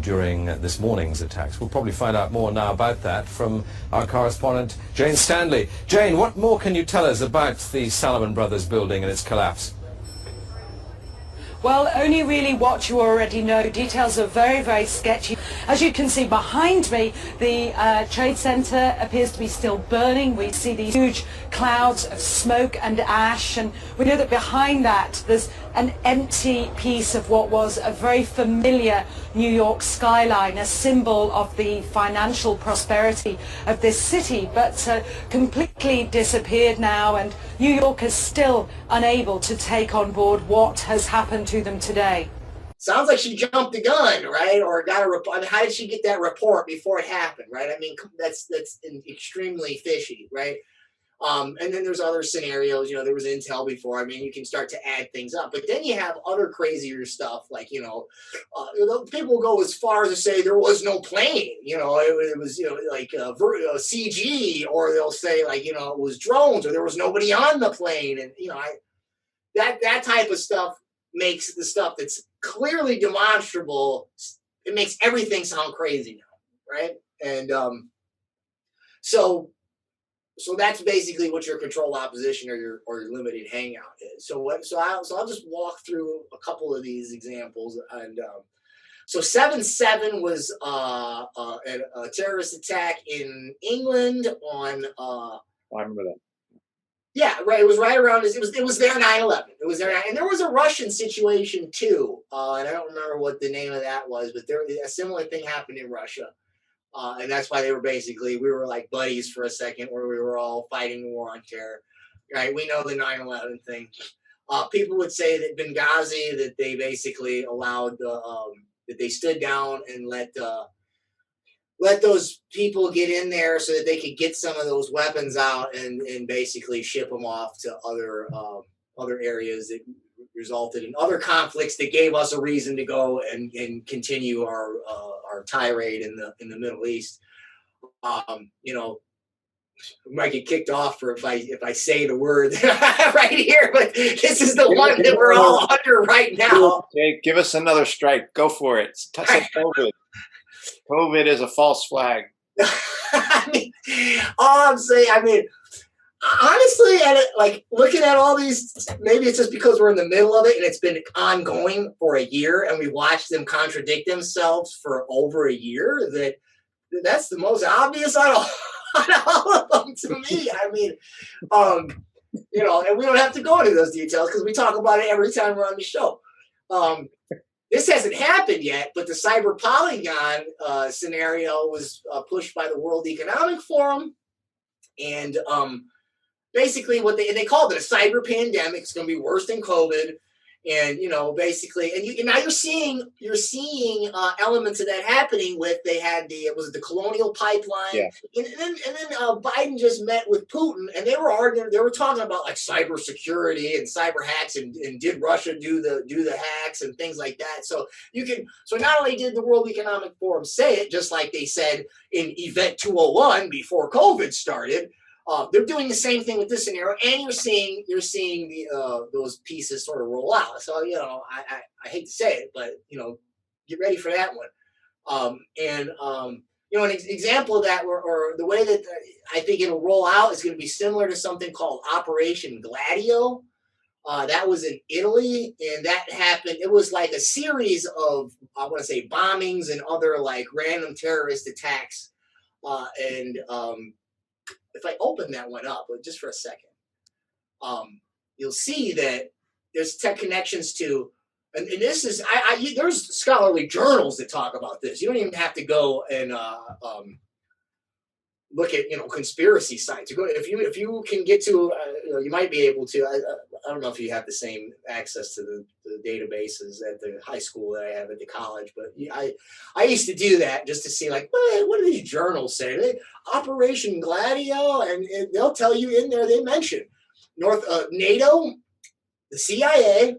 Speaker 5: during this morning's attacks. We'll probably find out more now about that from our correspondent, Jane Stanley. Jane, what more can you tell us about the Salomon Brothers building and its collapse?
Speaker 6: Well, only really what you already know. Details are very, very sketchy. As you can see behind me, the Trade Center appears to be still burning. We see these huge clouds of smoke and ash, and we know that behind that there's an empty piece of what was a very familiar New York skyline, a symbol of the financial prosperity of this city, but completely disappeared now, and New York is still unable to take on board what has happened to them today.
Speaker 3: Sounds like she jumped the gun, right? Or got a report. I mean, how did she get that report before it happened, right? I mean, that's extremely fishy, right? And then there's other scenarios. There was intel before. I mean, you can start to add things up, but then you have other crazier stuff, like people go as far as to say there was no plane. It was like CG, or they'll say like it was drones, or there was nobody on the plane, and that type of stuff makes the stuff that's clearly demonstrable. It makes everything sound crazy now, right? And so that's basically what your controlled opposition or your limited hangout is. So I'll just walk through a couple of these examples, and So 7/7 was a terrorist attack in England on.
Speaker 2: I remember that.
Speaker 3: Yeah, right. It was right around this. It was their 9/11. It was their, and there was a Russian situation too. And I don't remember what the name of that was, but there a similar thing happened in Russia. And that's why we were like buddies for a second, where we were all fighting the war on terror. Right? We know the 9/11 thing. People would say that Benghazi, that they basically allowed that they stood down and let those people get in there so that they could get some of those weapons out and basically ship them off to other areas that resulted in other conflicts that gave us a reason to go and continue our tirade in the Middle East. We might get kicked off for if I say the word right here, but this is the one that we're all under right now.
Speaker 2: Okay, give us another strike. Go for it. Say COVID. COVID is a false flag.
Speaker 3: All I'm saying, honestly, like looking at all these, maybe it's just because we're in the middle of it and it's been ongoing for a year and we watched them contradict themselves for over a year, that's the most obvious out of all of them to me. And we don't have to go into those details because we talk about it every time we're on the show. This hasn't happened yet, but the cyber polygon scenario was pushed by the World Economic Forum, and basically what they called it a cyber pandemic. It's going to be worse than COVID, and basically, and now you're seeing elements of that happening. With it was the Colonial Pipeline,
Speaker 2: yeah.
Speaker 3: and then Biden just met with Putin, and they were talking about like cyber security and cyber hacks, and did Russia do the hacks and things like that. So not only did the World Economic Forum say it, just like they said in Event 201 before COVID started. They're doing the same thing with this scenario, and you're seeing those pieces sort of roll out. So I hate to say it, but get ready for that one. An example of that, or the way that I think it'll roll out, is going to be similar to something called Operation Gladio. That was in Italy, and that happened. It was like a series of, I want to say, bombings and other like random terrorist attacks, if I open that one up, just for a second, you'll see that there's tech connections to, and this is, there's scholarly journals that talk about this. You don't even have to go and look at conspiracy sites. If you can get to, you might be able to. I don't know if you have the same access to the databases at the high school that I have at the college, but I used to do that just to see like what do these journals say? Operation Gladio, and they'll tell you in there they mention NATO, the CIA,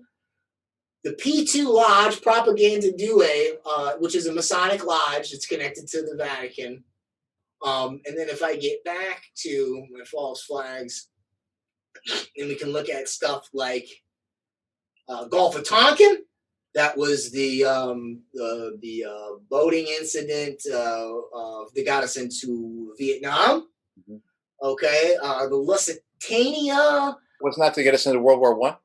Speaker 3: the P2 Lodge Propaganda Due, which is a Masonic lodge that's connected to the Vatican. And then if I get back to my false flags, and we can look at stuff like Gulf of Tonkin. That was the boating incident that got us into Vietnam. Mm-hmm. Okay, the Lusitania.
Speaker 2: Wasn't that to get us into World War I?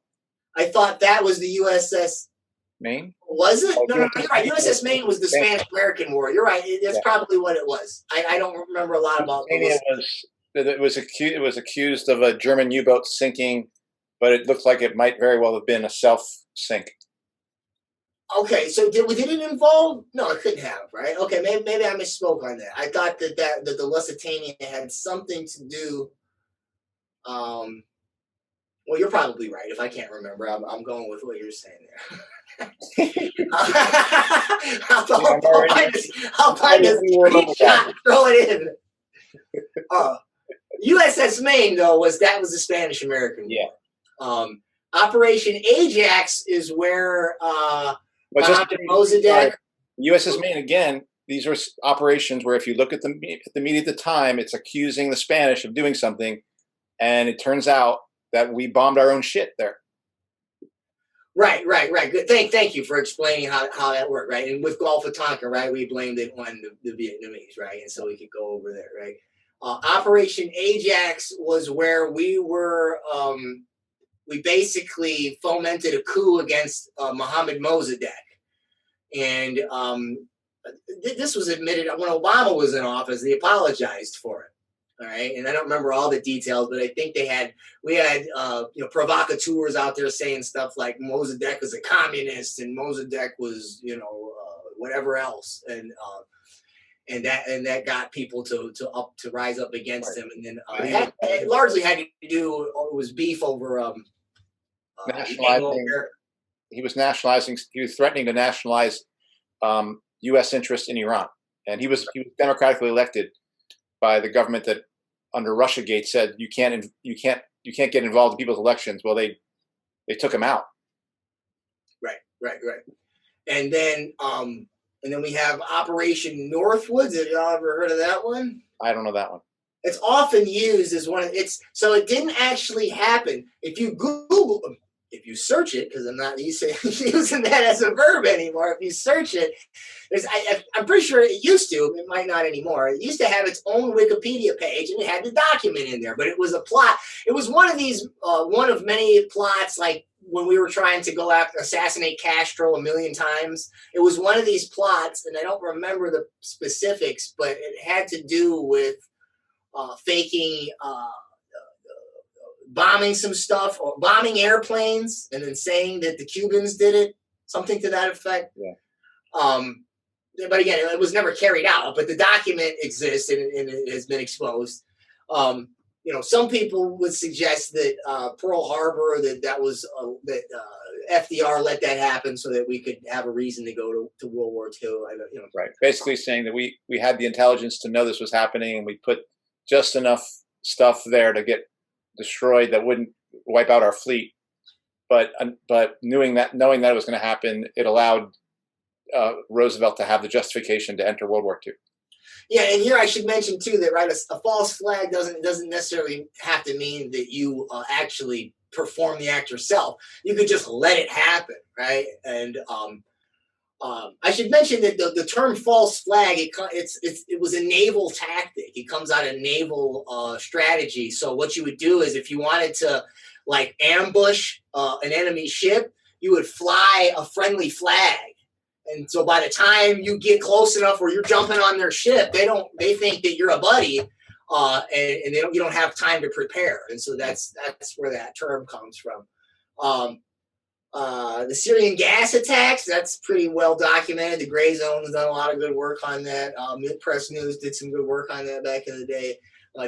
Speaker 3: I thought that was the USS
Speaker 2: Maine.
Speaker 3: Was it? No, you're right. USS Maine was the Spanish-American War. You're right. That's probably what it was. I don't remember a lot about
Speaker 2: it was accused of a German U-boat sinking, but it looked like it might very well have been a self-sink.
Speaker 3: Okay, so did it involve? No, it couldn't have, right? Okay, maybe I misspoke on that. I thought that the Lusitania had something to do. Well, you're probably right. If I can't remember, I'm going with what you're saying there. I'll find this screenshot, throw it in. USS Maine, though, was the Spanish American War.
Speaker 2: Yeah.
Speaker 3: Operation Ajax is where Mossadegh.
Speaker 2: USS Maine, again, these are operations where if you look at the media at the time, it's accusing the Spanish of doing something, and it turns out that we bombed our own shit there.
Speaker 3: Right. Good. Thank you for explaining how that worked, right? And with Gulf of Tonkin, right, we blamed it on the Vietnamese, right? And so we could go over there, right? Operation Ajax was where we were, we basically fomented a coup against Mohammed Mossadegh. And this was admitted when Obama was in office. They apologized for it. All right, and I don't remember all the details, but I think we had provocateurs out there saying stuff like Mossadegh was a communist and Mossadegh was whatever else, and that got people to rise up against him, and then it largely had to do it was beef over
Speaker 2: nationalizing. He was nationalizing. He was threatening to nationalize U.S. interests in Iran, and he was democratically elected by the government that, under Russiagate, said you can't get involved in people's elections. Well, they took him out.
Speaker 3: Right. And then we have Operation Northwoods. Have y'all ever heard of that one? I
Speaker 2: don't know that one.
Speaker 3: It's often used as one of so it didn't actually happen. If you Google, if you search it, because I'm not using that as a verb anymore. If you search it, I'm pretty sure it used to. It might not anymore. It used to have its own Wikipedia page, and it had the document in there. But it was a plot. It was one of these, one of many plots, like when we were trying to go after assassinate Castro a million times. It was one of these plots, and I don't remember the specifics, but it had to do with faking. Bombing some stuff, or bombing airplanes, and then saying that the Cubans did it, something to that effect.
Speaker 2: Yeah.
Speaker 3: But again, it was never carried out. But the document exists and it has been exposed. Some people would suggest that Pearl Harbor, that was that FDR let that happen so that we could have a reason to go to World War II.
Speaker 2: Right. Basically saying that we had the intelligence to know this was happening, and we put just enough stuff there to get destroyed that wouldn't wipe out our fleet, but knowing that it was going to happen, it allowed Roosevelt to have the justification to enter World War II.
Speaker 3: Yeah, and here I should mention too that a false flag doesn't necessarily have to mean that you actually perform the act yourself. You could just let it happen, right? And I should mention that the term false flag, it was a naval tactic. It comes out of naval strategy. So what you would do is, if you wanted to ambush an enemy ship, you would fly a friendly flag. And so by the time you get close enough where you're jumping on their ship, they think that you're a buddy, and you don't have time to prepare. And so that's where that term comes from. The Syrian gas attacks, that's pretty well documented. The Gray Zone has done a lot of good work on that. Mid-Press News did some good work on that back in the day.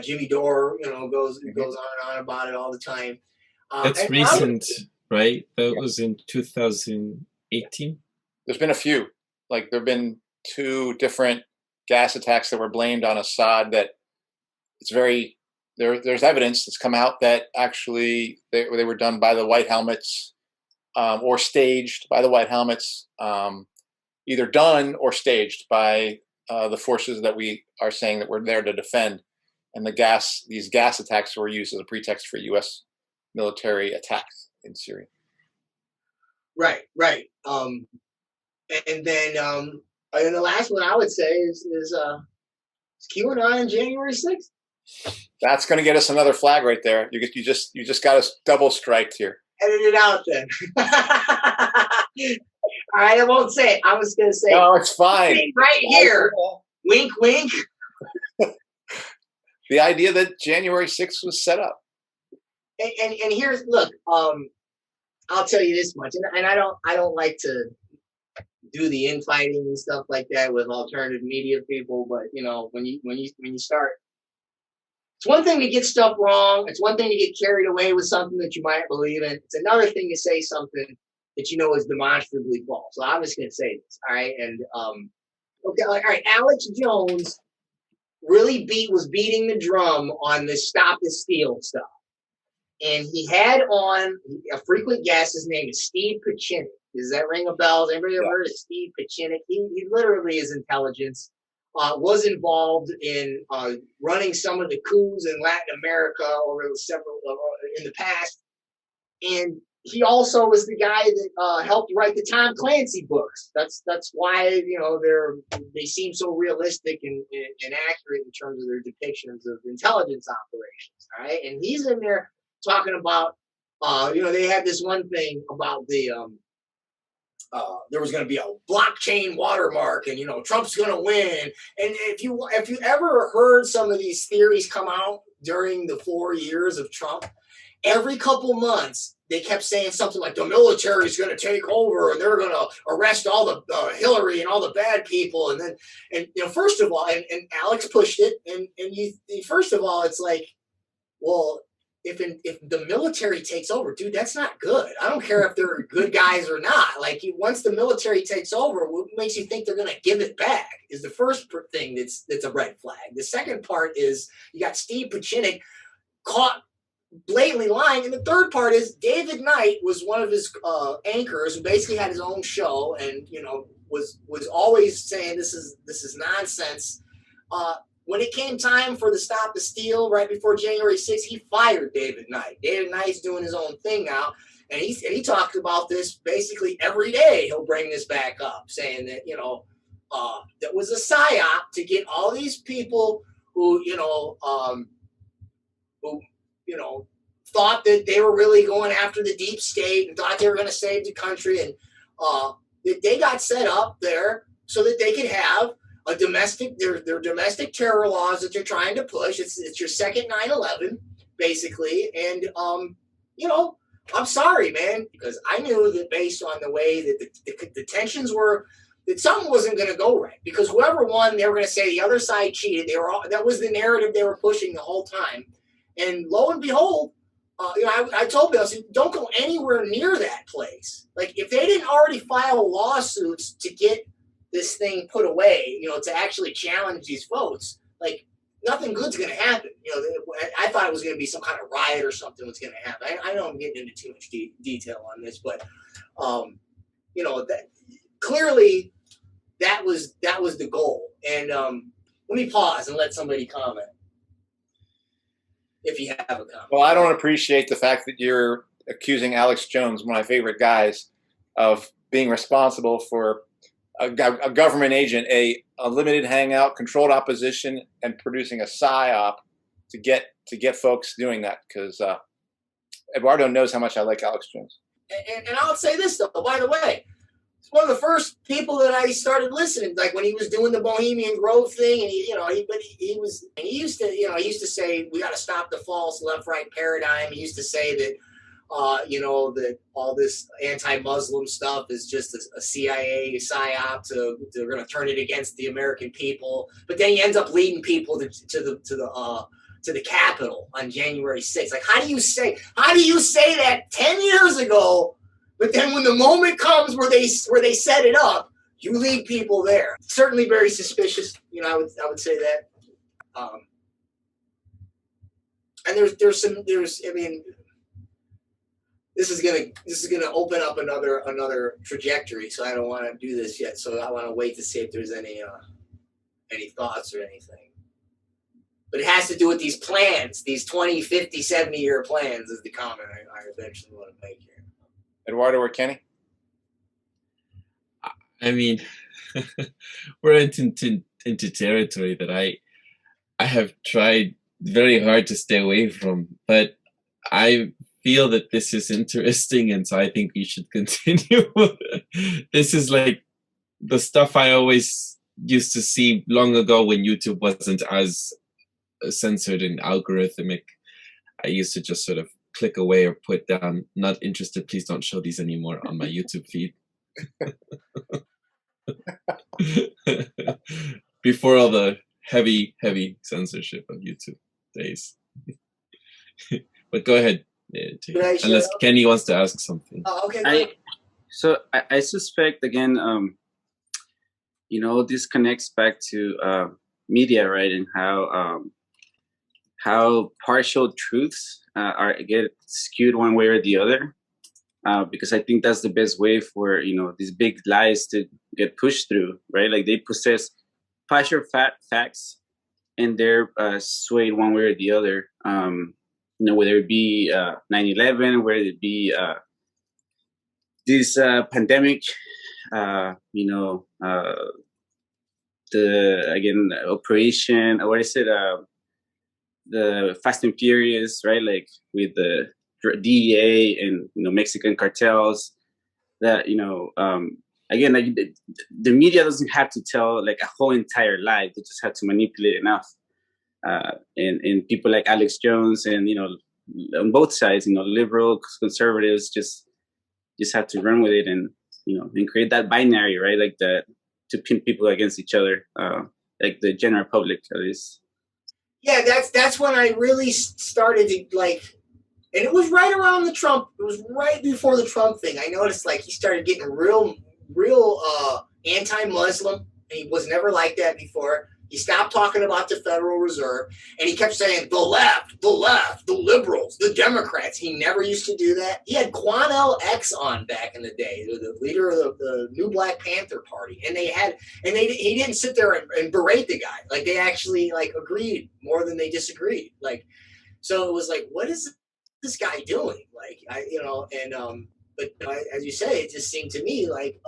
Speaker 3: Jimmy Dore, goes on and on about it all the time.
Speaker 1: That's recent, right? That was in 2018.
Speaker 2: There's been a few. There have been 2 different gas attacks that were blamed on Assad. That it's very there's evidence that's come out that actually they were done by the White Helmets. Or staged by the White Helmets, either done or staged by the forces that we are saying that we're there to defend. And these gas attacks were used as a pretext for U.S. military attacks in Syria.
Speaker 3: Right. And then the last one I would say is QAnon on January 6th.
Speaker 2: That's going to get us another flag right there. You just got us double striked here.
Speaker 3: Edit it out then. All right, I won't say it. I was going to say.
Speaker 2: No, it's fine.
Speaker 3: Right here. Wink, wink.
Speaker 2: The idea that January 6th was set up.
Speaker 3: And here's, look, I'll tell you this much, and I don't like to do the infighting and stuff like that with alternative media people, but when you start. It's one thing to get stuff wrong. It's one thing to get carried away with something that you might believe in. It's another thing to say something that is demonstrably false. So I'm just going to say this, all right? And okay, all right. Alex Jones really was beating the drum on this Stop the Steal stuff, and he had on a frequent guest. His name is Steve Bitchute. Does that ring a bell? Has anybody ever heard of Steve Bitchute? He literally is intelligence. Was involved in running some of the coups in Latin America over several in the past, and he also was the guy that helped write the Tom Clancy books. That's why they seem so realistic and accurate in terms of their depictions of intelligence operations. All right, and he's in there talking about they had this one thing about the there was going to be a blockchain watermark, and Trump's going to win. And if you ever heard some of these theories come out during the 4 years of Trump, every couple months they kept saying something like the military is going to take over and they're going to arrest all the Hillary and all the bad people. And then, first of all, and Alex pushed it, and first of all, it's like, well, if the military takes over, dude, that's not good. I don't care if they're good guys or not. Like, once the military takes over, what makes you think they're going to give it back is the first thing that's a red flag. The second part is you got Steve Bitchute caught blatantly lying, and the third part is David Knight was one of his anchors who basically had his own show, and was always saying this is nonsense. When it came time for the Stop the Steal right before January 6th, he fired David Knight. David Knight's doing his own thing now, and he talked about this basically every day. He'll bring this back up, saying that that was a psyop to get all these people who thought that they were really going after the deep state and thought they were going to save the country, and they got set up there so that they could have a domestic, their domestic terror laws that they're trying to push. It's your second 9/11, basically. And I'm sorry, man, because I knew that based on the way that the tensions were, that something wasn't going to go right. Because whoever won, they were going to say the other side cheated. That was the narrative they were pushing the whole time. And lo and behold, I told them, I said, don't go anywhere near that place. Like, if they didn't already file lawsuits to get this thing put away, to actually challenge these votes, like, nothing good's going to happen. I thought it was going to be some kind of riot or something was going to happen. I know I'm getting into too much detail on this, but that clearly that was the goal. And let me pause and let somebody comment, if you have a comment.
Speaker 2: Well, I don't appreciate the fact that you're accusing Alex Jones, one of my favorite guys, of being responsible for a government agent, a limited hangout, controlled opposition, and producing a psyop to get folks doing that. Because Eduardo knows how much I like Alex Jones.
Speaker 3: And I'll say this though, by the way, it's one of the first people that I started listening. Like, when he was doing the Bohemian Grove thing, and he used to say we got to stop the false left-right paradigm. He used to say that. That all this anti-Muslim stuff is just a CIA psyop they're going to turn it against the American people. But then he ends up leading people to the Capitol on January 6th. Like, how do you say that 10 years ago? But then when the moment comes where they set it up, you lead people there. Certainly very suspicious. I would say that. And this is gonna open up another trajectory. So I don't want to do this yet. So I want to wait to see if there's any thoughts or anything. But it has to do with these plans, these 20, 50, 70-year plans, is the comment I eventually want to make here.
Speaker 2: Eduardo or Kenny?
Speaker 1: I mean, we're into territory that I have tried very hard to stay away from, but I feel that this is interesting, and so I think we should continue. This is like the stuff I always used to see long ago when YouTube wasn't as censored and algorithmic. I used to just sort of click away or put down, not interested, please don't show these anymore on my YouTube feed. Before all the heavy censorship of YouTube days. But go ahead. Unless Kenny wants to ask something.
Speaker 3: Oh, okay.
Speaker 4: I suspect, again, this connects back to media, right, and how partial truths get skewed one way or the other, because I think that's the best way for these big lies to get pushed through, right? Like, they possess partial facts, and they're swayed one way or the other. Whether it be 9/11, whether it be this pandemic, the operation, what is it? The Fast and Furious, right? Like, with the DEA and Mexican cartels, that, again, like the media doesn't have to tell like a whole entire lie. They just have to manipulate enough. And people like Alex Jones and, on both sides, liberals, conservatives, just have to run with it and, and create that binary, right? Like that, to pin people against each other, like the general public, at least.
Speaker 3: Yeah, that's when I really started to like, and it was right around it was right before the Trump thing. I noticed like he started getting real anti-Muslim, and he was never like that before. He stopped talking about the Federal Reserve, and he kept saying the left, the liberals, the Democrats. He never used to do that. He had Quanell X on back in the day, the leader of the New Black Panther Party, and he didn't sit there and berate the guy. Like they actually like agreed more than they disagreed. Like, so it was like, what is this guy doing? Like, but as you say, it just seemed to me like,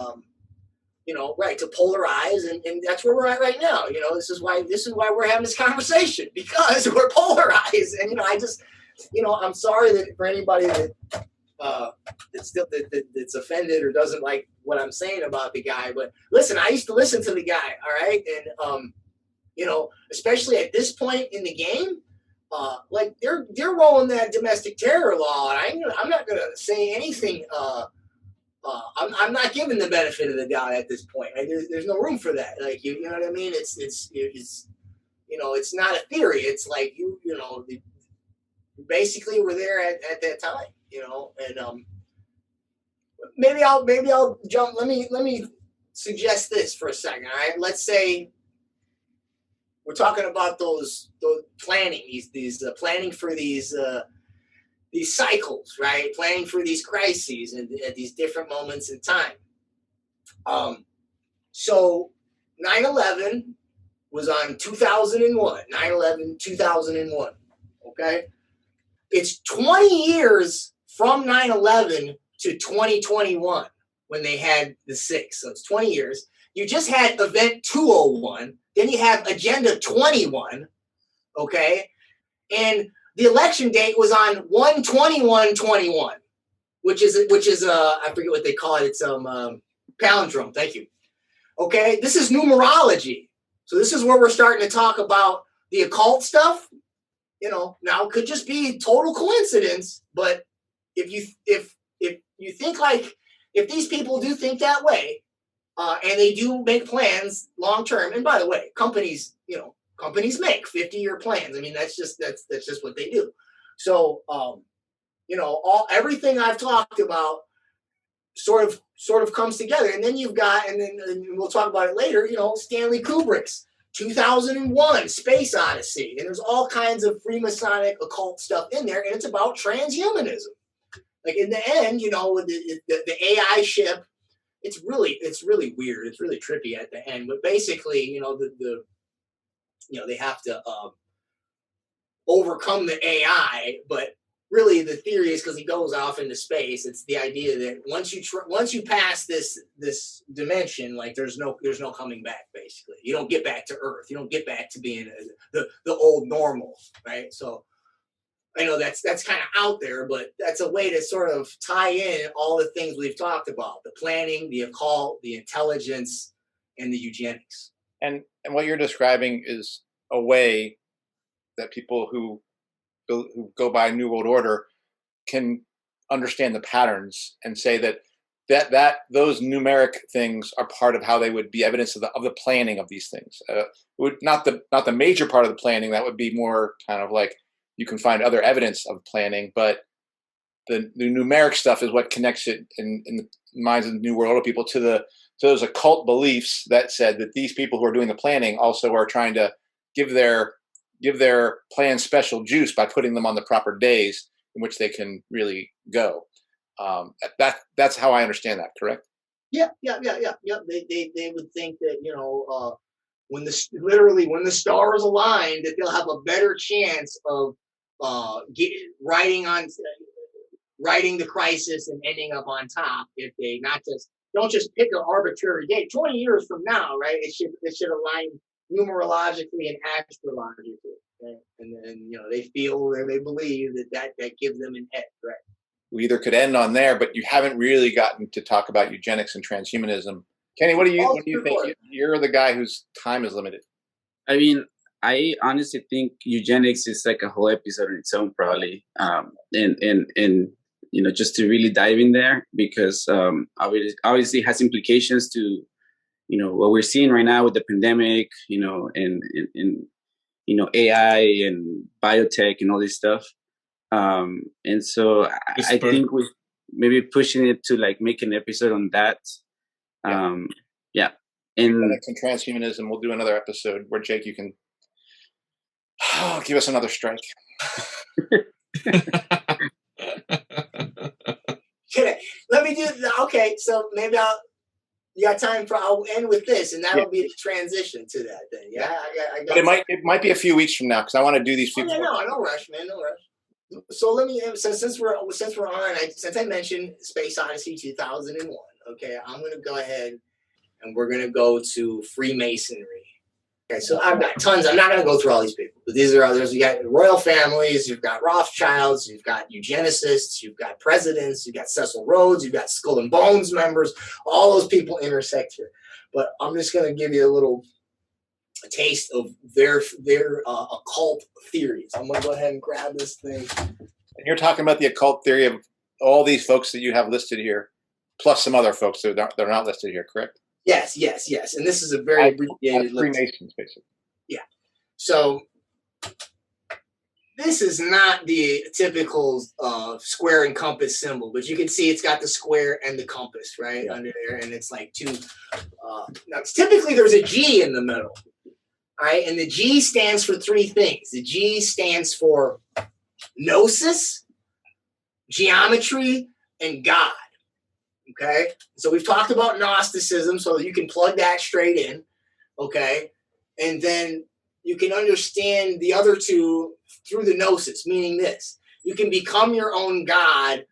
Speaker 3: right, to polarize, and that's where we're at right now. This is why we're having this conversation, because we're polarized. And I just, I'm sorry that for anybody that that's offended or doesn't like what I'm saying about the guy. But listen, I used to listen to the guy, all right, and especially at this point in the game, like they're rolling that domestic terror law, and I'm not gonna say anything. I'm not giving the benefit of the doubt at this point. Like, there's no room for that. Like you know what I mean? It's it's not a theory. It's like basically we're there at that time. And maybe I'll jump. Let me suggest this for a second. All right, let's say we're talking about those planning these planning for these cycles, right? Planning for these crises and at these different moments in time. So 9/11 was on 2001, 9/11, 2001, okay? It's 20 years from 9/11 to 2021 when they had the 6. So it's 20 years. You just had Event 201, then you have Agenda 21, okay? And the election date was on 1/21/21, which is I forget what they call it. It's palindrome. Thank you. Okay, this is numerology. So this is where we're starting to talk about the occult stuff. Now it could just be total coincidence, but if you think like, if these people do think that way, and they do make plans long term, and by the way, companies make 50-year plans. I mean, that's just what they do. So, everything I've talked about sort of comes together. And then you've got, and we'll talk about it later, Stanley Kubrick's 2001 Space Odyssey. And there's all kinds of Freemasonic occult stuff in there. And it's about transhumanism. Like in the end, with the AI ship, it's really weird. It's really trippy at the end. But basically, they have to overcome the AI, but really the theory is because he goes off into space. It's the idea that once you pass this dimension, like there's no coming back. Basically, you don't get back to Earth. You don't get back to being the old normal, right? So I know that's kind of out there, but that's a way to sort of tie in all the things we've talked about: the planning, the occult, the intelligence, and the eugenics.
Speaker 2: And what you're describing is a way that people who go by New World Order can understand the patterns and say that those numeric things are part of how they would be evidence of the planning of these things. Not the major part of the planning. That would be more kind of like you can find other evidence of planning, but the numeric stuff is what connects it in the minds of the New World Order people to those occult beliefs that said that these people who are doing the planning also are trying to give their plan special juice by putting them on the proper days in which they can really go. That's how I understand that. Correct?
Speaker 3: Yeah. They would think that when the stars align, that they'll have a better chance of writing the crisis and ending up on top if they don't just pick an arbitrary date. 20 years from now, right? It should align numerologically and astrologically, right? And then they feel or they believe that gives them an edge, right?
Speaker 2: we either could end on there, but you haven't really gotten to talk about eugenics and transhumanism. Kenny, what do you think? You're the guy whose time is limited.
Speaker 4: I mean, I honestly think eugenics is like a whole episode on its own, probably. And you know, just to really dive in there, because obviously it has implications to, you know, what we're seeing right now with the pandemic, you know, and you know, AI and biotech and all this stuff. And so I think we maybe pushing it to like make an episode on that. Yeah. And
Speaker 2: transhumanism, we'll do another episode where Jake, you can give us another strike.
Speaker 3: Let me do. Okay, so maybe you got time for. I'll end with this, and that'll be the transition to that. Then, yeah. I got
Speaker 2: but it might be a few weeks from now because I want to do these people.
Speaker 3: No rush, man, no rush. So let me. Since we're on, since I mentioned Space Odyssey 2001. Okay, I'm gonna go ahead and we're gonna go to Freemasonry. Okay, so I've got tons. I'm not going to go through all these people, but these are others. You got royal families, you've got Rothschilds, you've got eugenicists, you've got presidents, you've got Cecil Rhodes, you've got Skull and Bones members. All those people intersect here. But I'm just going to give you a taste of their occult theories. I'm going to go ahead and grab this thing.
Speaker 2: And you're talking about the occult theory of all these folks that you have listed here, plus some other folks that are not listed here, correct?
Speaker 3: Yes. And this is a very abbreviated list.
Speaker 2: Freemasons, basically.
Speaker 3: Yeah. So this is not the typical square and compass symbol, but you can see it's got the square and the compass right under there, and it's like two. Now, typically, there's a G in the middle, right? And the G stands for three things. The G stands for gnosis, geometry, and God. Okay, so we've talked about Gnosticism, so you can plug that straight in, okay? And then you can understand the other two through the gnosis, meaning this. You can become your own God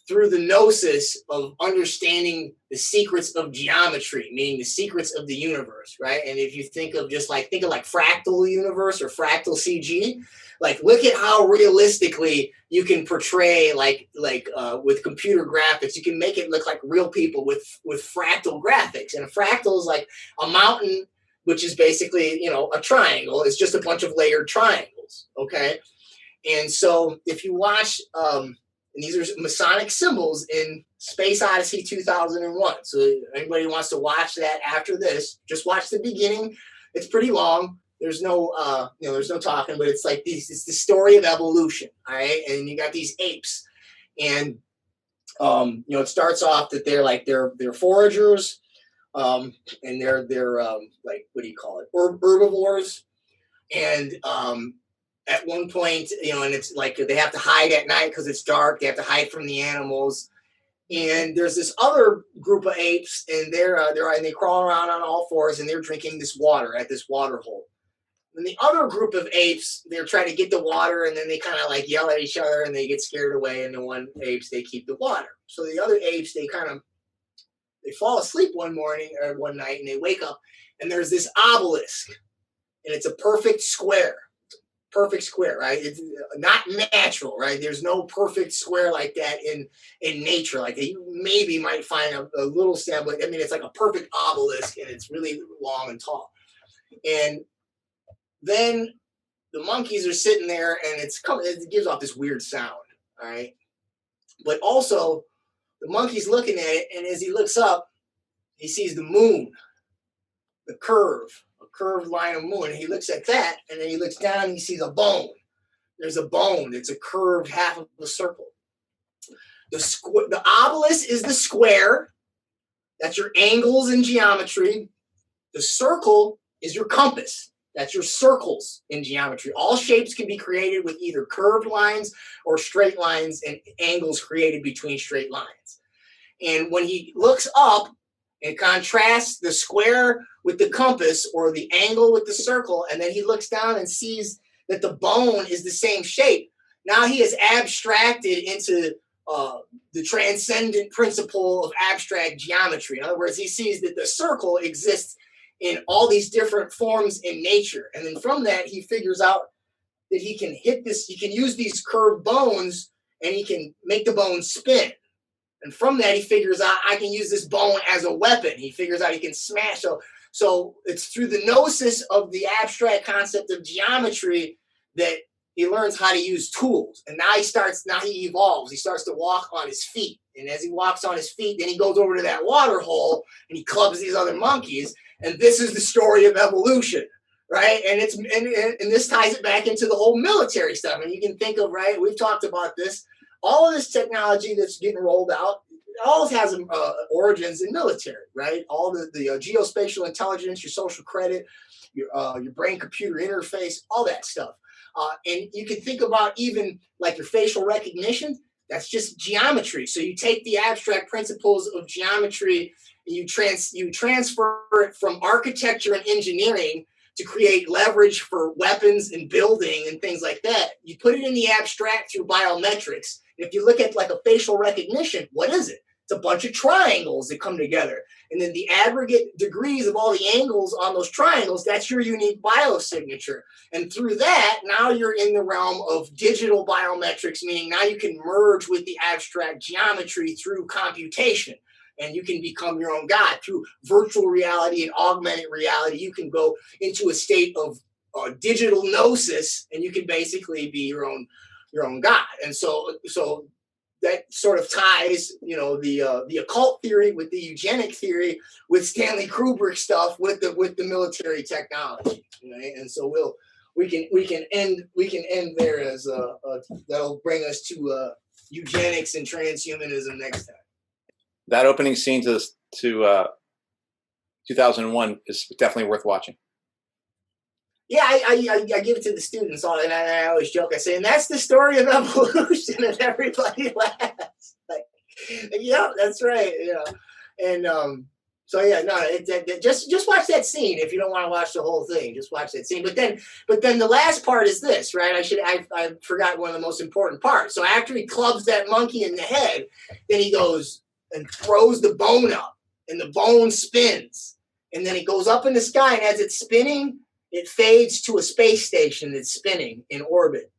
Speaker 3: through the gnosis of understanding the secrets of geometry, meaning the secrets of the universe, right? And if you think of fractal universe or fractal CG, like look at how realistically you can portray with computer graphics, you can make it look like real people with fractal graphics. And a fractal is like a mountain, which is basically, a triangle. It's just a bunch of layered triangles, okay? And so if you watch, and these are Masonic symbols in Space Odyssey 2001. So anybody wants to watch that after this, just watch the beginning. It's pretty long. There's no, there's no talking, but it's like it's the story of evolution, all right? And you got these apes, and it starts off that they're foragers, and they're like, what do you call it? Herbivores, and at one point, and it's like they have to hide at night because it's dark. They have to hide from the animals. And there's this other group of apes, and they crawl around on all fours, and they're drinking this water at this water hole. And the other group of apes, they're trying to get the water, and then they kind of like yell at each other, and they get scared away. And the one apes, they keep the water. So the other apes, they fall asleep one morning or one night, and they wake up, and there's this obelisk, and it's a perfect square, right? It's not natural, right? There's no perfect square like that in nature. Like you maybe might find a little sample. I mean, it's like a perfect obelisk, and it's really long and tall. And then the monkeys are sitting there, and it gives off this weird sound, all right? But also, the monkey's looking at it, and as he looks up, he sees the moon, a curved line of moon. And he looks at that, and then he looks down, and he sees a bone. There's a bone. It's a curved half of a circle. The obelisk is the square. That's your angles in geometry. The circle is your compass. That's your circles in geometry. All shapes can be created with either curved lines or straight lines, and angles created between straight lines. And when he looks up and contrasts the square with the compass or the angle with the circle, and then he looks down and sees that the bone is the same shape, now he is abstracted into the transcendent principle of abstract geometry. In other words, he sees that the circle exists in all these different forms in nature. And then from that, he figures out that he can use these curved bones and he can make the bone spin. And from that, he figures out I can use this bone as a weapon. He figures out he can smash. So it's through the gnosis of the abstract concept of geometry that he learns how to use tools. And now he evolves. He starts to walk on his feet. And as he walks on his feet, then he goes over to that water hole and he clubs these other monkeys. And this is the story of evolution, right? And this ties it back into the whole military stuff. And you can think of, right, we've talked about this, all of this technology that's getting rolled out, it all has origins in military, right? All the geospatial intelligence, your social credit, your brain-computer interface, all that stuff. And you can think about even like your facial recognition, that's just geometry. So you take the abstract principles of geometry and you transfer it from architecture and engineering to create leverage for weapons and building and things like that. You put it in the abstract through biometrics. If you look at like a facial recognition, what is it? It's a bunch of triangles that come together. And then the aggregate degrees of all the angles on those triangles, that's your unique biosignature. And through that, now you're in the realm of digital biometrics, meaning now you can merge with the abstract geometry through computation. And you can become your own God through virtual reality and augmented reality. You can go into a state of digital gnosis, and you can basically be your own God. And so that sort of ties, the occult theory with the eugenic theory, with Stanley Kubrick stuff, with the military technology. Right? And so we can end there as that'll bring us to eugenics and transhumanism next time.
Speaker 2: That opening scene to 2001 is definitely worth watching.
Speaker 3: Yeah, I give it to the students, and I always joke. I say, and that's the story of evolution, and everybody laughs. Like, yeah, that's right. And so yeah, no, just watch that scene if you don't want to watch the whole thing. Just watch that scene. But then the last part is this, right? I forgot one of the most important parts. So after he clubs that monkey in the head, then he goes and throws the bone up, and the bone spins, and then it goes up in the sky, and as it's spinning, it fades to a space station that's spinning in orbit.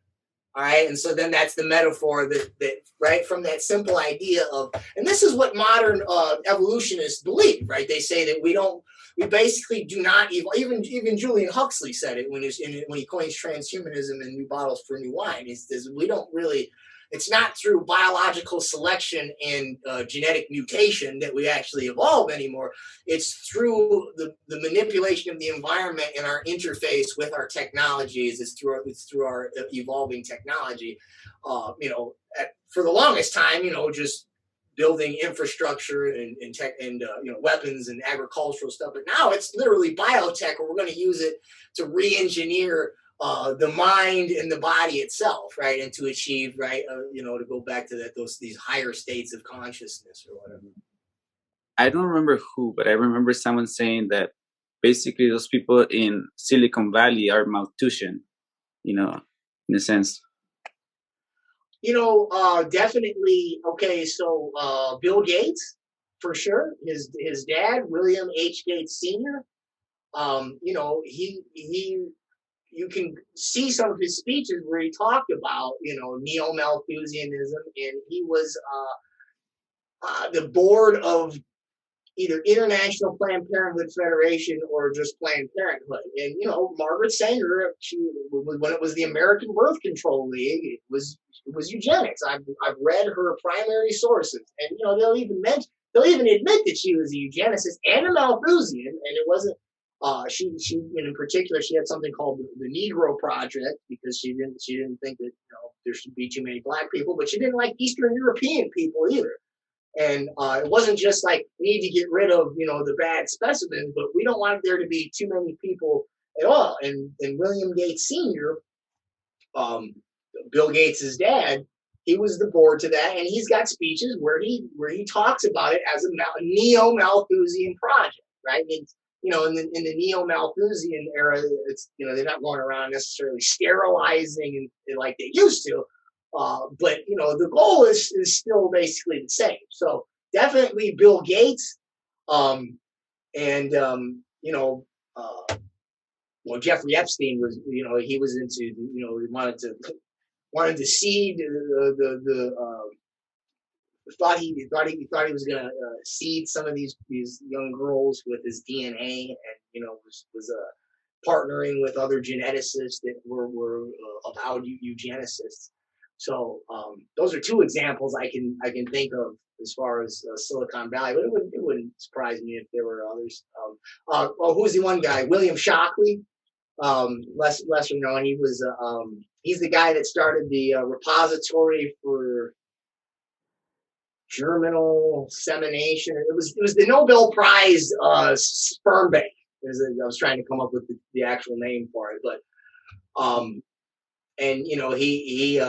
Speaker 3: All right. And so then that's the metaphor that right from that simple idea of, and this is what modern evolutionists believe, right? They say that we basically do not even Julian Huxley said it when he coins transhumanism and new bottles for new wine. He says we don't really, it's not through biological selection and genetic mutation that we actually evolve anymore. It's through the manipulation of the environment and our interface with our technologies. It's through our evolving technology. For the longest time, just building infrastructure and tech and weapons and agricultural stuff. But now it's literally biotech, where we're going to use it to re-engineer the mind and the body itself, right, and to achieve, right, to go back to these higher states of consciousness or whatever.
Speaker 4: I don't remember who, but I remember someone saying that basically those people in Silicon Valley are Malthusian, in a sense.
Speaker 3: Definitely. Okay, so Bill Gates, for sure. His dad, William H. Gates Sr. You can see some of his speeches where he talked about, neo-Malthusianism, and he was the board of either International Planned Parenthood Federation or just Planned Parenthood. And, Margaret Sanger, when it was the American Birth Control League, it was eugenics. I've read her primary sources, and, they'll even admit that she was a eugenicist and a Malthusian, and it wasn't. She in particular, she had something called the Negro Project, because she didn't think that there should be too many black people, but she didn't like Eastern European people either. And it wasn't just like we need to get rid of the bad specimens, but we don't want there to be too many people at all. And William Gates Sr., Bill Gates' dad, he was the board to that, and he's got speeches where he talks about it as a neo-Malthusian project, right? In the neo-Malthusian era, it's they're not going around necessarily sterilizing and like they used to, but the goal is still basically the same. So definitely Bill Gates, Jeffrey Epstein was he was into he wanted to wanted to seed thought he was gonna seed some of these young girls with his DNA, and was partnering with other geneticists that were avowed eugenicists. So those are two examples I can think of as far as Silicon Valley, but it wouldn't surprise me if there were others. Who's the one guy? William Shockley, lesser known. He was he's the guy that started the repository for germinal semination. It was the Nobel Prize sperm bank. I was trying to come up with the actual name for it, but and he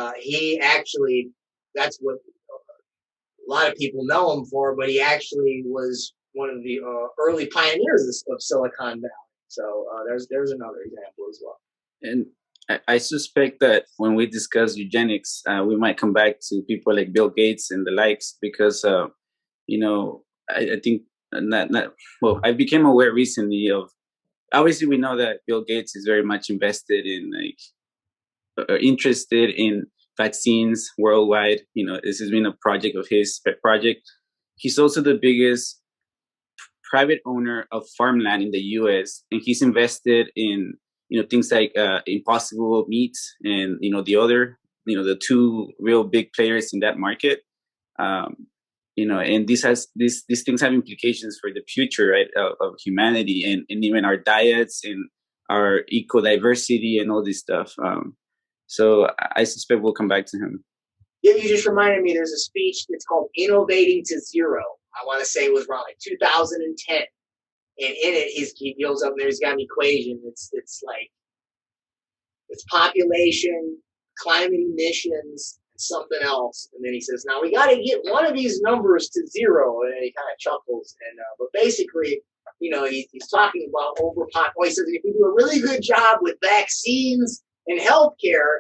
Speaker 3: actually, that's what a lot of people know him for, but he actually was one of the early pioneers of Silicon Valley. So there's another example as well.
Speaker 4: And I suspect that when we discuss eugenics, we might come back to people like Bill Gates and the likes, because I think I became aware recently of, obviously we know that Bill Gates is very much invested in interested in vaccines worldwide. This has been a project of his project. He's also the biggest private owner of farmland in the US, and he's invested in things like Impossible Meats and the other the two real big players in that market. And these things have implications for the future, right, of humanity, and even our diets and our eco-diversity and all this stuff. So I suspect we'll come back to him.
Speaker 3: Yeah, you just reminded me, there's a speech that's called Innovating to Zero. I want to say it was around 2010. And in it, he goes up there, he's got an equation. It's like, it's population, climate emissions, and something else. And then he says, now we got to get one of these numbers to zero. And he kind of chuckles. And but basically, he's talking about overpopulation. He says, if we do a really good job with vaccines and healthcare,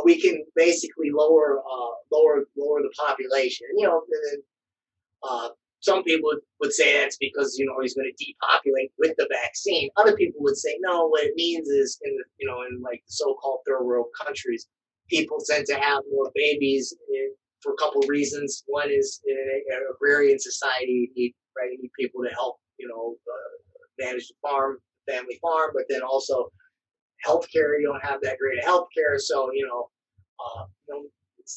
Speaker 3: we can basically lower the population. Some people would say that's because he's going to depopulate with the vaccine. Other people would say no. What it means is in like the so-called third world countries, people tend to have more babies for a couple of reasons. One is in an agrarian society, you need people to help manage the family farm, but then also healthcare. You don't have that great of healthcare, so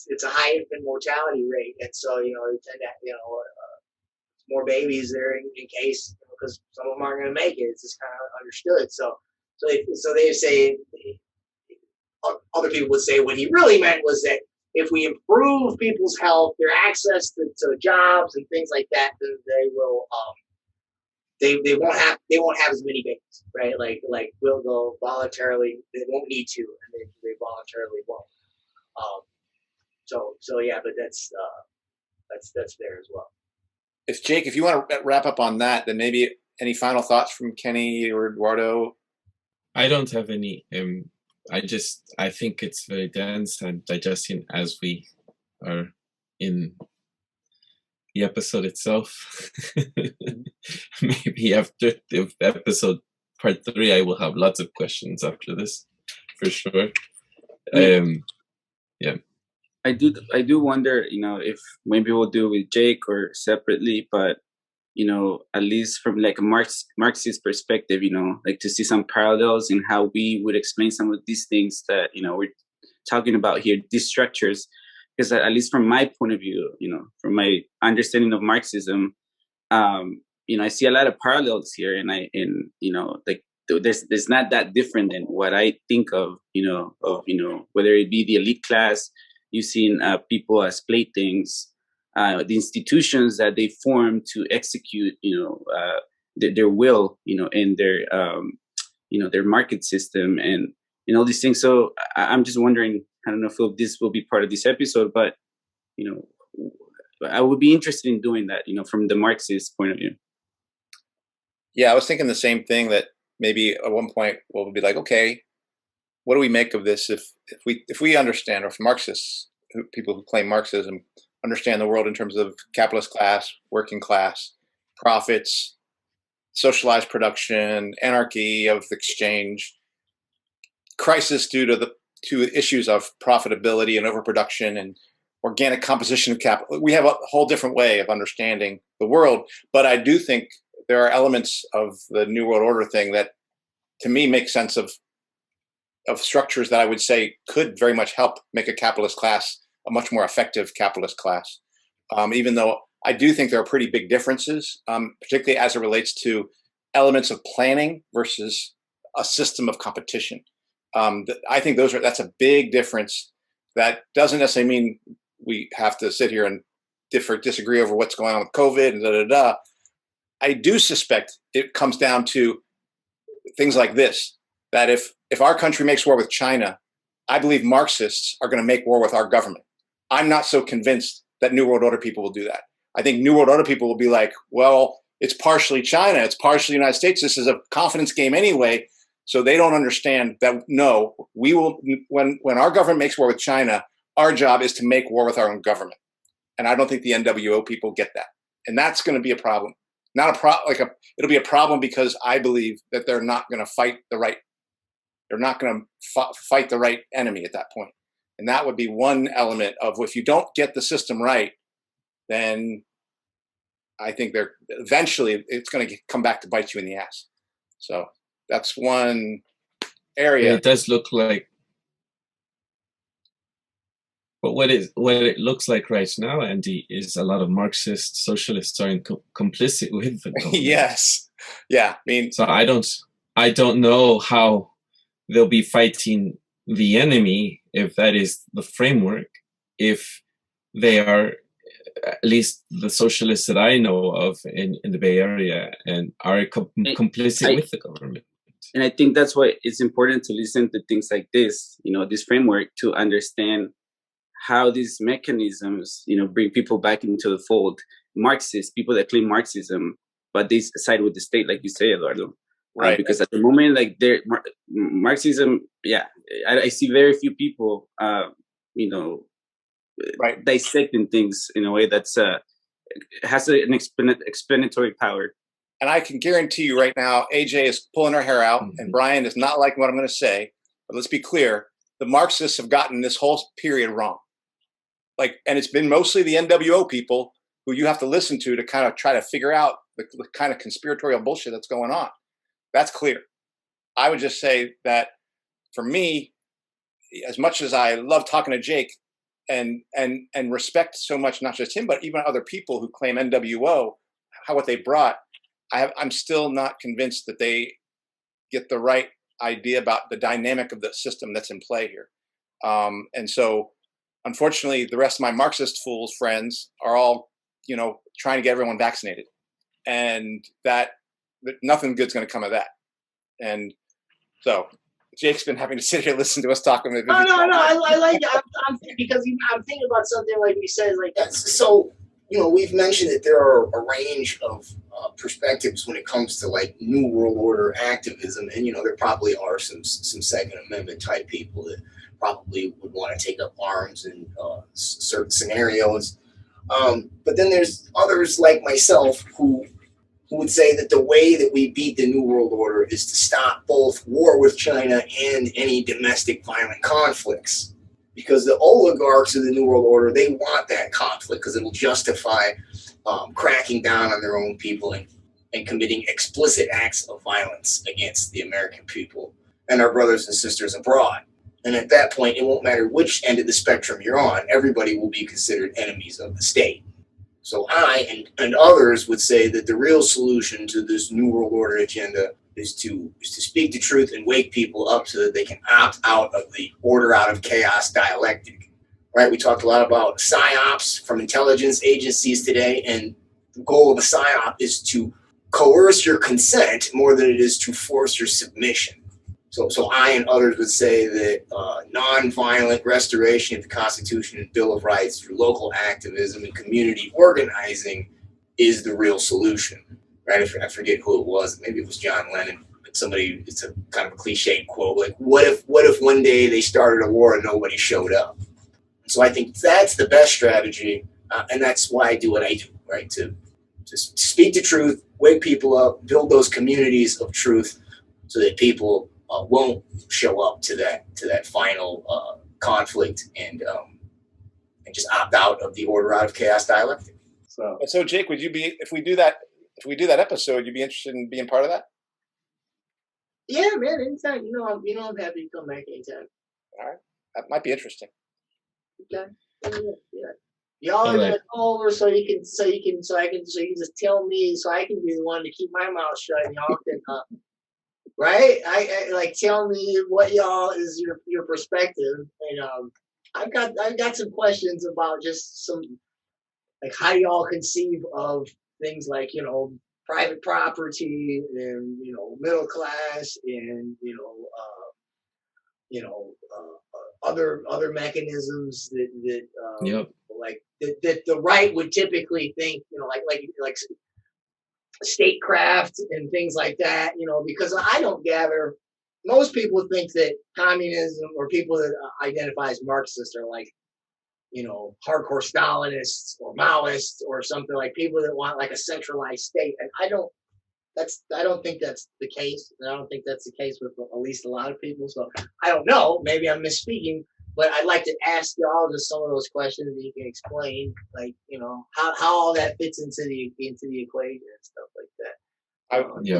Speaker 3: it's a high infant mortality rate, and so you tend to more babies there in case, because some of them aren't going to make it. It's just kind of understood. So they say, other people would say what he really meant was that if we improve people's health, their access to jobs and things like that, then they will they won't have as many babies, right? Like will go voluntarily. They won't need to, and they voluntarily won't. So yeah, but that's there as well.
Speaker 2: Jake, if you want to wrap up on that, then maybe any final thoughts from Kenny or Eduardo?
Speaker 1: I don't have any. I think it's very dense and digesting as we are in the episode itself. Maybe after the episode part 3, I will have lots of questions after this, for sure. Yeah.
Speaker 4: I do wonder, if maybe we'll do it with Jake or separately, but at least from like a Marxist perspective, like to see some parallels in how we would explain some of these things that we're talking about here, these structures. Because at least from my point of view, from my understanding of Marxism, I see a lot of parallels here, and like there's not that different than what I think of, whether it be the elite class. You've seen people as playthings, the institutions that they form to execute, their will, in their market system and all these things. So I'm just wondering, I don't know if this will be part of this episode, but, I would be interested in doing that, from the Marxist point of view.
Speaker 2: Yeah, I was thinking the same thing, that maybe at one point we'll be like, okay, what do we make of this if we understand, or if Marxists, people who claim Marxism, understand the world in terms of capitalist class, working class, profits, socialized production, anarchy of exchange, crisis due to the to issues of profitability and overproduction and organic composition of capital. We have a whole different way of understanding the world, but I do think there are elements of the New World Order thing that, to me, make sense of structures that I would say could very much help make a capitalist class a much more effective capitalist class. Even though I do think there are pretty big differences, particularly as it relates to elements of planning versus a system of competition. I think that's a big difference. That doesn't necessarily mean we have to sit here and disagree over what's going on with COVID and I do suspect it comes down to things like this, that if our country makes war with China, I believe Marxists are going to make war with our government. I'm not so convinced that New World Order people will do that. I think New World Order people will be like, well, it's partially China, it's partially the United States. This is a confidence game anyway. So they don't understand that, no, we will, when our government makes war with China, our job is to make war with our own government. And I don't think the NWO people get that. And that's going to be a problem. It'll be a problem because I believe that they're not going to fight the right, fight the right enemy at that point. And that would be one element of, if you don't get the system right, then I think eventually it's going to come back to bite you in the ass. So that's one area.
Speaker 1: It does look like, but what it looks like right now, Andy, is a lot of Marxist socialists are complicit with the government.
Speaker 2: Yes. Yeah. I mean,
Speaker 1: so I don't know how they'll be fighting the enemy, if that is the framework, if they are, at least the socialists that I know of in the Bay Area, and are complicit with the government.
Speaker 4: And I think that's why it's important to listen to things like this, this framework, to understand how these mechanisms, bring people back into the fold. Marxists, people that claim Marxism, but they side with the state, like you say, Eduardo.
Speaker 2: Right.
Speaker 4: Because at the moment, like Marxism, I see very few people,
Speaker 2: right,
Speaker 4: dissecting things in a way that's has an explanatory power.
Speaker 2: And I can guarantee you right now, AJ is pulling her hair out, and Brian is not liking what I'm going to say. But let's be clear: the Marxists have gotten this whole period wrong. And it's been mostly the NWO people who you have to listen to kind of try to figure out the kind of conspiratorial bullshit that's going on. That's clear. I would just say that for me, as much as I love talking to Jake and respect so much, not just him, but even other people who claim NWO, what they brought, I'm still not convinced that they get the right idea about the dynamic of the system that's in play here. And so, unfortunately, the rest of my Marxist fools friends are all, trying to get everyone vaccinated, and that nothing good's going to come of that. And so Jake's been having to sit here and listen to us talk.
Speaker 3: No, I like it. I'm because I'm thinking about something like we said, like that's so. We've mentioned that there are a range of perspectives when it comes to like New World Order activism, and there probably are some Second Amendment type people that probably would want to take up arms in certain scenarios. But then there's others like myself who would say that the way that we beat the New World Order is to stop both war with China and any domestic violent conflicts. Because the oligarchs of the New World Order, they want that conflict because it'll justify cracking down on their own people and committing explicit acts of violence against the American people and our brothers and sisters abroad. And at that point, it won't matter which end of the spectrum you're on, everybody will be considered enemies of the state. So I and others would say that the real solution to this New World Order agenda is to speak the truth and wake people up so that they can opt out of the order out of chaos dialectic. Right? We talked a lot about psyops from intelligence agencies today, and the goal of a psyop is to coerce your consent more than it is to force your submission. So I and others would say that nonviolent restoration of the Constitution and Bill of Rights through local activism and community organizing is the real solution. Right? I forget who it was. Maybe it was John Lennon. But somebody, it's a kind of a cliche quote. Like, what if one day they started a war and nobody showed up? So I think that's the best strategy, and that's why I do what I do. Right? To speak the truth, wake people up, build those communities of truth, so that people won't show up to that final conflict and just opt out of the order out of chaos dialectic.
Speaker 2: So Jake, would you be, if we do that episode, you'd be interested in being part of that?
Speaker 3: Yeah, man, anytime. I'm happy to come back anytime.
Speaker 2: All right, that might be interesting.
Speaker 3: Okay. Yeah. Y'all are gonna go over so you can just tell me so I can be the one to keep my mouth shut and y'all can right? I like tell me what y'all is your perspective, and I've got some questions about just some like how y'all conceive of things like private property and middle class and other mechanisms that like that the right would typically think like statecraft and things like that, because I don't gather most people think that communism or people that identify as Marxist are like, hardcore Stalinists or Maoists or something, like people that want like a centralized state. And I don't think that's the case. And I don't think that's the case with at least a lot of people. So I don't know, maybe I'm misspeaking, but I'd like to ask y'all just some of those questions that you can explain, like, how all that fits into the equation and stuff like that.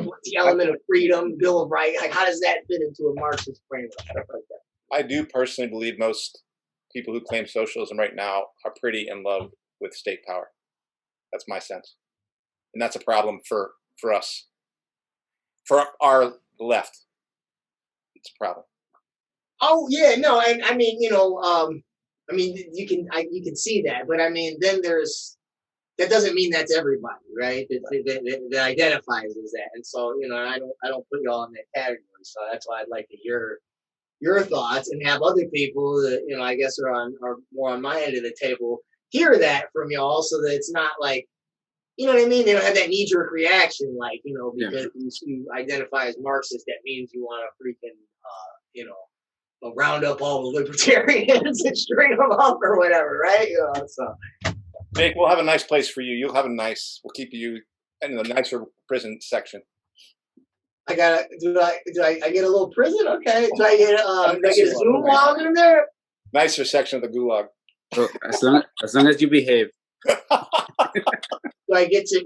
Speaker 3: What's the element of freedom, Bill of Rights? Like, how does that fit into a Marxist framework? Stuff like that.
Speaker 2: I do personally believe most people who claim socialism right now are pretty in love with state power. That's my sense, and that's a problem for us, for our left. It's a problem.
Speaker 3: Oh yeah, no, and I mean, you can see that, but I mean, then that doesn't mean that's everybody, right? That identifies as that, and so I don't put y'all in that category. So that's why I'd like to hear your thoughts and have other people that I guess are more on my end of the table hear that from y'all, so that it's not like what I mean. They don't have that knee-jerk reaction, like because you identify as Marxist, that means you want to freaking round up all the libertarians and string them up or whatever, right? So.
Speaker 2: Jake, we'll have a nice place for you. We'll keep you in the nicer prison section.
Speaker 3: Do I get a little prison? Okay. Do I get a Zoom while I'm in there?
Speaker 2: Nicer section of the gulag.
Speaker 4: So as long as you behave.
Speaker 3: Do I get to?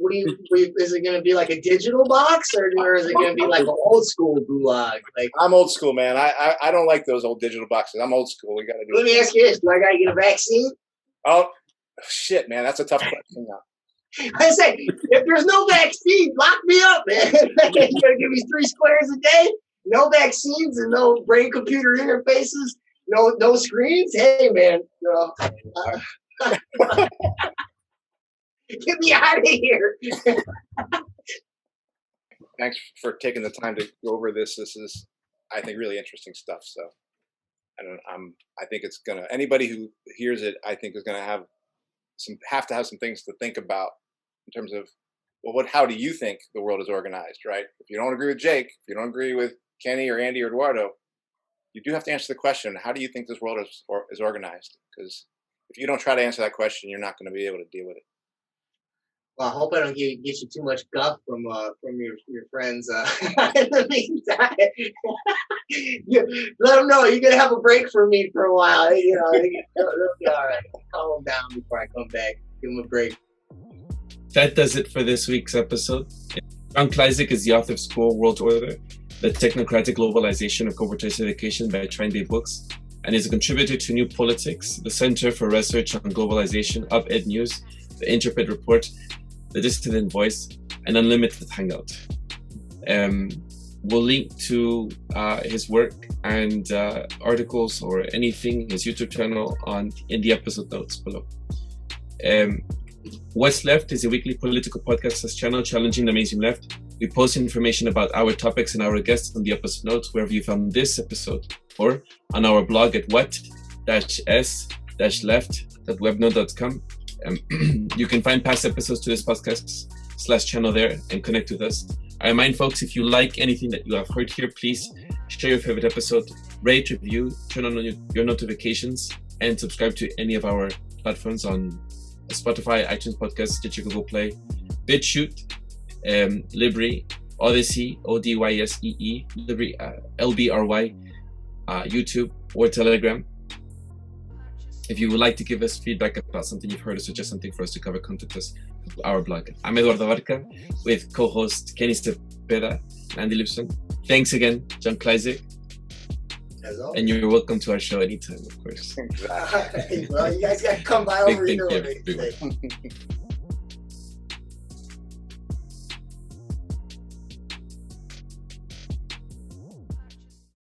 Speaker 3: Is it going to be like a digital box, or is it going to be like an old school gulag? Like,
Speaker 2: I'm old school, man. I don't like those old digital boxes. I'm old school. We got to do.
Speaker 3: Let me ask you this: do I got to get a vaccine?
Speaker 2: Oh shit, man, that's a tough question now.
Speaker 3: I say, if there's no vaccine, lock me up, man. You're gonna give me 3 squares a day, no vaccines and no brain computer interfaces, no screens. Hey, man, get me out of here.
Speaker 2: Thanks for taking the time to go over this. This is, I think, really interesting stuff. So, I think it's gonna. Anybody who hears it, I think, is gonna have to have some things to think about in terms of, well, how do you think the world is organized, right? If you don't agree with Jake, if you don't agree with Kenny or Andy or Eduardo, you do have to answer the question: how do you think this world is organized? Because if you don't try to answer that question, you're not going to be able to deal with it.
Speaker 3: Well, I hope I don't get you too much guff from your friends. In the meantime, let them know you're gonna have a break from me for a while. They'll be all right. Calm them down before I come back. Give them a break.
Speaker 1: That does it for this week's episode. John Klyczek is the author of School World Order, The Technocratic Globalization of Corporatist Education by Trine Books, and is a contributor to New Politics, the Center for Research on Globalization, Of Ed News, the Interpret Report, The Dissident Voice, and Unlimited Hangout. We'll link to his work and articles or anything, his YouTube channel, in the episode notes below. What's Left is a weekly political podcast channel challenging the mainstream left. We post information about our topics and our guests on the episode notes wherever you found this episode, or on our blog at what-s-left.webnode.com. You can find past episodes to this podcast /channel there and connect with us. I remind folks, if you like anything that you have heard here, please share your favorite episode, rate, review, turn on your notifications, and subscribe to any of our platforms on Spotify, iTunes Podcasts, Stitcher, Google Play, Bitchute, LBRY, Odysee, Odyssee, LBRY, YouTube, or Telegram. If you would like to give us feedback about something you've heard or suggest something for us to cover, contact us through our blog. I'm Eduardo Barca with co-host Kenny Cepeda and Andy Lipson. Thanks again, John Klyczek. And you're welcome to our show anytime, of course.
Speaker 3: Well, you guys got to come by over here.
Speaker 1: Thank you, everyone.